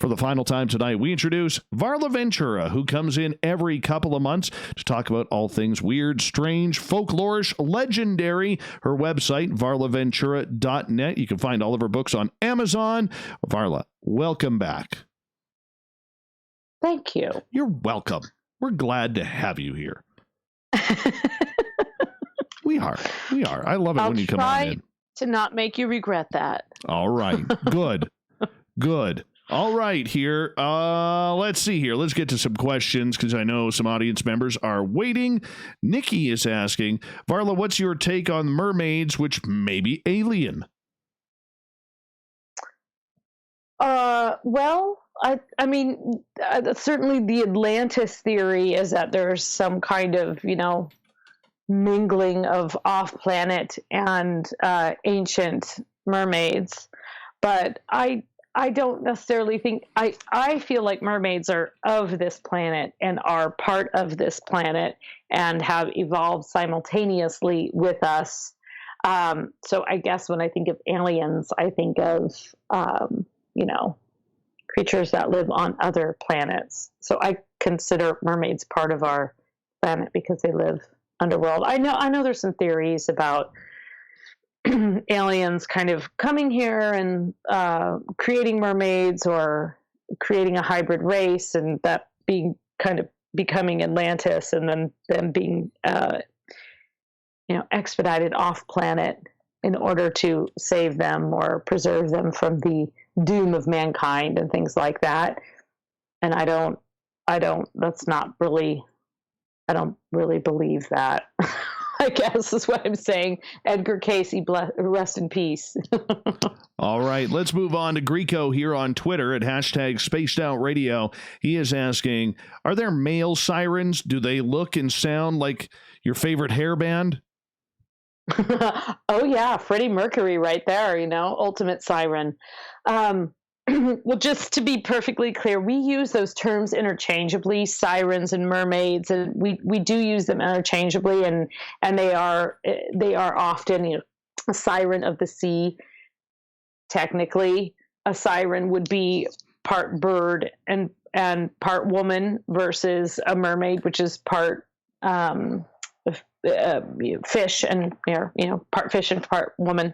For the final time tonight, we introduce Varla Ventura, who comes in every couple of months to talk about all things weird, strange, folklorish, legendary. Her website, varlaventura.net. You can find all of her books on Amazon. Varla, welcome back. Thank you. You're welcome. We're glad to have you here. We are. I love it when you come on in. To not make you regret that. All right. Good. All right, here. Let's see here. Let's get to some questions because I know some audience members are waiting. Nikki is asking, Varla, what's your take on mermaids, which may be alien? Well, I mean, certainly the Atlantis theory is that there's some kind of, mingling of off-planet and ancient mermaids. But I don't necessarily think, I feel like mermaids are of this planet and are part of this planet and have evolved simultaneously with us. So I guess when I think of aliens, I think of, creatures that live on other planets. So I consider mermaids part of our planet because they live underworld. I know there's some theories about aliens kind of coming here and creating mermaids or creating a hybrid race, and that being kind of becoming Atlantis and then them being expedited off planet in order to save them or preserve them from the doom of mankind and things like that. And I don't really believe that. I guess is what I'm saying. Edgar Casey, rest in peace. All right, let's move on to Greco here on Twitter at #SpacedOutRadio. He is asking, are there male sirens? Do they look and sound like your favorite hairband? Oh yeah, Freddie Mercury right there, ultimate siren. Well, just to be perfectly clear, we use those terms interchangeably, sirens and mermaids, and we do use them interchangeably, and they are often a siren of the sea. Technically, a siren would be part bird and part woman versus a mermaid, which is part fish and part fish and part woman.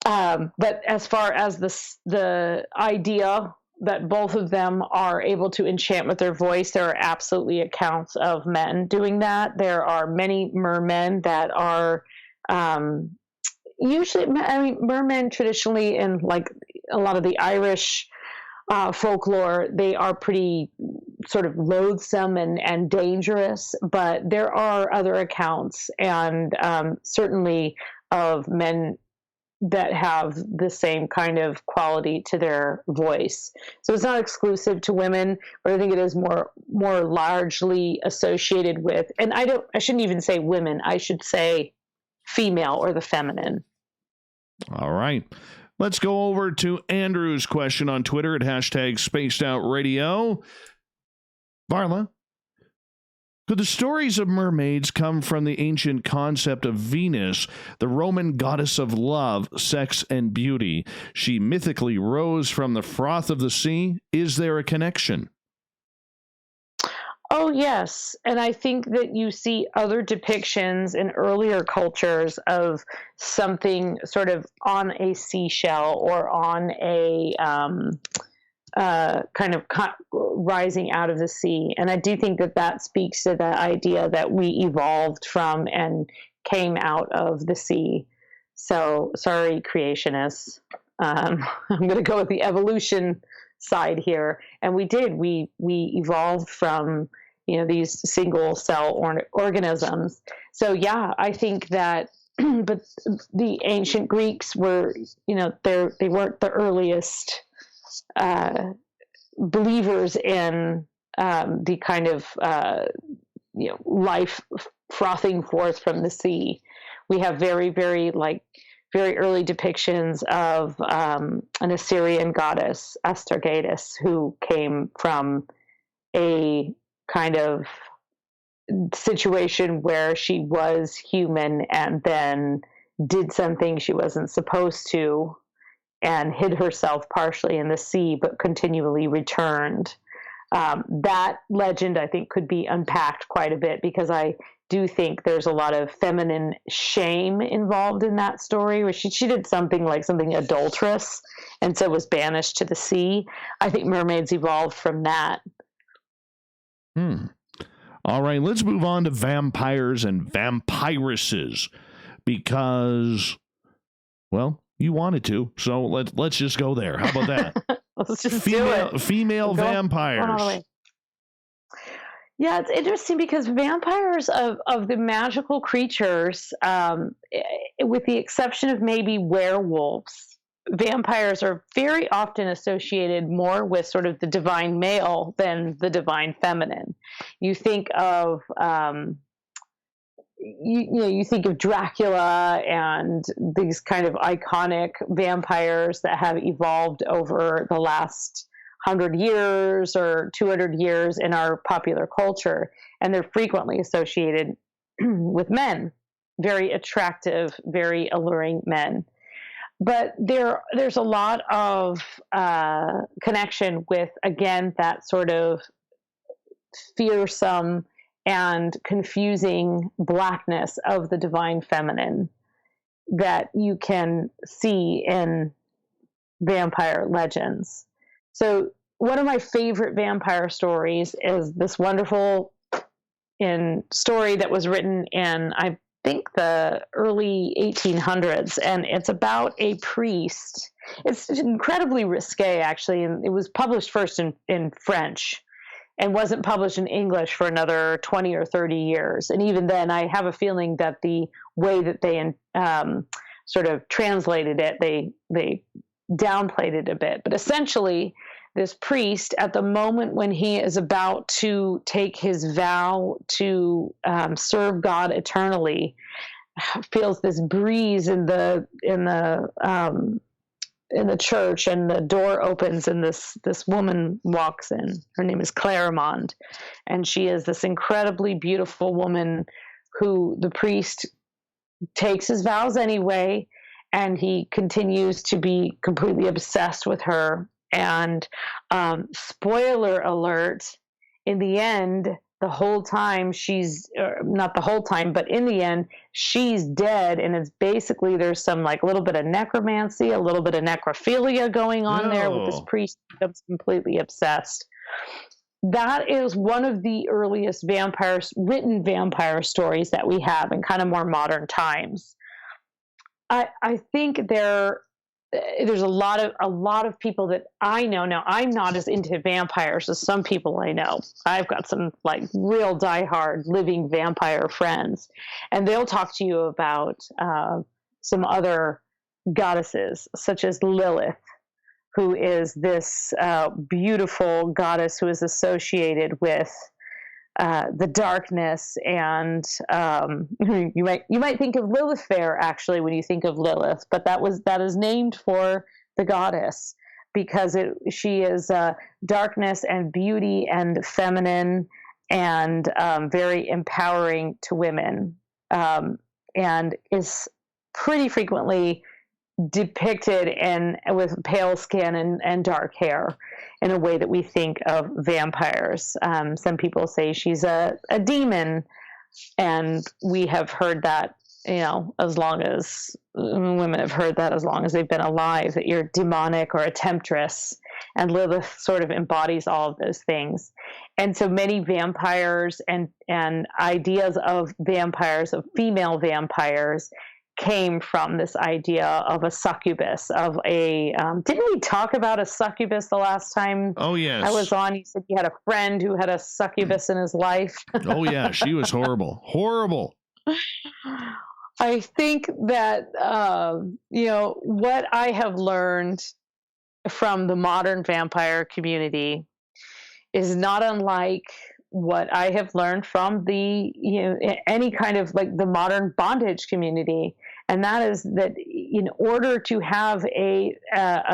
But as far as the idea that both of them are able to enchant with their voice, there are absolutely accounts of men doing that. There are many mermen that are usually, mermen traditionally in like a lot of the Irish folklore, they are pretty sort of loathsome and dangerous, but there are other accounts and certainly of men that have the same kind of quality to their voice. So it's not exclusive to women, but I think it is more largely associated with, and I shouldn't even say women, I should say female or the feminine. All right. Let's go over to Andrew's question on Twitter at #SpacedOutRadio. Varla, could the stories of mermaids come from the ancient concept of Venus, the Roman goddess of love, sex, and beauty? She mythically rose from the froth of the sea. Is there a connection? Oh, yes. And I think that you see other depictions in earlier cultures of something sort of on a seashell or on a kind of rising out of the sea. And I do think that speaks to the idea that we evolved from and came out of the sea. So sorry, creationists. I'm going to go with the evolution side here. And we evolved from, these single cell organisms. So yeah, I think that, but the ancient Greeks were, they weren't the earliest believers in the kind of life frothing forth from the sea. We have very, very very early depictions of an Assyrian goddess, Astragatis, who came from a kind of situation where she was human and then did something she wasn't supposed to and hid herself partially in the sea, but continually returned. That legend, I think, could be unpacked quite a bit because I do think there's a lot of feminine shame involved in that story where she did something adulterous and so was banished to the sea. I think mermaids evolved from that All right, let's move on to vampires and vampiresses because, well, you wanted to, so let's just go there. How about that? Let's just do it. Female vampires. Yeah, it's interesting because vampires of the magical creatures, with the exception of maybe werewolves, vampires are very often associated more with sort of the divine male than the divine feminine. You think of you think of Dracula and these kind of iconic vampires that have evolved over the last 100 years or 200 years in our popular culture, and they're frequently associated with men, very attractive, very alluring men. But there's a lot of connection with, again, that sort of fearsome and confusing blackness of the divine feminine that you can see in vampire legends. So one of my favorite vampire stories is this wonderful story that was written in, I think, the early 1800s, and it's about a priest. It's incredibly risque, actually, and it was published first in French and wasn't published in English for another 20 or 30 years. And even then, I have a feeling that the way that they sort of translated it, they downplayed it a bit. But essentially, this priest, at the moment when he is about to take his vow to serve God eternally, feels this breeze in the church, and the door opens, and this woman walks in. Her name is Clairmont, and she is this incredibly beautiful woman who the priest takes his vows anyway, and he continues to be completely obsessed with her. And spoiler alert, in the end, the whole time not the whole time, but in the end, she's dead. And it's basically, there's some like a little bit of necromancy, a little bit of necrophilia going on there with this priest who becomes completely obsessed. That is one of the earliest written vampire stories that we have in kind of more modern times. I think there's a lot of people that I know. Now, I'm not as into vampires as some people I know. I've got some like real diehard living vampire friends, and they'll talk to you about some other goddesses, such as Lilith, who is this beautiful goddess who is associated with the darkness, and you might think of Lilith Fair actually when you think of Lilith, but that is named for the goddess because she is darkness and beauty and feminine and very empowering to women, and is pretty frequently depicted with pale skin and dark hair in a way that we think of vampires. Some people say she's a demon, and we have heard that, as long as women have heard that as long as they've been alive, that you're demonic or a temptress, and Lilith sort of embodies all of those things. And so many vampires and ideas of vampires, of female vampires, came from this idea of a succubus, of a didn't we talk about a succubus the last time? Oh yes, I was on. You said you had a friend who had a succubus in his life. Oh yeah, she was horrible. I think that what I have learned from the modern vampire community is not unlike what I have learned from any kind of like the modern bondage community. And that is that in order to have a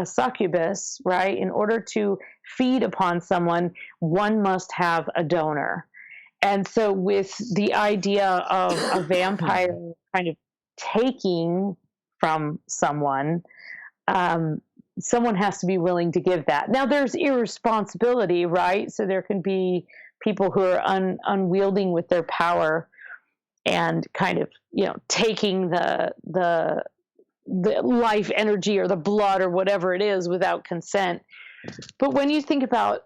succubus, right, in order to feed upon someone, one must have a donor. And so with the idea of a vampire kind of taking from someone, someone has to be willing to give that. Now there's irresponsibility, right? So there can be people who are unwielding with their power and kind of, taking the life energy or the blood or whatever it is without consent. But when you think about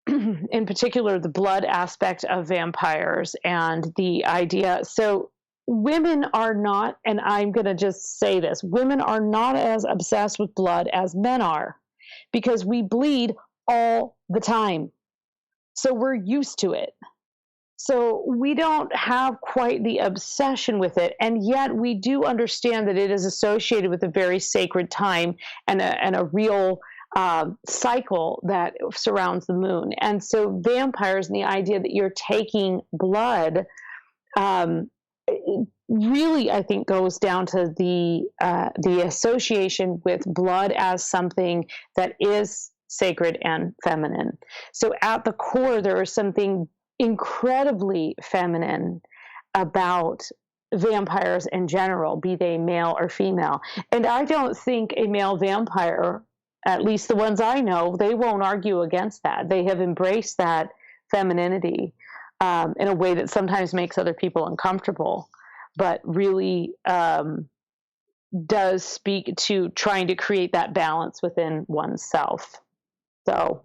in particular, the blood aspect of vampires and the idea. So women are not, and I'm going to just say this, women are not as obsessed with blood as men are, because we bleed all the time. So we're used to it. So we don't have quite the obsession with it. And yet we do understand that it is associated with a very sacred time and a real cycle that surrounds the moon. And so vampires and the idea that you're taking blood really, I think, goes down to the association with blood as something that is sacred and feminine. So at the core, there is something incredibly feminine about vampires in general, be they male or female. And I don't think a male vampire, at least the ones I know, they won't argue against that. They have embraced that femininity in a way that sometimes makes other people uncomfortable, but really does speak to trying to create that balance within oneself. So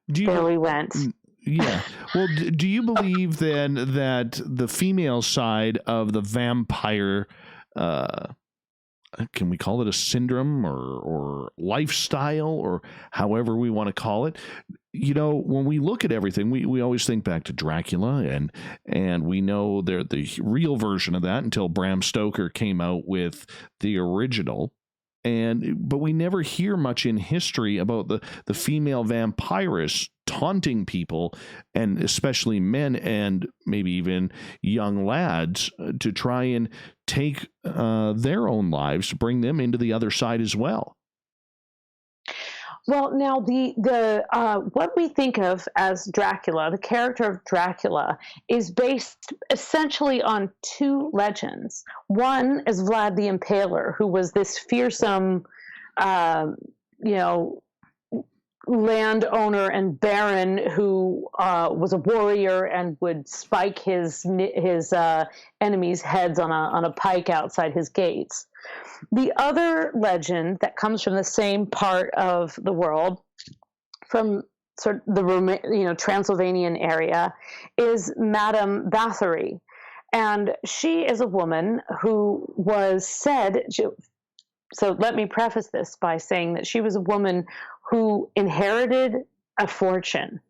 there we went. Yeah. Well, do you believe then that the female side of the vampire, can we call it a syndrome or lifestyle or however we want to call it? You know, when we look at everything, we always think back to Dracula, and we know they're the real version of that until Bram Stoker came out with the original. But we never hear much in history about the female vampiress taunting people, and especially men and maybe even young lads, to try and take their own lives, bring them into the other side as well. Well, now the what we think of as Dracula, the character of Dracula, is based essentially on two legends. One is Vlad the Impaler, who was this fearsome, landowner and baron who was a warrior and would spike his enemies' heads on a pike outside his gates. The other legend that comes from the same part of the world, from sort of the Transylvanian area, is Madame Bathory, and she is a woman who was said. So let me preface this by saying that she was a woman who inherited a fortune,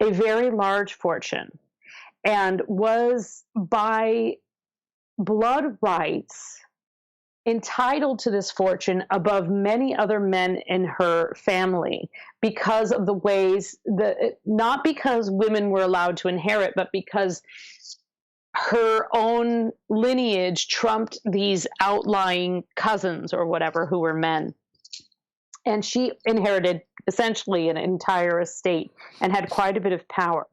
a very large fortune, and was by blood rights entitled to this fortune above many other men in her family because of the ways that, not because women were allowed to inherit, but because her own lineage trumped these outlying cousins or whatever who were men. And she inherited essentially an entire estate and had quite a bit of power.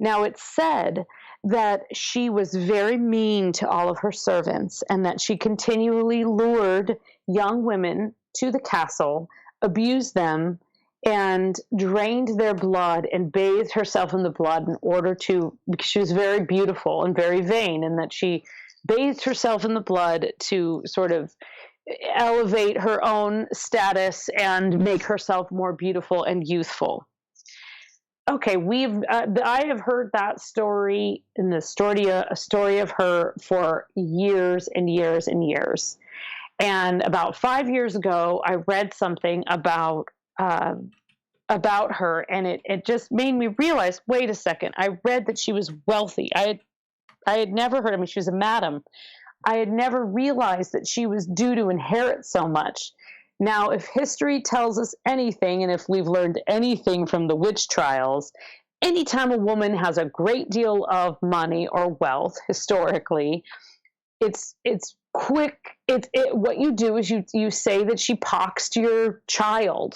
Now, it's said that she was very mean to all of her servants and that she continually lured young women to the castle, abused them, and drained their blood and bathed herself in the blood in order to, because she was very beautiful and very vain, and that she bathed herself in the blood to sort of elevate her own status and make herself more beautiful and youthful. Okay, I have heard that story in the story of her for years and years and years. And about 5 years ago, I read something about her, and it just made me realize, wait a second, I read that she was wealthy. I had never heard, she was a madam. I had never realized that she was due to inherit so much. Now, if history tells us anything, and if we've learned anything from the witch trials, anytime a woman has a great deal of money or wealth, historically, it's quick. What you do is you say that she poxed your child,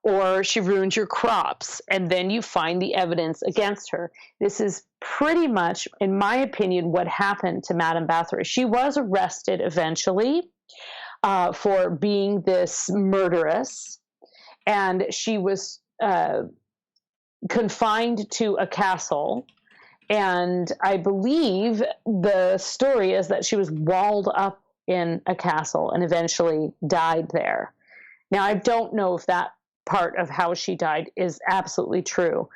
or she ruined your crops, and then you find the evidence against her. This is pretty much, in my opinion, what happened to Madame Bathory. She was arrested eventually for being this murderess, and she was confined to a castle. And I believe the story is that she was walled up in a castle and eventually died there. Now, I don't know if that part of how she died is absolutely true.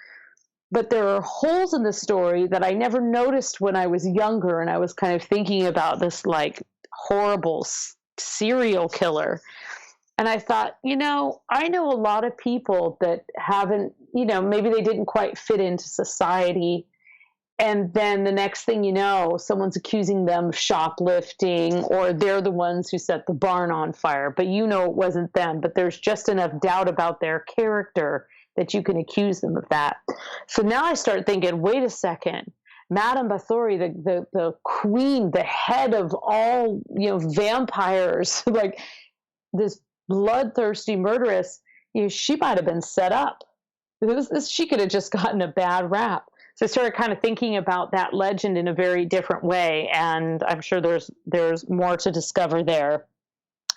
But there are holes in the story that I never noticed when I was younger, and I was kind of thinking about this like horrible serial killer. And I thought, I know a lot of people that haven't, maybe they didn't quite fit into society. And then the next thing you know, someone's accusing them of shoplifting, or they're the ones who set the barn on fire. But it wasn't them. But there's just enough doubt about their character that you can accuse them of that. So now I start thinking, wait a second, Madame Bathory, the queen, the head of all, vampires, like this bloodthirsty murderess, she might have been set up. She could have just gotten a bad rap. So I started kind of thinking about that legend in a very different way, and I'm sure there's more to discover there.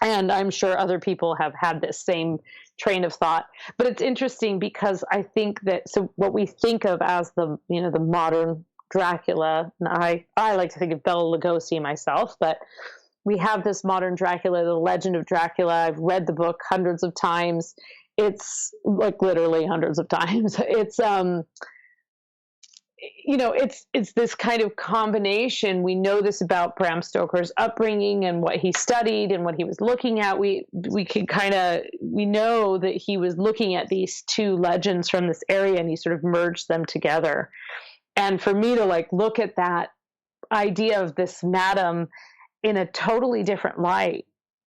And I'm sure other people have had this same train of thought. But it's interesting because I think that, so what we think of as the modern Dracula, and I like to think of Bela Lugosi myself, but we have this modern Dracula, the legend of Dracula. I've read the book hundreds of times. It's like literally hundreds of times. It's this kind of combination. We know this about Bram Stoker's upbringing and what he studied and what he was looking at. We know that he was looking at these two legends from this area, and he sort of merged them together. And for me to look at that idea of this madam in a totally different light,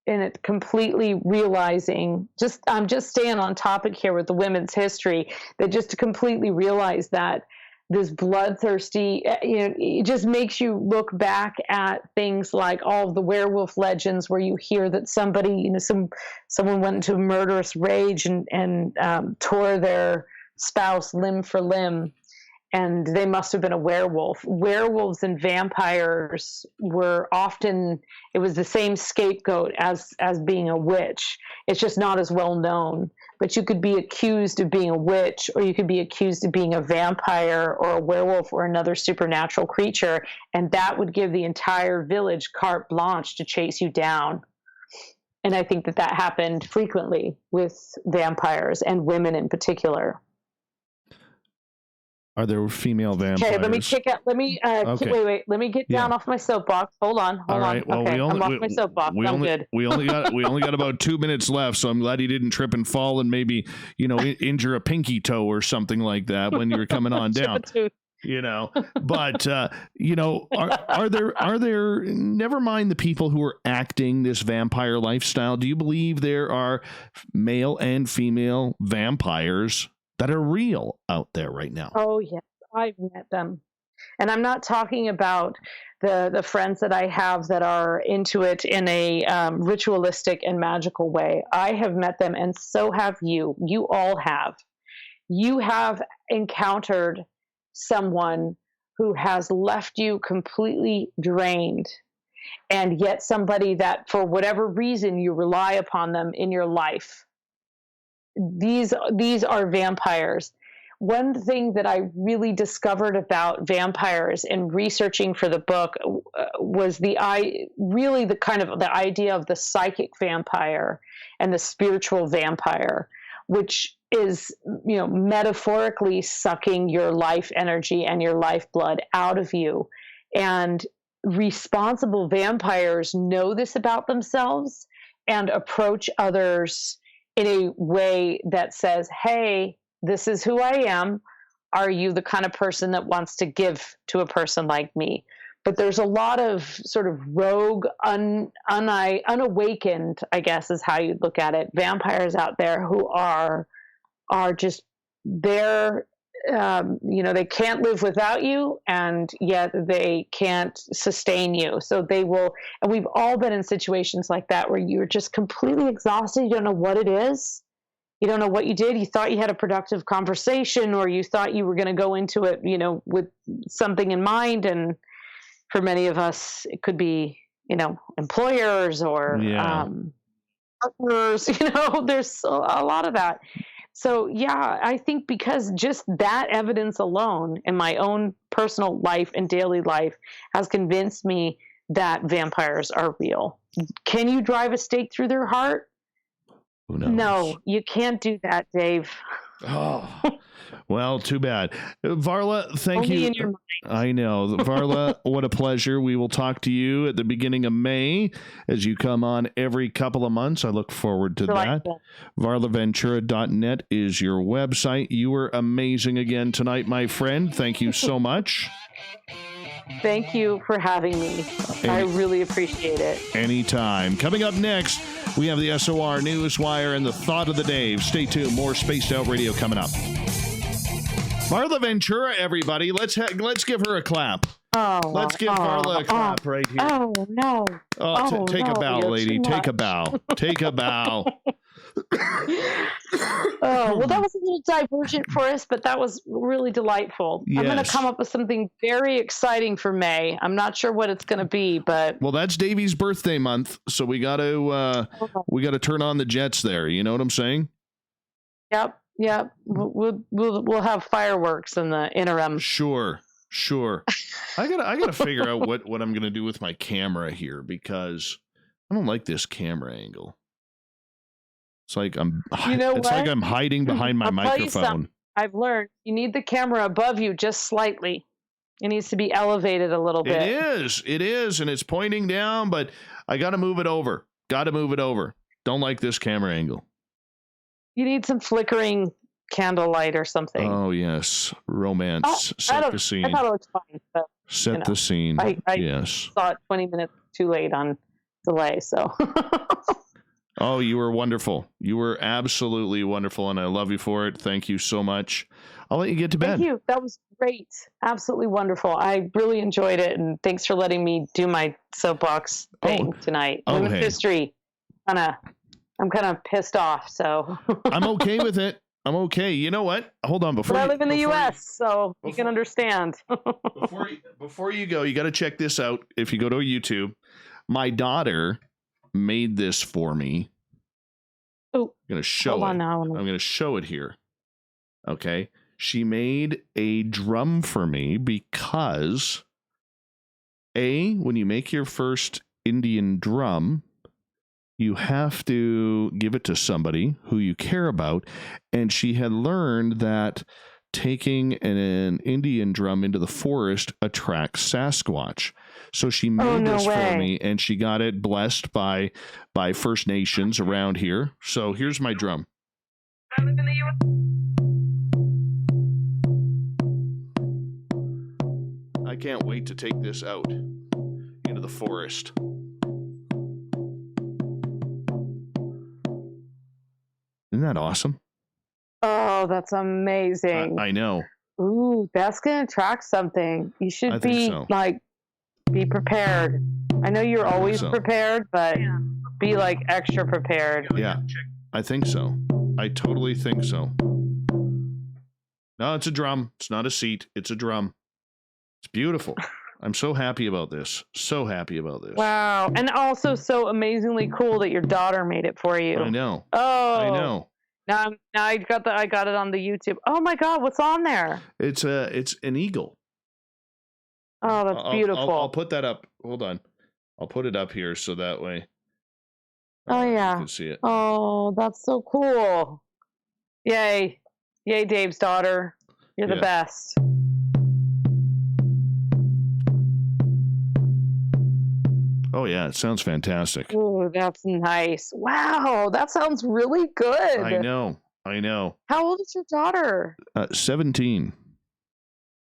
and it completely realizing, I'm just staying on topic here with the women's history, that just to completely realize that this bloodthirsty, it just makes you look back at things like all of the werewolf legends where you hear that somebody, someone went into a murderous rage and tore their spouse limb for limb, and they must have been a werewolf. Werewolves and vampires were often, it was the same scapegoat as being a witch. It's just not as well known. But you could be accused of being a witch, or you could be accused of being a vampire or a werewolf or another supernatural creature, and that would give the entire village carte blanche to chase you down. And I think that happened frequently with vampires, and women in particular. Are there female vampires? Okay, let me get down off my soapbox. Hold on. All right. Well, okay, I'm off my soapbox. I'm good. We only got about 2 minutes left, so I'm glad you didn't trip and fall and maybe, injure a pinky toe or something like that when you were coming on down. But are there, never mind the people who are acting this vampire lifestyle, do you believe there are male and female vampires that are real out there right now? Oh, yes. I've met them. And I'm not talking about the friends that I have that are into it in a ritualistic and magical way. I have met them, and so have you. You all have. You have encountered someone who has left you completely drained, and yet somebody that, for whatever reason, you rely upon them in your life. These are vampires. One thing that I really discovered about vampires in researching for the book was the idea of the psychic vampire and the spiritual vampire, which is, metaphorically sucking your life energy and your lifeblood out of you. And responsible vampires know this about themselves and approach others in a way that says, hey, this is who I am. Are you the kind of person that wants to give to a person like me? But there's a lot of sort of rogue, unawakened, I guess is how you'd look at it, vampires out there who are just there. They can't live without you, and yet they can't sustain you. So they will, and we've all been in situations like that where you're just completely exhausted. You don't know what it is. You don't know what you did. You thought you had a productive conversation, or you thought you were going to go into it, with something in mind. And for many of us, it could be, employers or partners, there's a lot of that. So, yeah, I think because just that evidence alone in my own personal life and daily life has convinced me that vampires are real. Can you drive a stake through their heart? Who knows? No, you can't do that, Dave. Oh, well, too bad. Varla, thank Only you. in your mind. I know. Varla, what a pleasure. We will talk to you at the beginning of May as you come on every couple of months. I look forward to Delightful. that. VarlaVentura.net is your website. You were amazing again tonight, my friend. Thank you so much. Thank you for having me. I really appreciate it. Anytime. Coming up next, we have the SOR Newswire and the Thought of the Day. Stay tuned. More Spaced Out Radio coming up. Varla Ventura, everybody. Let's give her a clap. Let's give Varla a clap right here. Oh, no. Take a bow, you're lady. too Take a much. bow. Take a bow. Well, that was a little divergent for us, but that was really delightful. I'm going to Yes. come up with something very exciting for May. I'm not sure what it's going to be, but Well, that's Davey's birthday month, so we got to turn on the jets there. You know what I'm saying? yep. We'll have fireworks in the interim. Sure. I gotta figure out what I'm gonna do with my camera here because I don't like this camera angle. It's like like I'm hiding behind my I'll tell you microphone. something. I've learned you need the camera above you just slightly. It needs to be elevated a little bit. It is, and it's pointing down, but I gotta move it over. Don't like this camera angle. You need some flickering candlelight or something. Oh yes, romance. Set the scene. I thought it looked fine. But, Set the scene. I Yes. saw it 20 minutes too late on delay, so. Oh, you were wonderful. You were absolutely wonderful, and I love you for it. Thank you so much. I'll let you get to bed. Thank you. That was great. Absolutely wonderful. I really enjoyed it, and thanks for letting me do my soapbox thing tonight. Women's hey. history. I'm kind of pissed off, so. I'm okay with it. I'm okay. You know what? Hold on. But I live in the U.S., so you can understand. Before you go, you got to check this out. If you go to YouTube, my daughter made this for me. Oh, I'm going to show hold it. on now. I'm going to show it here. Okay. She made a drum for me because when you make your first Indian drum, you have to give it to somebody who you care about. And she had learned that taking an Indian drum into the forest attracts Sasquatch. So she made this for me, and she got it blessed by First Nations around here. So here's my drum. I can't wait to take this out into the forest. Isn't that awesome? Oh, that's amazing. I know. Ooh, that's going to attract something. You should be be prepared. I know you're always prepared, but be like extra prepared. Yeah, I think so. I totally think so. No, it's a drum. It's not a seat. It's a drum. It's beautiful. I'm so happy about this. So happy about this. Wow. And also so amazingly cool that your daughter made it for you. I know. Oh. I know. Now I got it on the YouTube. Oh my God, what's on there? It's an eagle. Oh, that's beautiful. I'll put that up. Hold on. I'll put it up here so that way. Oh yeah. You can see it. Oh, that's so cool. Yay. Yay, Dave's daughter. You're the best. Oh yeah, it sounds fantastic. Oh, that's nice. Wow, that sounds really good. I know. How old is your daughter? 17.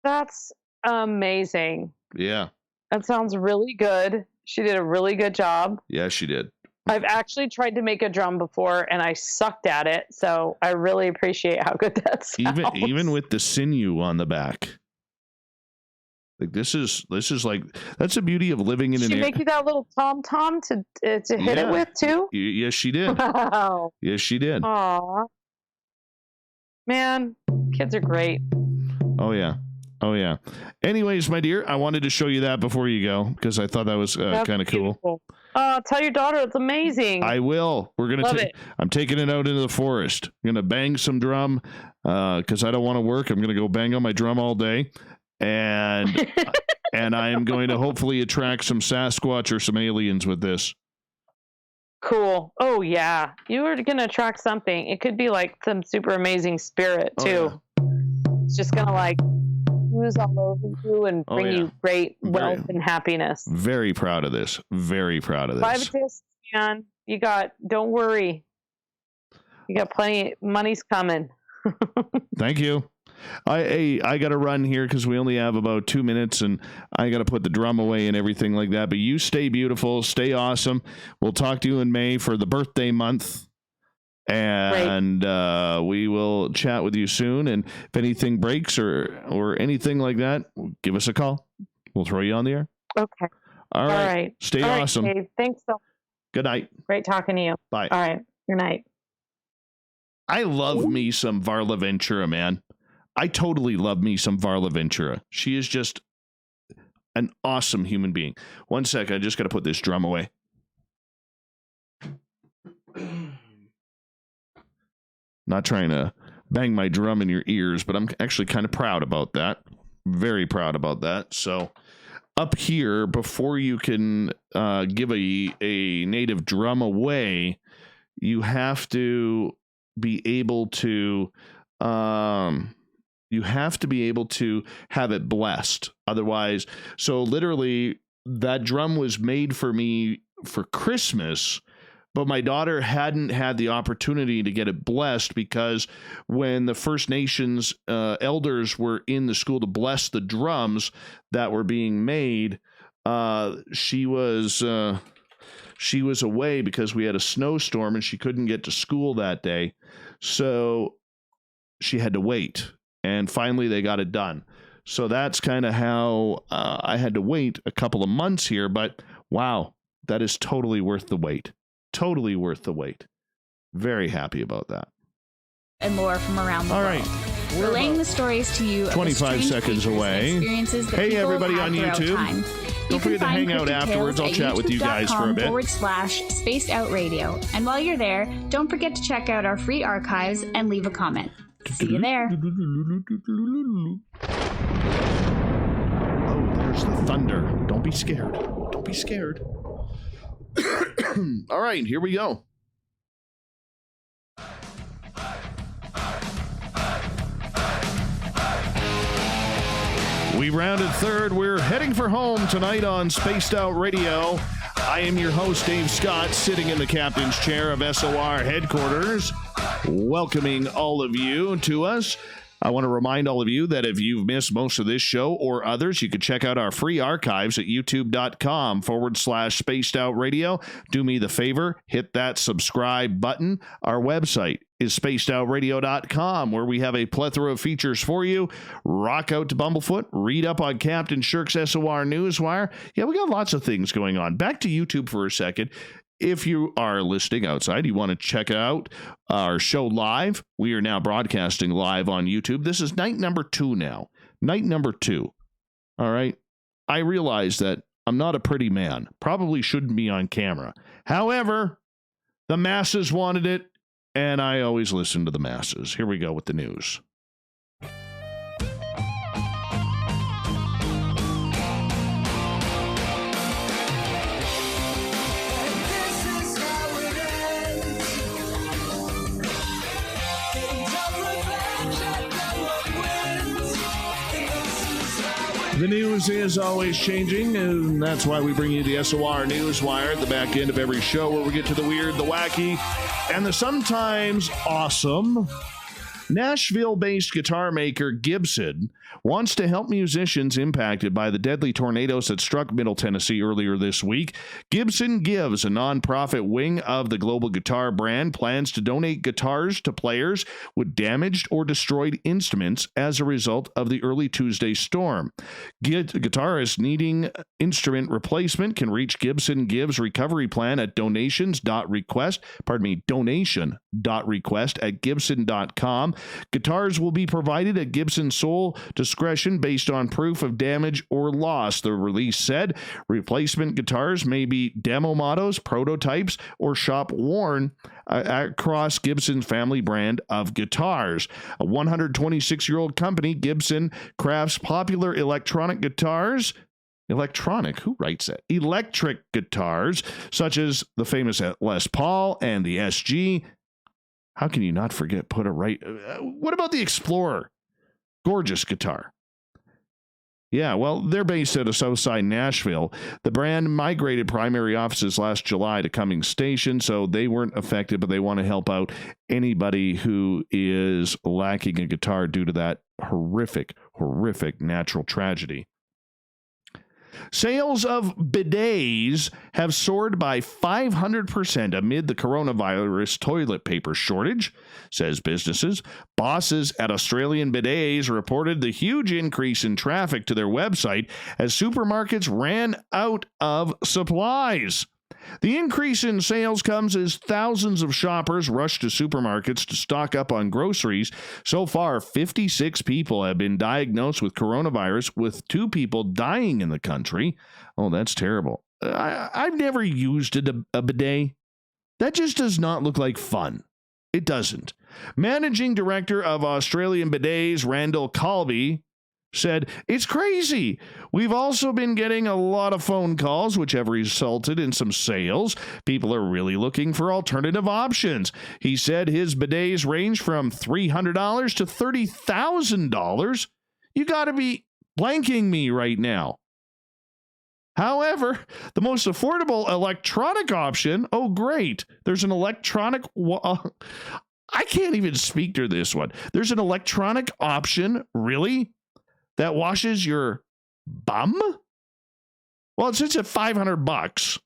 That's amazing. Yeah. That sounds really good. She did a really good job. Yeah, she did. I've actually tried to make a drum before and I sucked at it, so I really appreciate how good that sounds. Even with the sinew on the back. Like this is like that's the beauty of living in Did she make you that little tom-tom to hit it with too? Yes, she did. Wow. Yes, she did. Aw. Man, kids are great. Oh yeah. Anyways, my dear, I wanted to show you that before you go because I thought that was kind of cool. Tell your daughter it's amazing. I will. We're gonna. Love it. I'm taking it out into the forest. I'm gonna bang some drum because I don't want to work. I'm gonna go bang on my drum all day, and and I am going to hopefully attract some Sasquatch or some aliens with this. Cool. Oh yeah, you are gonna attract something. It could be like some super amazing spirit too. It's just gonna like ooze all over you and bring you great wealth and happiness. Very proud of this. Very proud of this. Privatist, man. Don't worry. You got plenty. Money's coming. Thank you. I got to run here because we only have about 2 minutes, and I got to put the drum away and everything like that. But you stay beautiful, stay awesome. We'll talk to you in May for the birthday month, and we will chat with you soon. And if anything breaks or anything like that, give us a call. We'll throw you on the air. Okay. All right. Stay awesome. Dave. Thanks so much. Good night. Great talking to you. Bye. All right. Good night. I love me some Varla Ventura, man. I totally love me some Varla Ventura. She is just an awesome human being. 1 sec, I just got to put this drum away. Not trying to bang my drum in your ears, but I'm actually kind of proud about that. Very proud about that. So up here, before you can give a native drum away, you have to be able to have it blessed. Otherwise, so literally that drum was made for me for Christmas, but my daughter hadn't had the opportunity to get it blessed because when the First Nations elders were in the school to bless the drums that were being made, she was away because we had a snowstorm and she couldn't get to school that day. So she had to wait. And finally they got it done. So that's kind of how I had to wait a couple of months here. But wow, that is totally worth the wait. Totally worth the wait. Very happy about that. And more from around the world. Relaying the stories to you. 25 seconds away. Hey, everybody on YouTube. Don't forget to hang out afterwards. I'll chat with you guys for a bit. /Spaced Out Radio. And while you're there, don't forget to check out our free archives and leave a comment. See you there. Oh, there's the thunder. Don't be scared. Don't be scared. All right, here we go. We rounded third. We're heading for home tonight on Spaced Out Radio. I am your host, Dave Scott, sitting in the captain's chair of SOR headquarters, welcoming all of you to us. I want to remind all of you that if you've missed most of this show or others, you can check out our free archives at youtube.com/Spaced Out Radio. Do me the favor, hit that subscribe button. Our website is spacedoutradio.com, where we have a plethora of features for you. Rock out to Bumblefoot, read up on Captain Shirk's SOR Newswire. Yeah, we got lots of things going on. Back to YouTube for a second. If you are listening outside, you want to check out our show live. We are now broadcasting live on YouTube. This is night number 2 now. Night number 2. All right. I realize that I'm not a pretty man. Probably shouldn't be on camera. However, the masses wanted it, and I always listen to the masses. Here we go with the news. The news is always changing, and that's why we bring you the SOR Newswire at the back end of every show, where we get to the weird, the wacky, and the sometimes awesome. Nashville-based guitar maker Gibson wants to help musicians impacted by the deadly tornadoes that struck Middle Tennessee earlier this week. Gibson Gives, a nonprofit wing of the global guitar brand, plans to donate guitars to players with damaged or destroyed instruments as a result of the early Tuesday storm. Guitarists needing instrument replacement can reach Gibson Gives recovery plan at donation.request at gibson.com. Guitars will be provided at Gibson's sole discretion based on proof of damage or loss, the release said. Replacement guitars may be demo models, prototypes, or shop worn across Gibson's family brand of guitars. A 126-year-old company, Gibson crafts popular electronic guitars Electronic, who writes that? Electric guitars, such as the famous Les Paul and the SG. How can you not forget put it right? What about the Explorer? Gorgeous guitar. Yeah, well, they're based out of Southside Nashville. The brand migrated primary offices last July to Cummings Station, so they weren't affected, but they want to help out anybody who is lacking a guitar due to that horrific natural tragedy. Sales of bidets have soared by 500% amid the coronavirus toilet paper shortage, says businesses. Bosses at Australian Bidets reported the huge increase in traffic to their website as supermarkets ran out of supplies. The increase in sales comes as thousands of shoppers rush to supermarkets to stock up on groceries. So far, 56 people have been diagnosed with coronavirus, with 2 people dying in the country. Oh, that's terrible. I've never used a bidet. That just does not look like fun. It doesn't. Managing Director of Australian Bidets, Randall Colby, said, "It's crazy. We've also been getting a lot of phone calls, which have resulted in some sales. People are really looking for alternative options." He said his bidets range from $300 to $30,000. You got to be blanking me right now. However, the most affordable electronic option, oh great, there's an electronic, I can't even speak to this one. There's an electronic option, really? That washes your bum? Well, it sits at $500.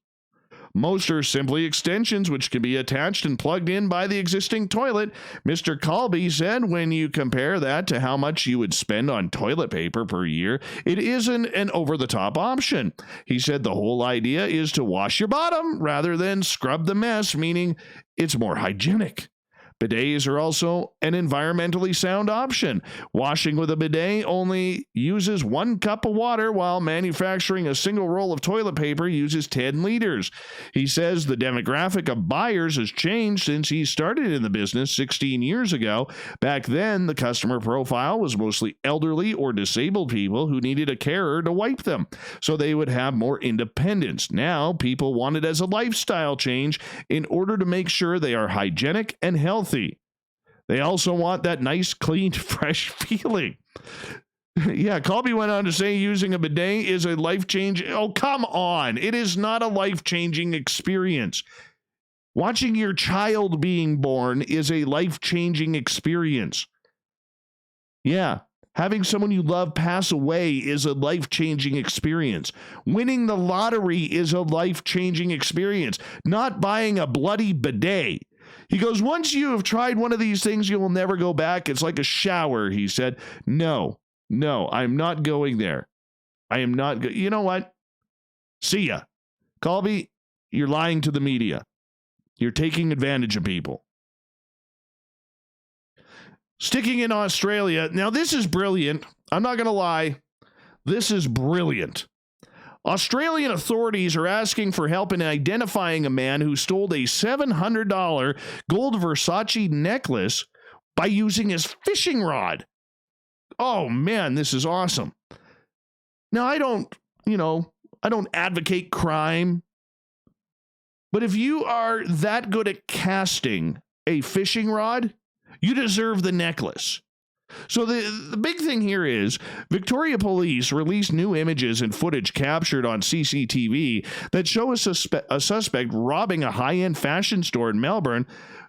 Most are simply extensions which can be attached and plugged in by the existing toilet. Mr. Colby said when you compare that to how much you would spend on toilet paper per year, it isn't an over-the-top option. He said the whole idea is to wash your bottom rather than scrub the mess, meaning it's more hygienic. Bidets are also an environmentally sound option. Washing with a bidet only uses 1 cup of water, while manufacturing a single roll of toilet paper uses 10 liters. He says the demographic of buyers has changed since he started in the business 16 years ago. Back then, the customer profile was mostly elderly or disabled people who needed a carer to wipe them, so they would have more independence. Now, people want it as a lifestyle change in order to make sure they are hygienic and healthy. They also want that nice, clean, fresh feeling. Yeah, Colby went on to say using a bidet is a life-changing... Oh, come on. It is not a life-changing experience. Watching your child being born is a life-changing experience. Yeah, having someone you love pass away is a life-changing experience. Winning the lottery is a life-changing experience. Not buying a bloody bidet. He goes, once you have tried one of these things, you will never go back. It's like a shower, he said. No, I'm not going there. I am not. You know what? See ya. Colby, you're lying to the media. You're taking advantage of people. Sticking in Australia. Now, this is brilliant. I'm not going to lie. This is brilliant. Australian authorities are asking for help in identifying a man who stole a $700 gold Versace necklace by using his fishing rod. Oh, man, this is awesome. Now, I don't advocate crime, but if you are that good at casting a fishing rod, you deserve the necklace. So the big thing here is Victoria Police released new images and footage captured on CCTV that show a suspect robbing a high-end fashion store in Melbourne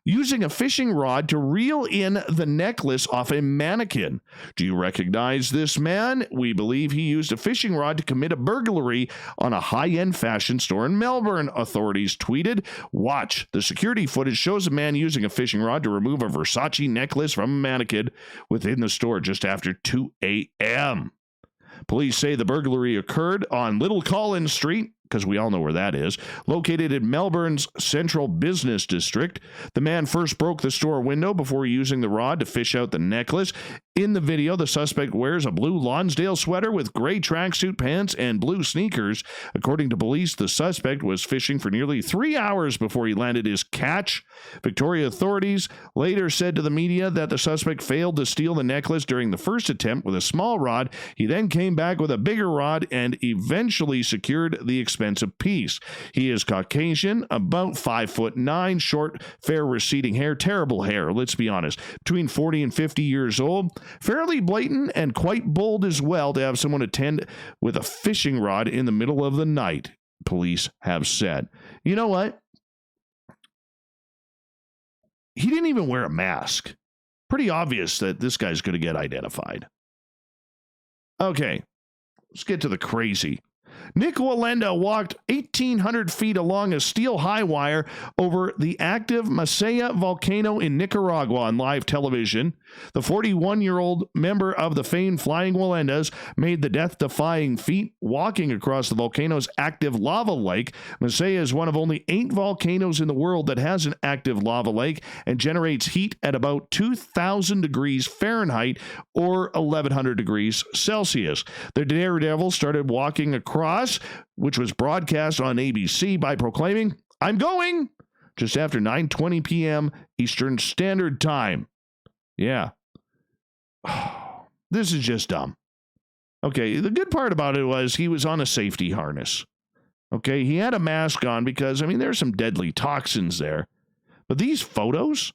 using a fishing rod to reel in the necklace off a mannequin. Do you recognize this man? We believe he used a fishing rod to commit a burglary on a high-end fashion store in Melbourne, authorities tweeted. Watch. The security footage shows a man using a fishing rod to remove a Versace necklace from a mannequin within the store just after 2 a.m. Police say the burglary occurred on Little Collins Street, because we all know where that is, located in Melbourne's central business district. The man first broke the store window before using the rod to fish out the necklace. In the video, the suspect wears a blue Lonsdale sweater with gray tracksuit pants and blue sneakers. According to police, the suspect was fishing for nearly 3 hours before he landed his catch. Victoria authorities later said to the media that the suspect failed to steal the necklace during the first attempt with a small rod. He then came back with a bigger rod and eventually secured the expensive piece. He is Caucasian, about 5'9", short, fair receding hair, terrible hair, let's be honest, between 40 and 50 years old. Fairly blatant and quite bold as well to have someone attend with a fishing rod in the middle of the night, police have said. You know what? He didn't even wear a mask. Pretty obvious that this guy's going to get identified. Okay, let's get to the crazy. Nick Walenda walked 1,800 feet along a steel high wire over the active Masaya volcano in Nicaragua on live television. The 41-year-old member of the famed Flying Walendas made the death-defying feat walking across the volcano's active lava lake. Masaya is one of only 8 volcanoes in the world that has an active lava lake and generates heat at about 2,000 degrees Fahrenheit or 1,100 degrees Celsius. The daredevil started walking across, which was broadcast on ABC, by proclaiming, "I'm going," just after 9:20 p.m. Eastern Standard Time. Yeah. This is just dumb. Okay, the good part about it was he was on a safety harness. Okay, he had a mask on because, I mean, there's some deadly toxins there. But these photos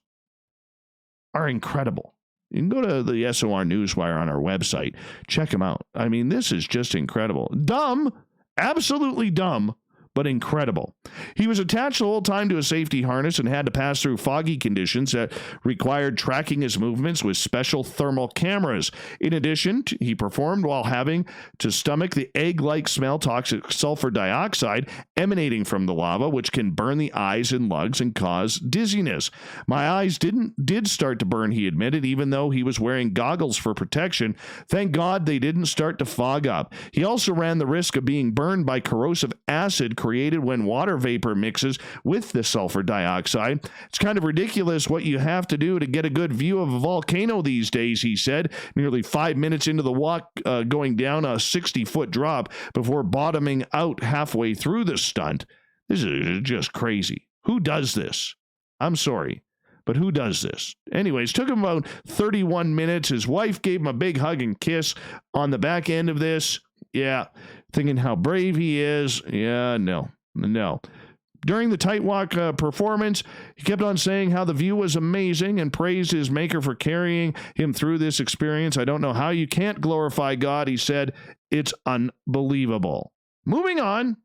are incredible. You can go to the SOR Newswire on our website. Check them out. I mean, this is just incredible. Dumb, absolutely dumb, but incredible. He was attached the whole time to a safety harness and had to pass through foggy conditions that required tracking his movements with special thermal cameras. In addition, he performed while having to stomach the egg-like smell toxic sulfur dioxide emanating from the lava, which can burn the eyes and lungs and cause dizziness. "My eyes did start to burn," he admitted, even though he was wearing goggles for protection. "Thank God they didn't start to fog up." He also ran the risk of being burned by corrosive acid created when water vapor mixes with the sulfur dioxide. "It's kind of ridiculous what you have to do to get a good view of a volcano these days," he said, nearly 5 minutes into the walk, going down a 60-foot drop before bottoming out halfway through the stunt. This is just crazy. Who does this? I'm sorry, but who does this? Anyways, took him about 31 minutes. His wife gave him a big hug and kiss on the back end of this. Yeah, thinking how brave he is. Yeah, no. During the tight walk performance, he kept on saying how the view was amazing and praised his maker for carrying him through this experience. "I don't know how you can't glorify God," he said. "It's unbelievable." Moving on.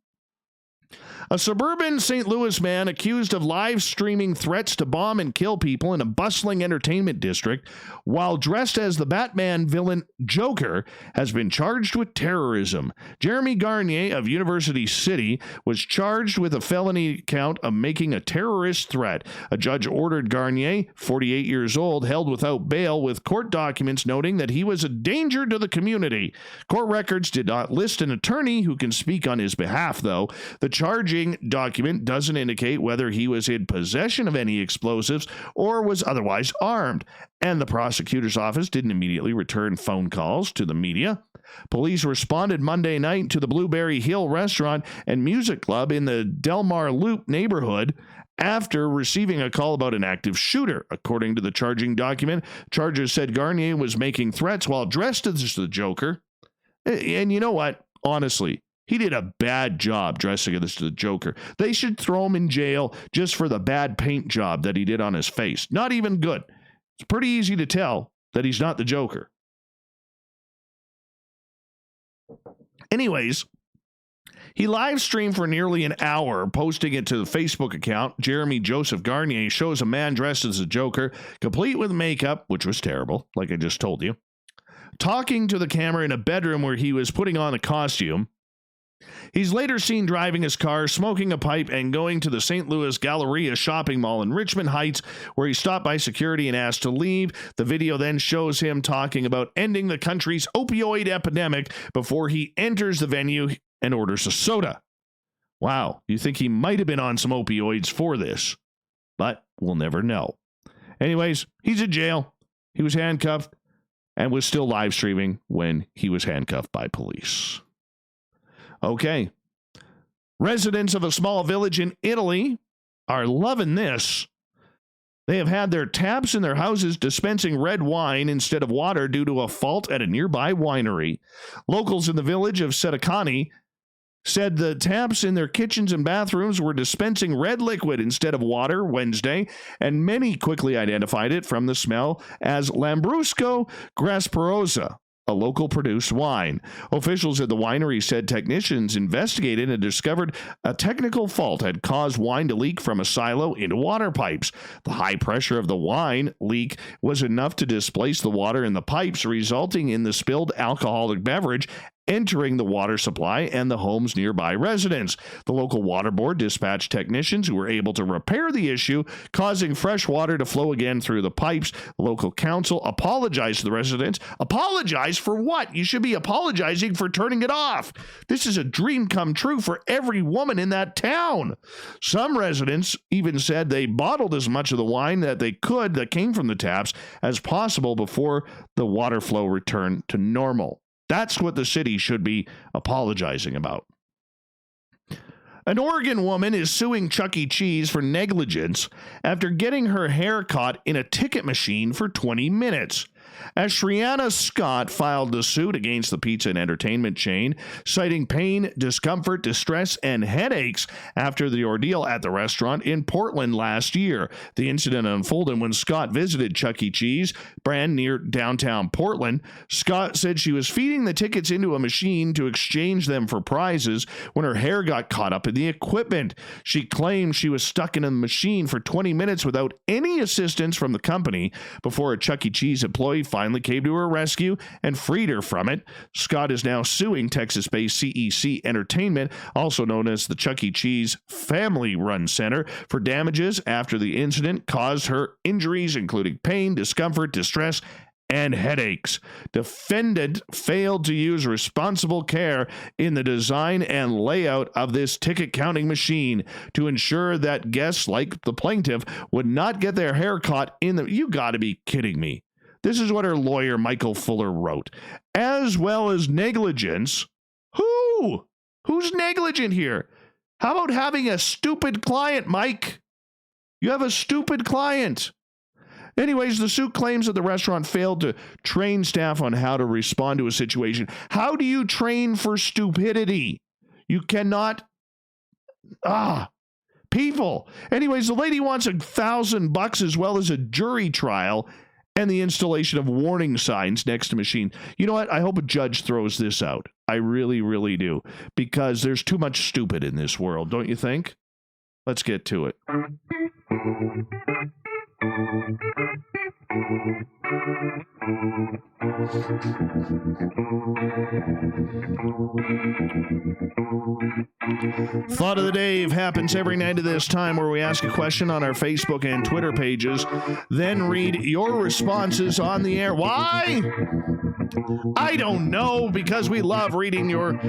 A suburban St. Louis man accused of live streaming threats to bomb and kill people in a bustling entertainment district while dressed as the Batman villain Joker has been charged with terrorism. Jeremy Garnier of University City was charged with a felony count of making a terrorist threat. A judge ordered Garnier, 48 years old, held without bail, with court documents noting that he was a danger to the community. Court records did not list an attorney who can speak on his behalf, though. The charging document doesn't indicate whether he was in possession of any explosives or was otherwise armed, and the prosecutor's office didn't immediately return phone calls to the media. Police responded Monday night to the Blueberry Hill restaurant and music club in the Delmar Loop neighborhood after receiving a call about an active shooter. According to the charging document, charges said Garnier was making threats while dressed as the Joker. And you know what? Honestly, he did a bad job dressing as the Joker. They should throw him in jail just for the bad paint job that he did on his face. Not even good. It's pretty easy to tell that he's not the Joker. Anyways, he live streamed for nearly an hour, posting it to the Facebook account. Jeremy Joseph Garnier shows a man dressed as a Joker, complete with makeup, which was terrible, like I just told you, talking to the camera in a bedroom where he was putting on a costume. He's later seen driving his car, smoking a pipe, and going to the St. Louis Galleria shopping mall in Richmond Heights, where he stopped by security and asked to leave. The video then shows him talking about ending the country's opioid epidemic before he enters the venue and orders a soda. Wow, you think he might have been on some opioids for this, but we'll never know. Anyways, he's in jail. He was handcuffed. and was still live streaming when he was handcuffed by police. Okay. Residents of a small village in Italy are loving this. They have had their taps in their houses dispensing red wine instead of water due to a fault at a nearby winery. Locals in the village of Sedicani said the taps in their kitchens and bathrooms were dispensing red liquid instead of water Wednesday, and many quickly identified it from the smell as Lambrusco Grasperosa, a local produced wine. Officials at the winery said technicians investigated and discovered a technical fault had caused wine to leak from a silo into water pipes. The high pressure of the wine leak was enough to displace the water in the pipes, resulting in the spilled alcoholic beverage entering the water supply and the home's nearby residents. The local water board dispatched technicians who were able to repair the issue, causing fresh water to flow again through the pipes. The local council apologized to the residents. Apologize for what? You should be apologizing for turning it off. This is a dream come true for every woman in that town. Some residents even said they bottled as much of the wine that they could that came from the taps as possible before the water flow returned to normal. That's what the city should be apologizing about. An Oregon woman is suing Chuck E. Cheese for negligence after getting her hair caught in a ticket machine for 20 minutes. As Shriana Scott filed the suit against the pizza and entertainment chain, citing pain, discomfort, distress, and headaches after the ordeal at the restaurant in Portland last year. The incident unfolded when Scott visited Chuck E. Cheese brand near downtown Portland. Scott said she was feeding the tickets into a machine to exchange them for prizes when her hair got caught up in the equipment. She claimed she was stuck in a machine for 20 minutes without any assistance from the company before a Chuck E. Cheese employee finally came to her rescue and freed her from it. Scott is now suing Texas-based CEC Entertainment, also known as the Chuck E. Cheese Family Run Center, for damages after the incident caused her injuries, including pain, discomfort, distress, and headaches. Defendant failed to use responsible care in the design and layout of this ticket counting machine to ensure that guests like the plaintiff would not get their hair caught in the... You got to be kidding me. This is what her lawyer, Michael Fuller, wrote. As well as negligence. Who? Who's negligent here? How about having a stupid client, Mike? You have a stupid client. Anyways, the suit claims that the restaurant failed to train staff on how to respond to a situation. How do you train for stupidity? You cannot... People. Anyways, the lady wants $1,000 as well as a jury trial and the installation of warning signs next to machine. You know what? I hope a judge throws this out. I really, really do. Because there's too much stupid in this world, don't you think? Let's get to it. Thought of the Day happens every night at this time, where we ask a question on our Facebook and Twitter pages, then read your responses on the air. Why? I don't know, because we love reading your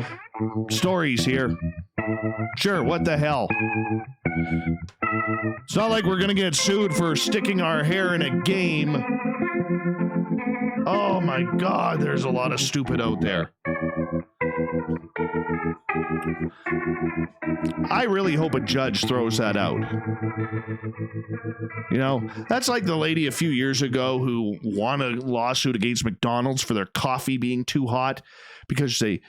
stories here. Sure, what the hell? It's not like we're going to get sued for sticking our hair in a game. Oh my God, there's a lot of stupid out there. I really hope a judge throws that out. You know, that's like the lady a few years ago who won a lawsuit against McDonald's for their coffee being too hot because she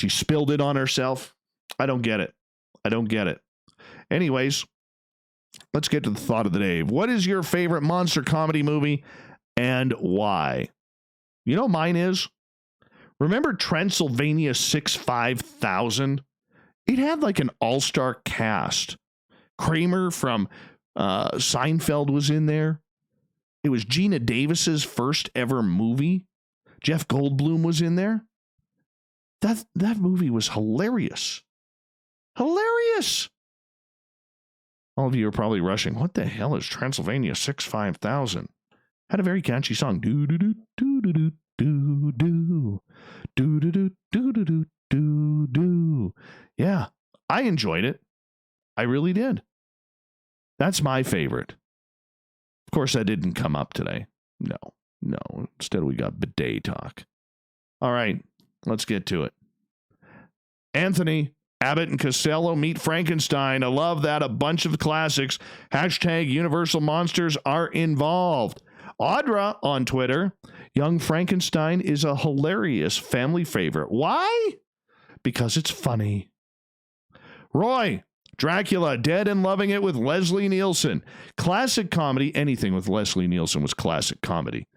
spilled it on herself. I don't get it. Anyways, let's get to the thought of the day. What is your favorite monster comedy movie and why? You know, mine is, remember Transylvania 65000? It had like an all-star cast. Kramer from Seinfeld was in there. It was Gina Davis's first ever movie. Jeff Goldblum was in there. That movie was hilarious. Hilarious. All of you are probably rushing. What the hell is Transylvania 65000? Had a very catchy song. Do do do do do do do do do do do do do do. Yeah, I enjoyed it. I really did. That's my favorite. Of course, that didn't come up today. No. No, instead we got bidet talk. All right, let's get to it. Anthony, Abbott and Costello meet Frankenstein. I love that. A bunch of classics. Hashtag Universal Monsters are involved. Audra on Twitter. Young Frankenstein is a hilarious family favorite. Why? Because it's funny. Roy, Dracula, Dead and Loving It with Leslie Nielsen. Classic comedy. Anything with Leslie Nielsen was classic comedy.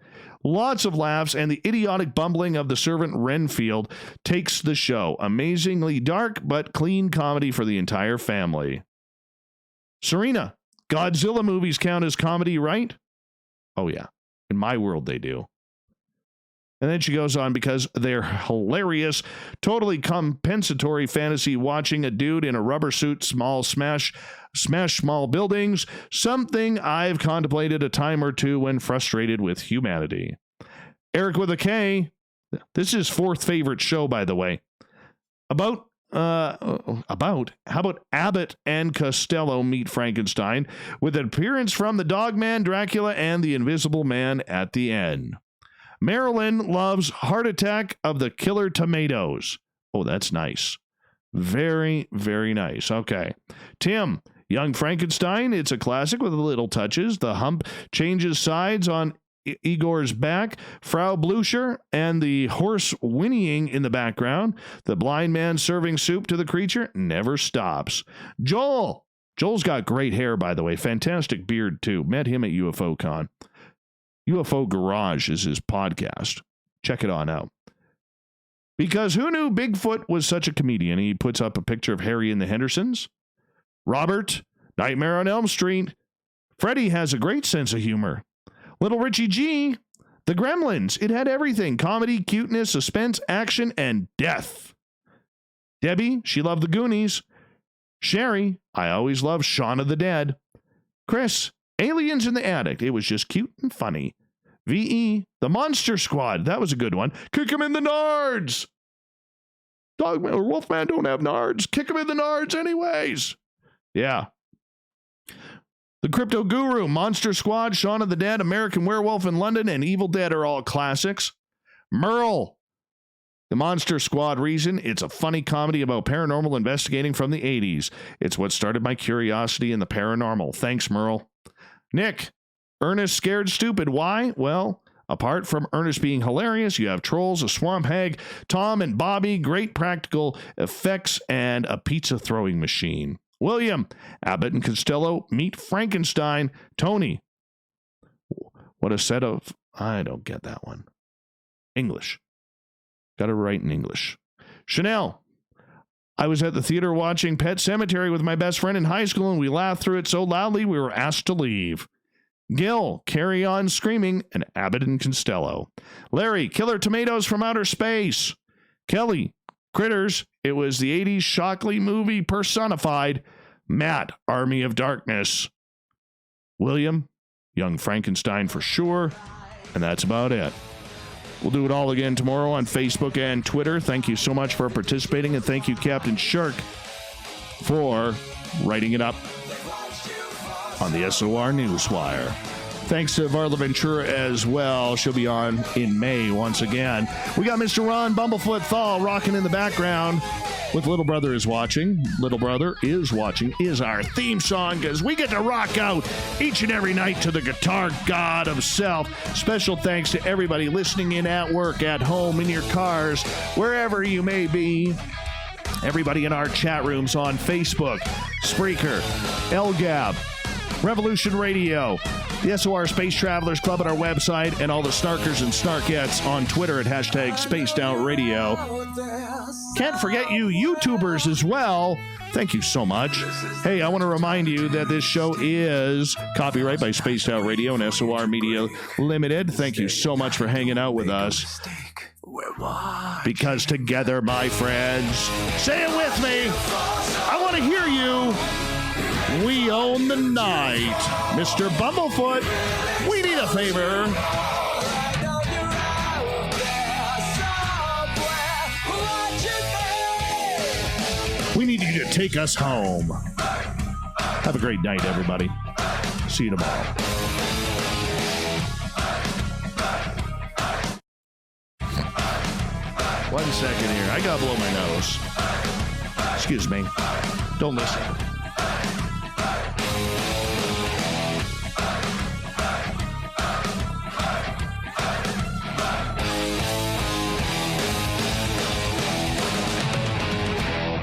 Lots of laughs, and the idiotic bumbling of the servant Renfield takes the show. Amazingly dark, but clean comedy for the entire family. Serena, Godzilla movies count as comedy, right? Oh, yeah. In my world, they do. And then she goes on, because they're hilarious, totally compensatory fantasy watching a dude in a rubber suit smash small buildings, something I've contemplated a time or two when frustrated with humanity. Eric with a K, this is his fourth favorite show, by the way. How about Abbott and Costello meet Frankenstein with an appearance from the Dogman, Dracula, and the Invisible Man at the end. Marilyn loves Heart Attack of the Killer Tomatoes. Oh, that's nice. Very, very nice. Okay. Tim, Young Frankenstein, it's a classic with little touches. The hump changes sides on Igor's back. Frau Blucher and the horse whinnying in the background. The blind man serving soup to the creature never stops. Joel's got great hair, by the way. Fantastic beard, too. Met him at UFO Con. UFO Garage is his podcast. Check it on out. Because who knew Bigfoot was such a comedian? He puts up a picture of Harry and the Hendersons. Robert, Nightmare on Elm Street. Freddy has a great sense of humor. Little Richie G, The Gremlins. It had everything. Comedy, cuteness, suspense, action, and death. Debbie, she loved the Goonies. Sherry, I always loved Shaun of the Dead. Chris, Aliens in the Attic. It was just cute and funny. V.E., The Monster Squad. That was a good one. Kick 'em in the nards. Dogman or Wolfman don't have nards. Kick 'em in the nards anyways. Yeah. The Crypto Guru, Monster Squad, Shaun of the Dead, American Werewolf in London, and Evil Dead are all classics. Merle, The Monster Squad reason, it's a funny comedy about paranormal investigating from the 80s. It's what started my curiosity in the paranormal. Thanks, Merle. Nick, Ernest Scared Stupid. Why? Well, apart from Ernest being hilarious, you have trolls, a swamp hag, Tom and Bobby, great practical effects, and a pizza throwing machine. William, Abbott and Costello meet Frankenstein. Tony, what a set of... I don't get that one. English. Got to write in English. Chanel, I was at the theater watching Pet Sematary with my best friend in high school, and we laughed through it so loudly we were asked to leave. Gil, Carry On Screaming, and Abbott and Costello. Larry, Killer Tomatoes from Outer Space. Kelly, Critters, it was the 80s Shockley movie personified. Matt, Army of Darkness. William, Young Frankenstein for sure. And that's about it. We'll do it all again tomorrow on Facebook and Twitter. Thank you so much for participating, and thank you, Captain Shirk, for writing it up on the SOR Newswire. Thanks to Varla Ventura as well. She'll be on in May once again. We got Mr. Ron Bumblefoot Thal rocking in the background with Little Brother is Watching. Little Brother is Watching is our theme song, because we get to rock out each and every night to the guitar god himself. Special thanks to everybody listening in at work, at home, in your cars, wherever you may be. Everybody in our chat rooms on Facebook, Spreaker, LGAB, Revolution Radio, the SOR Space Travelers Club at our website, and all the snarkers and snarkettes on Twitter at hashtag Spaced Out Radio. Can't forget you YouTubers as well. Thank you so much. Hey, I want to remind you that this show is copyright by Spaced Out Radio and SOR Media Limited. Thank you so much for hanging out with us. Because together, my friends, say it with me, I want to hear you. We own the night. Mr. Bumblefoot, we need a favor. We need you to take us home. Have a great night, everybody. See you tomorrow. 1 second here. I gotta blow my nose. Excuse me. Don't listen.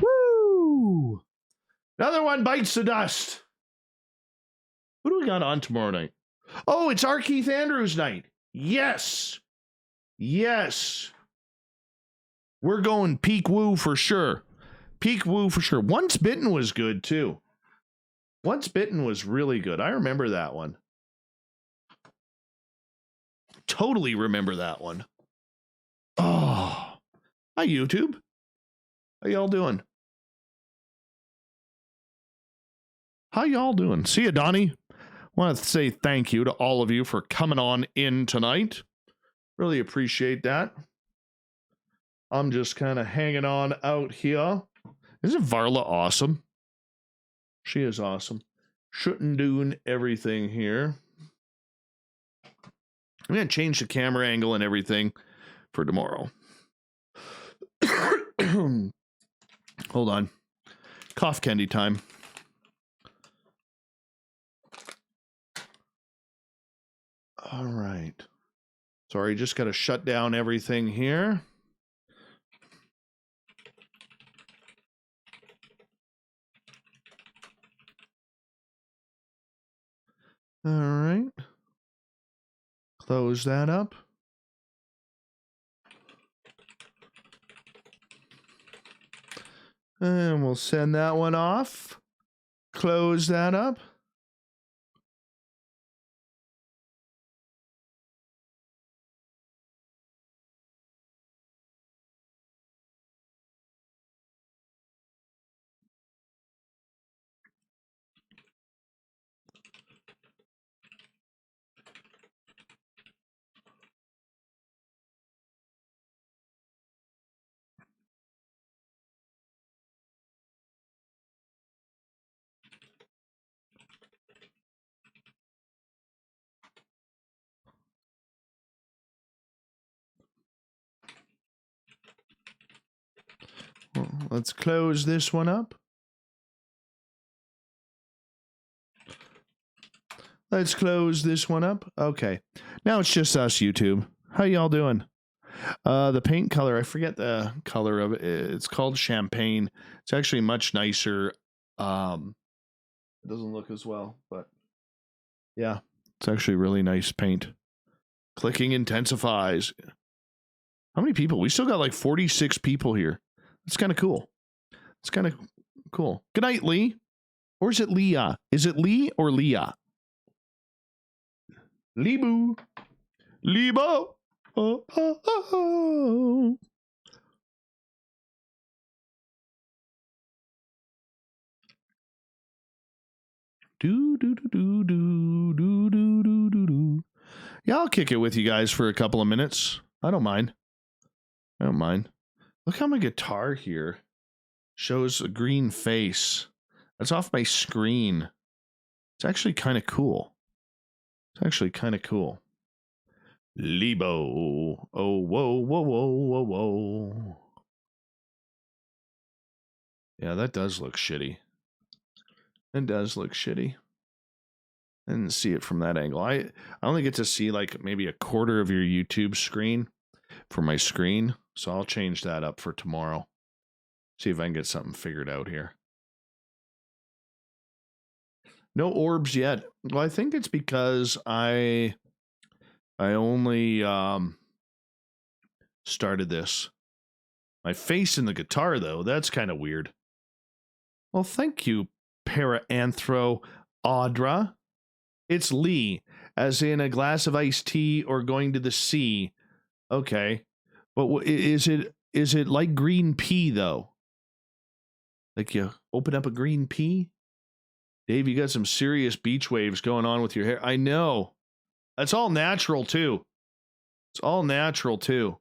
Woo! Another one bites the dust. Who do we got on tomorrow night? Oh, it's our Keith Andrews night. Yes. Yes. We're going peak woo for sure. Peak woo for sure. Once Bitten was good too. Once Bitten was really good. I remember that one. Totally remember that one. Oh. Hi, YouTube. How y'all doing? How y'all doing? See you, Donnie. Want to say thank you to all of you for coming on in tonight. Really appreciate that. I'm just kind of hanging on out here. Isn't Varla awesome? She is awesome. Shouldn't doing everything here. I'm going to change the camera angle and everything for tomorrow. Hold on. Cough candy time. All right. Sorry, just got to shut down everything here. All right. Close that up. And we'll send that one off. Close that up. Well, let's close this one up. Let's close this one up. Okay. Now it's just us, YouTube. How y'all doing? The paint color, I forget the color of it. It's called Champagne. It's actually much nicer. It doesn't look as well, but yeah, it's actually really nice paint. Clicking intensifies. How many people? We still got like 46 people here. It's kind of cool. It's kind of cool. Good night, Lee. Or is it Leah? Is it Lee or Leah? Leeboo. Leebo. Oh, oh, oh, oh. Do, do, do, do, do, do, do, do, do, do. Yeah, I'll kick it with you guys for a couple of minutes. I don't mind. I don't mind. Look how my guitar here shows a green face. That's off my screen. It's actually kind of cool. It's actually kind of cool. Lebo. Oh, whoa, whoa, whoa, whoa, whoa. Yeah, that does look shitty. It does look shitty. I didn't see it from that angle. I only get to see like maybe a quarter of your YouTube screen for my screen. So I'll change that up for tomorrow. See if I can get something figured out here. No orbs yet. Well, I think it's because I only started this. My face in the guitar, though, that's kind of weird. Well, thank you, Paraanthro Audra. It's Lee, as in a glass of iced tea or going to the sea. Okay. But is it like green pea, though? Like you open up a green pea? Dave, you got some serious beach waves going on with your hair. I know. That's all natural, too. It's all natural, too.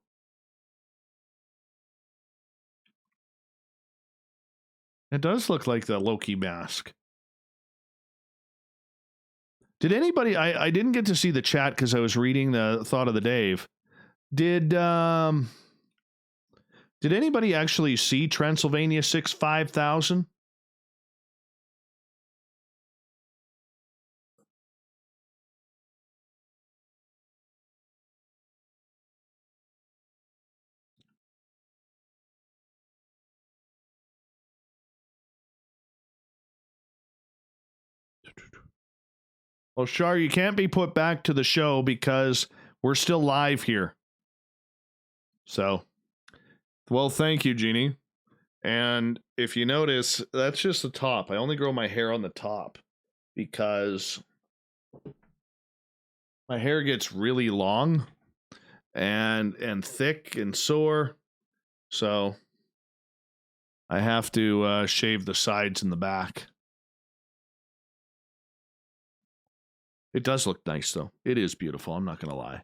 It does look like the Loki mask. Did anybody... I didn't get to see the chat because I was reading the Thought of the Dave. Did Did anybody actually see Transylvania 65000? Well, Shar, you can't be put back to the show because we're still live here. So, well, thank you, Jeannie. And if you notice, that's just the top. I only grow my hair on the top because my hair gets really long and thick and sore. So I have to shave the sides and the back. It does look nice, though. It is beautiful. I'm not going to lie.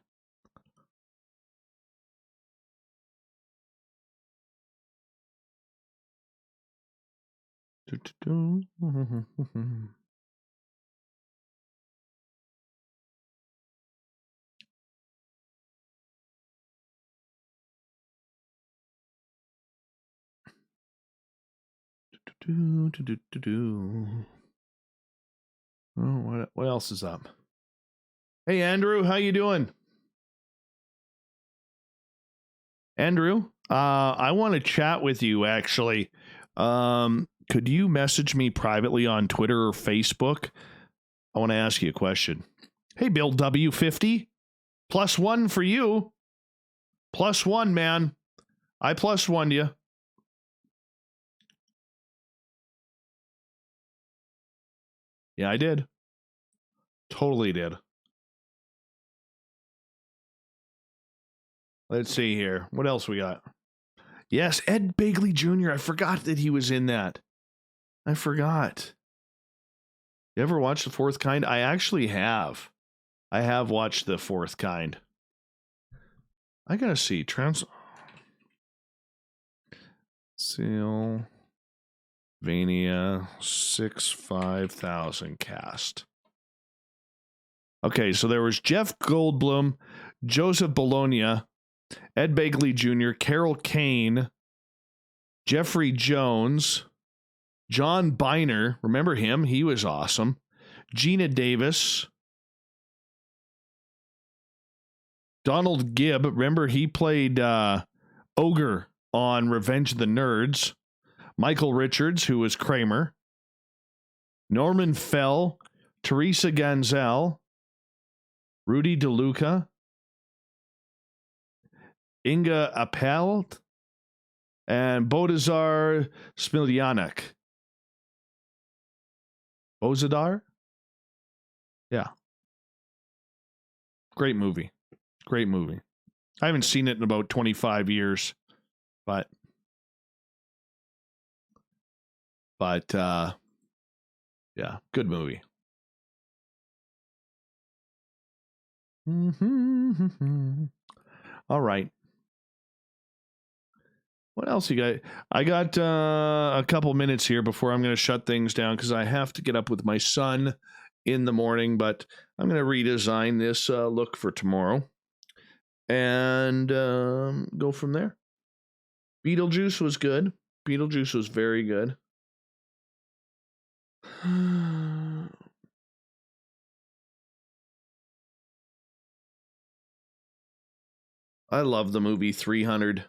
Oh, what else is up? Hey, Andrew, how you doing? Andrew, I want to chat with you, actually. Could you message me privately on Twitter or Facebook? I want to ask you a question. Hey, Bill W50, +1 for you. +1, man. I +1 you. Yeah, I did. Totally did. Let's see here. What else we got? Yes, Ed Begley Jr. I forgot that he was in that. I forgot. You ever watched The Fourth Kind? I actually have. I have watched The Fourth Kind. I gotta see. Sylvania 65000 cast. Okay, so there was Jeff Goldblum, Joseph Bologna, Ed Begley Jr., Carol Kane, Jeffrey Jones, John Biner. Remember him? He was awesome. Gina Davis. Donald Gibb. Remember, he played Ogre on Revenge of the Nerds. Michael Richards, who was Kramer. Norman Fell. Teresa Ganzel. Rudy DeLuca. Inga Appelt. And Bodazar Smiljanek. Bozadar? Yeah. Great movie. Great movie. I haven't seen it in about 25 years, but yeah, good movie. All right. What else you got? I got a couple minutes here before I'm going to shut things down because I have to get up with my son in the morning, but I'm going to redesign this look for tomorrow and go from there. Beetlejuice was good. Beetlejuice was very good. I love the movie 300.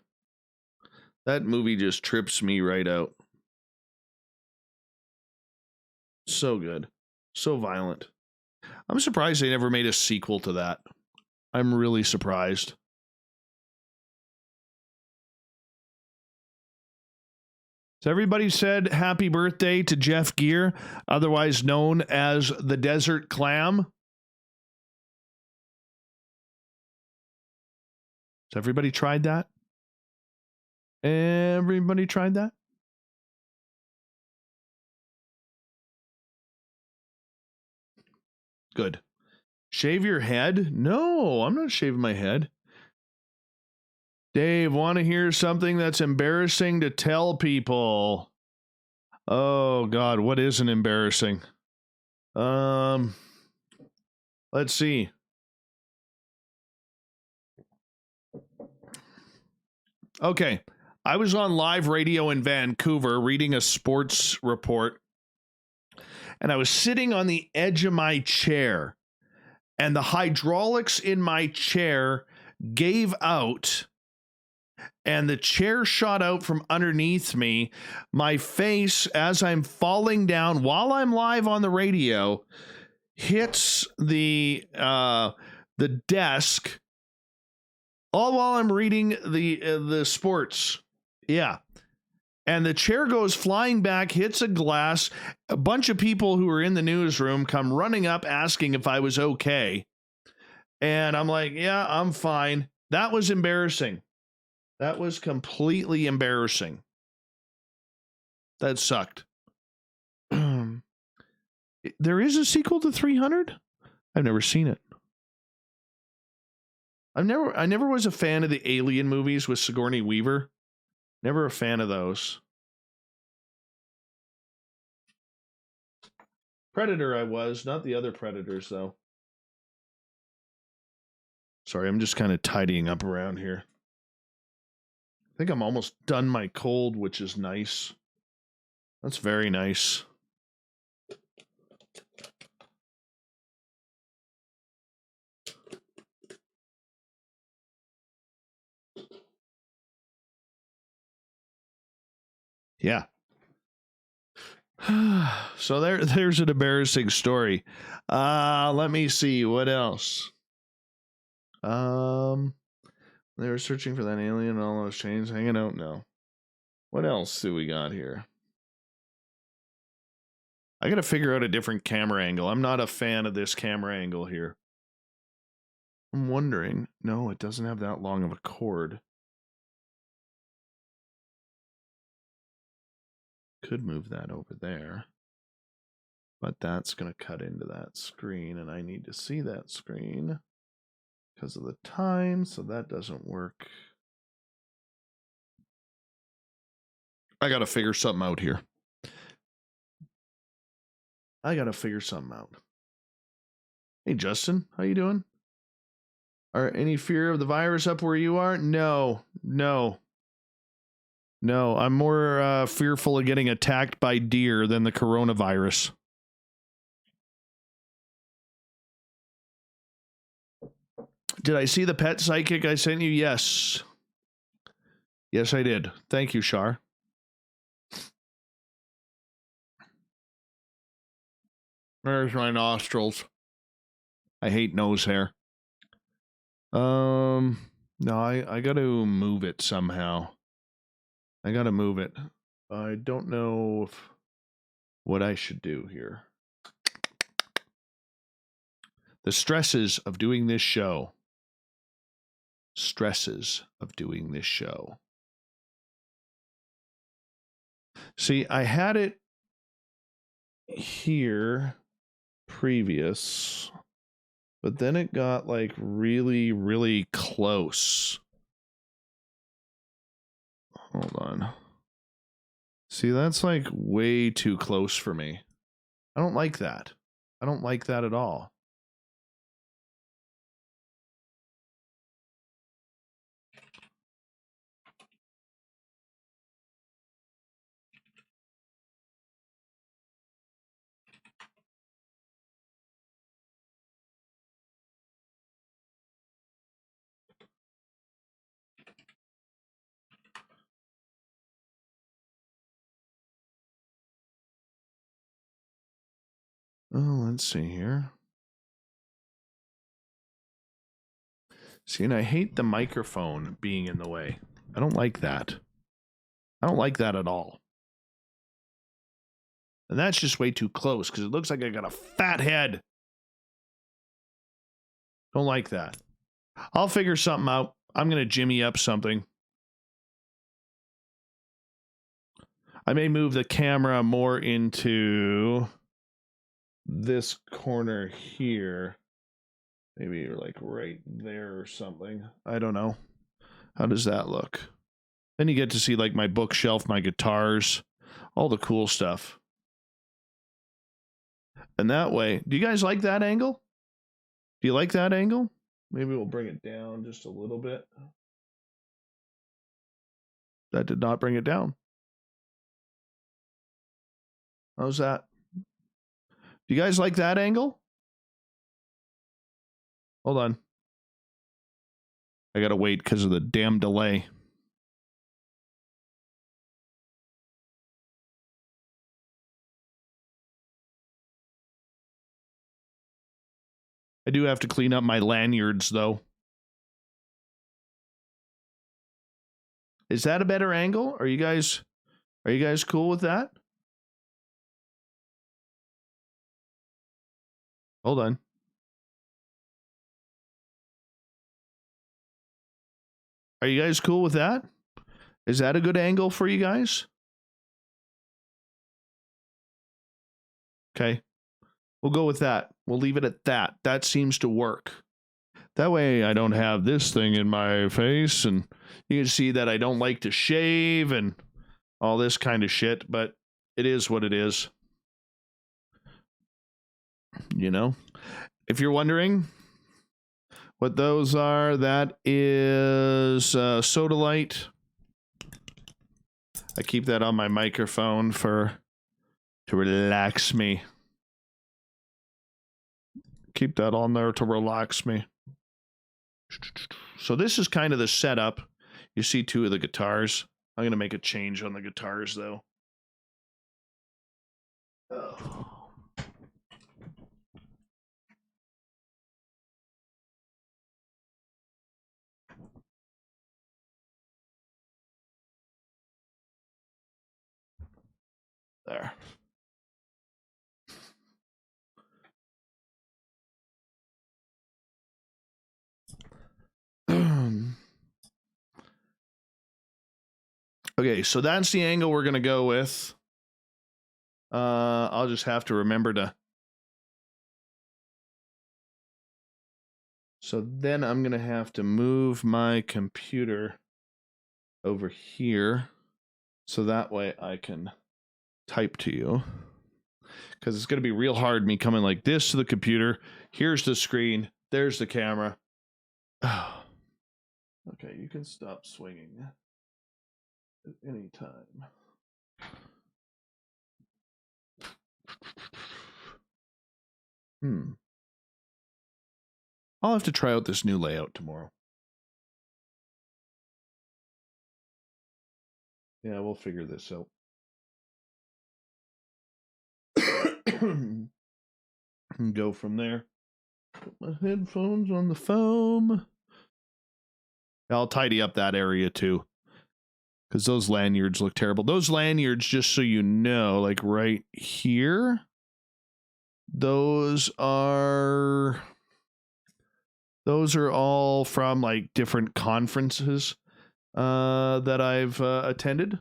That movie just trips me right out. So good. So violent. I'm surprised they never made a sequel to that. I'm really surprised. So everybody said happy birthday to Jeff Gear, otherwise known as the Desert Clam. Has everybody tried that? Everybody tried that? Good. Shave your head? No, I'm not shaving my head. Dave, want to hear something that's embarrassing to tell people? Oh, God, what isn't embarrassing? Let's see. Okay. I was on live radio in Vancouver reading a sports report, and I was sitting on the edge of my chair, and the hydraulics in my chair gave out, and the chair shot out from underneath me. My face, as I'm falling down while I'm live on the radio, hits the desk, all while I'm reading the sports. Yeah. And the chair goes flying back, hits a glass. A bunch of people who are in the newsroom come running up asking if I was okay. And I'm like, yeah, I'm fine. That was embarrassing. That was completely embarrassing. That sucked. There is a sequel to 300? I've never seen it. I never was a fan of the Alien movies with Sigourney Weaver. Never a fan of those. Predator I was, not the other Predators though. Sorry, I'm just kind of tidying up around here. I think I'm almost done my cold, which is nice. That's very nice. Yeah. So there's an embarrassing story. Let me see what else. They were searching for that alien and all those chains hanging out. No. What else do we got here? I got to figure out a different camera angle. I'm not a fan of this camera angle here. I'm wondering. No, it doesn't have that long of a cord. Could move that over there. But that's going to cut into that screen, and I need to see that screen because of the time, so that doesn't work. I got to figure something out here. I got to figure something out. Hey, Justin, how you doing? Are any fear of the virus up where you are? No. I'm more fearful of getting attacked by deer than the coronavirus. Did I see the pet psychic I sent you? Yes. Yes, I did. Thank you, Shar. There's my nostrils. I hate nose hair. No, I got to move it somehow. I got to move it. I don't know what I should do here. The stresses of doing this show. Stresses of doing this show. See, I had it here previous, but then it got like really, really close. Hold on. See, that's like way too close for me. I don't like that. I don't like that at all. Oh, let's see here. See, and I hate the microphone being in the way. I don't like that. I don't like that at all. And that's just way too close because it looks like I got a fat head. Don't like that. I'll figure something out. I'm going to jimmy up something. I may move the camera more into this corner here. Maybe like right there or something. I don't know. How does that look? Then you get to see like my bookshelf, my guitars, all the cool stuff. And that way, do you guys like that angle? Do you like that angle? Maybe we'll bring it down just a little bit. That did not bring it down. How's that? Do you guys like that angle? Hold on. I gotta wait because of the damn delay. I do have to clean up my lanyards, though. Is that a better angle? Are you guys cool with that? Hold on. Are you guys cool with that? Is that a good angle for you guys? Okay. We'll go with that. We'll leave it at that. That seems to work. That way I don't have this thing in my face, and you can see that I don't like to shave and all this kind of shit, but it is what it is. You know? If you're wondering what those are, that is soda light. I keep that on my microphone to relax me. Keep that on there to relax me. So this is kind of the setup. You see two of the guitars. I'm going to make a change on the guitars, though. Oh. There. Okay, so that's the angle we're going to go with. I'll just have to remember to. So then I'm going to have to move my computer over here so that way I can type to you. Because it's going to be real hard me coming like this to the computer. Here's the screen. There's the camera. Oh. Okay, you can stop swinging at any time. I'll have to try out this new layout tomorrow. Yeah, we'll figure this out. And go from there. Put my headphones on the foam. I'll tidy up that area too, because those lanyards look terrible. Those lanyards, just so you know, like right here, those are all from like different conferences that I've attended.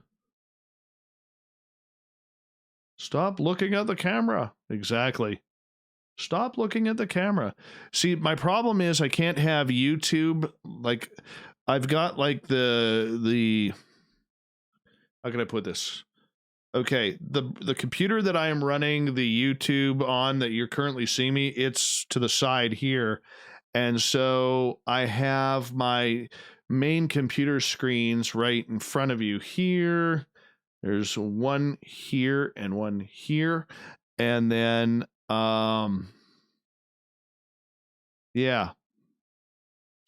Stop looking at the camera. Exactly. Stop looking at the camera. See, my problem is I can't have YouTube, like, I've got like the how can I put this? Okay, the computer that I am running the YouTube on that you're currently seeing me, it's to the side here. And so I have my main computer screens right in front of you here. There's one here and one here. And then yeah.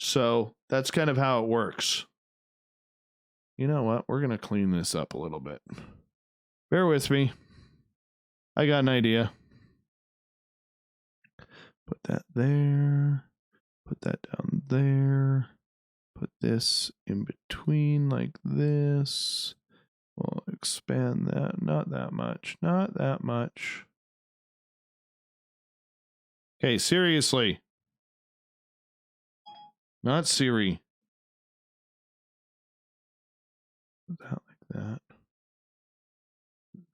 So that's kind of how it works. You know what? We're going to clean this up a little bit. Bear with me. I got an idea. Put that there. Put that down there. Put this in between like this. We'll expand that. Not that much. Not that much. Okay, seriously. Not Siri. Put that like that.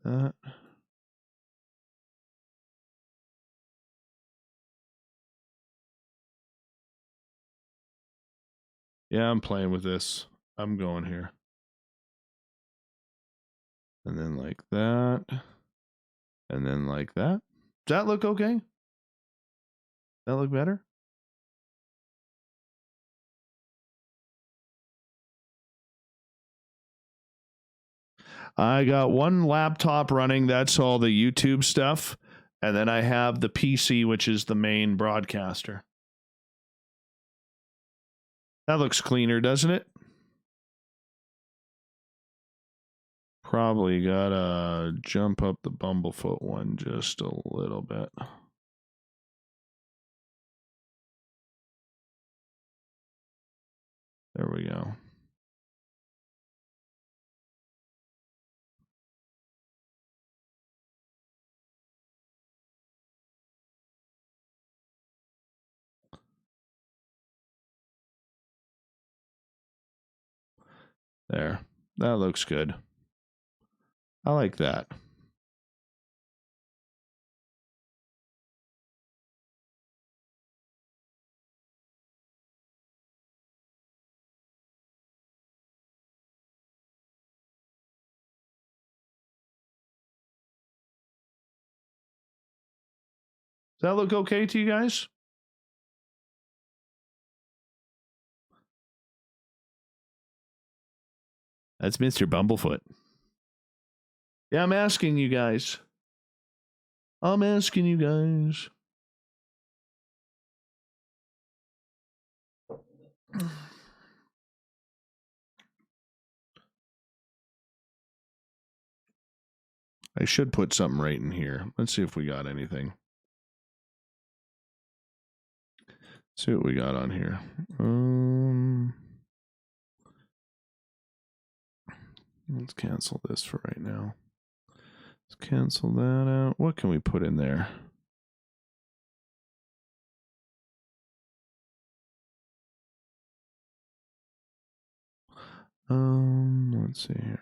That. Yeah, I'm playing with this. I'm going here. And then like that. And then like that. Does that look okay? Does that look better? I got one laptop running. That's all the YouTube stuff. And then I have the PC, which is the main broadcaster. That looks cleaner, doesn't it? Probably gotta jump up the Bumblefoot one just a little bit. There we go. There. That looks good. I like that. Does that look okay to you guys? That's Mr. Bumblefoot. Yeah, I'm asking you guys. I'm asking you guys. I should put something right in here. Let's see if we got anything. See what we got on here. Let's cancel this for right now. Let's cancel that out. What can we put in there? Let's see here.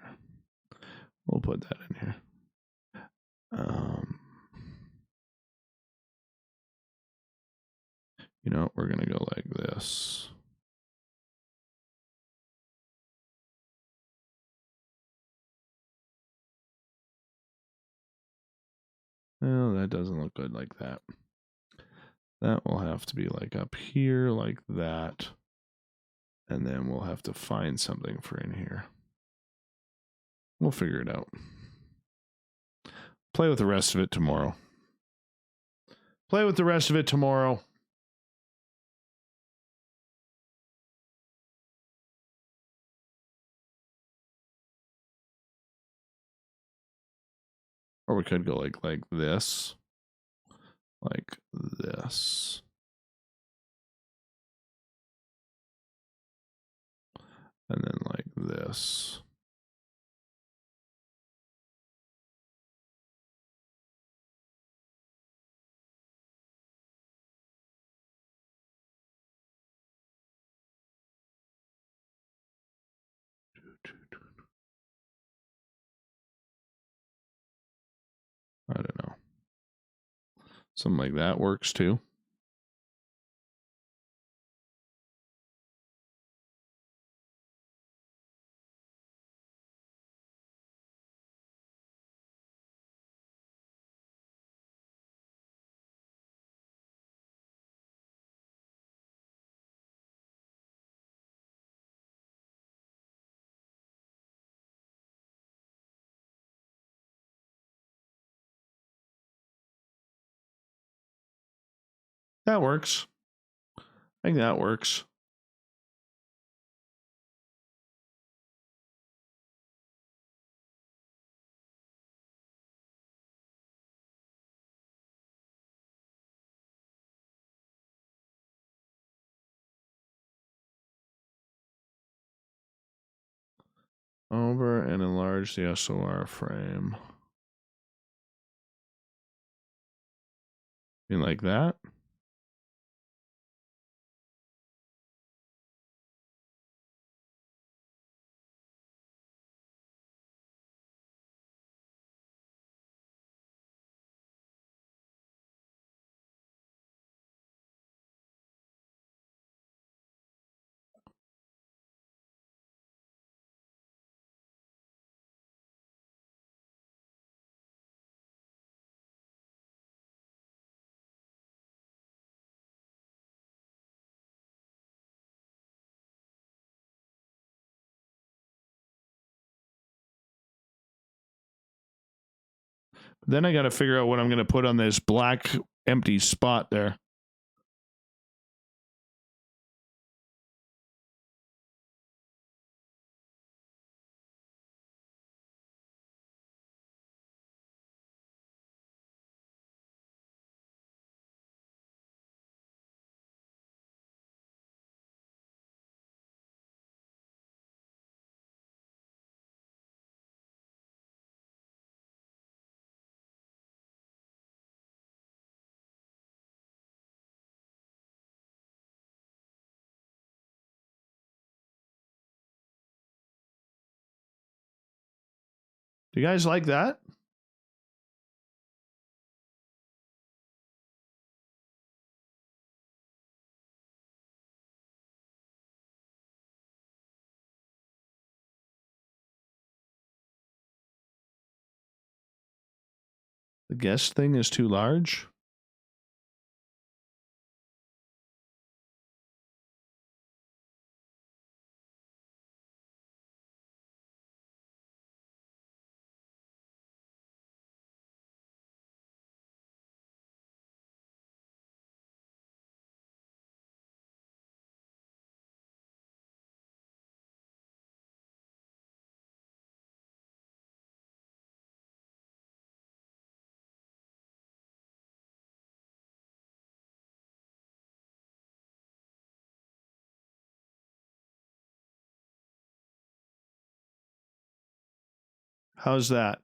We'll put that in here. You know, we're gonna go like this. No, that doesn't look good like that. That will have to be like up here, like that. And then we'll have to find something for in here. We'll figure it out. Play with the rest of it tomorrow. Play with the rest of it tomorrow. Or we could go like this. Like this. And then like this. I don't know. Something like that works too. That works. I think that works. Over and enlarge the SOR frame. You like that? Then I got to figure out what I'm going to put on this black empty spot there. Do you guys like that? The guest thing is too large? How's that?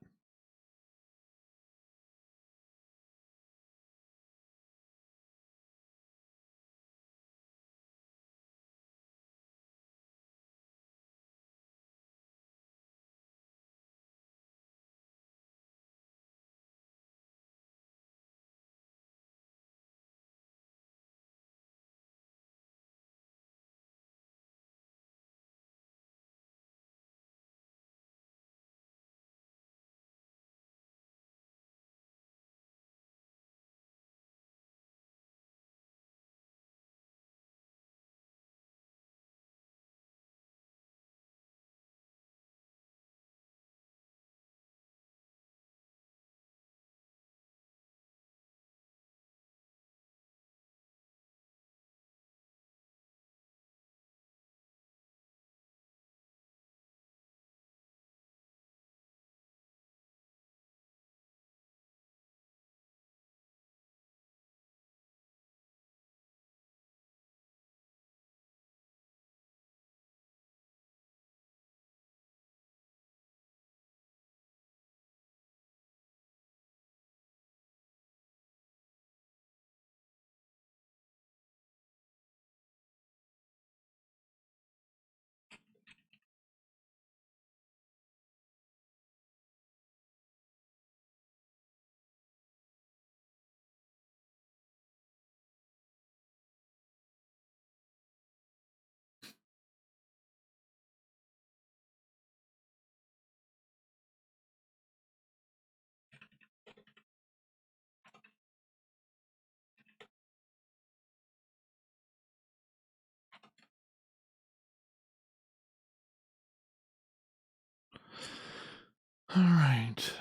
All right.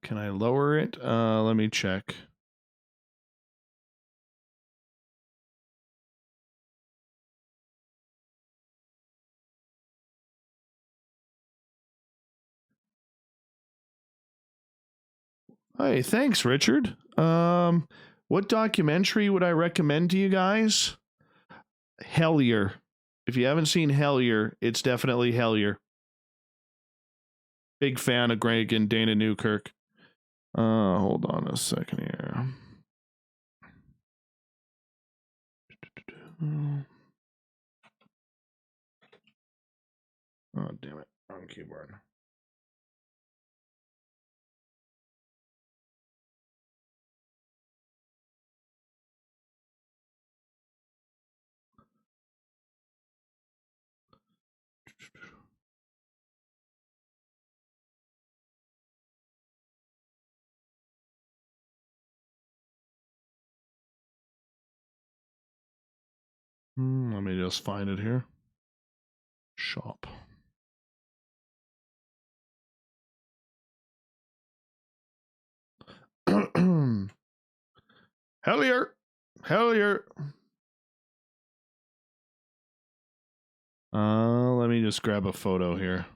Can I lower it? Let me check. Hey, thanks, Richard. What documentary would I recommend to you guys? Hellier. If you haven't seen Hellier, it's definitely Hellier. Big fan of Greg and Dana Newkirk. Hold on a second here. Oh, damn it. Wrong keyboard. Let me just find it here. Shop. Hellier. Let me just grab a photo here.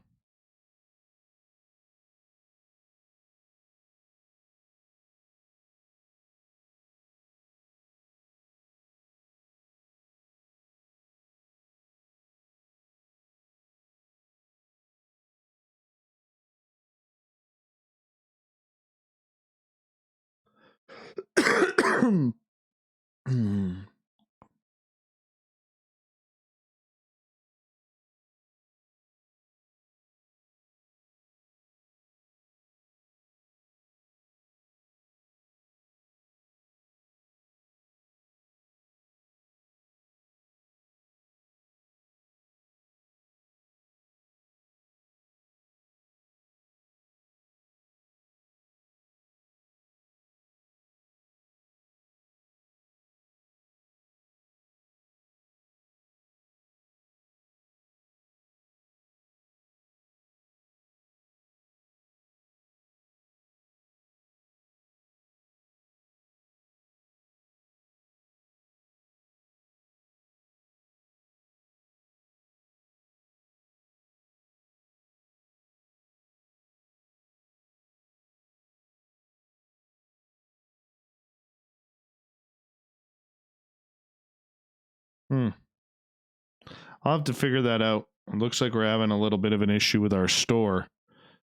I'll have to figure that out. It looks like we're having a little bit of an issue with our store.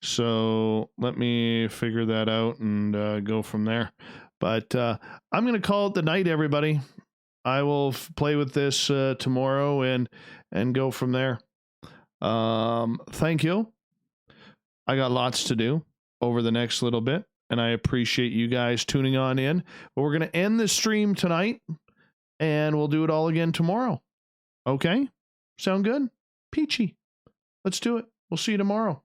So let me figure that out and go from there. But I'm going to call it the night, everybody. I will play with this tomorrow and go from there. Thank you. I got lots to do over the next little bit, and I appreciate you guys tuning on in. But we're going to end the stream tonight, and we'll do it all again tomorrow. Okay? Sound good? Peachy. Let's do it. We'll see you tomorrow.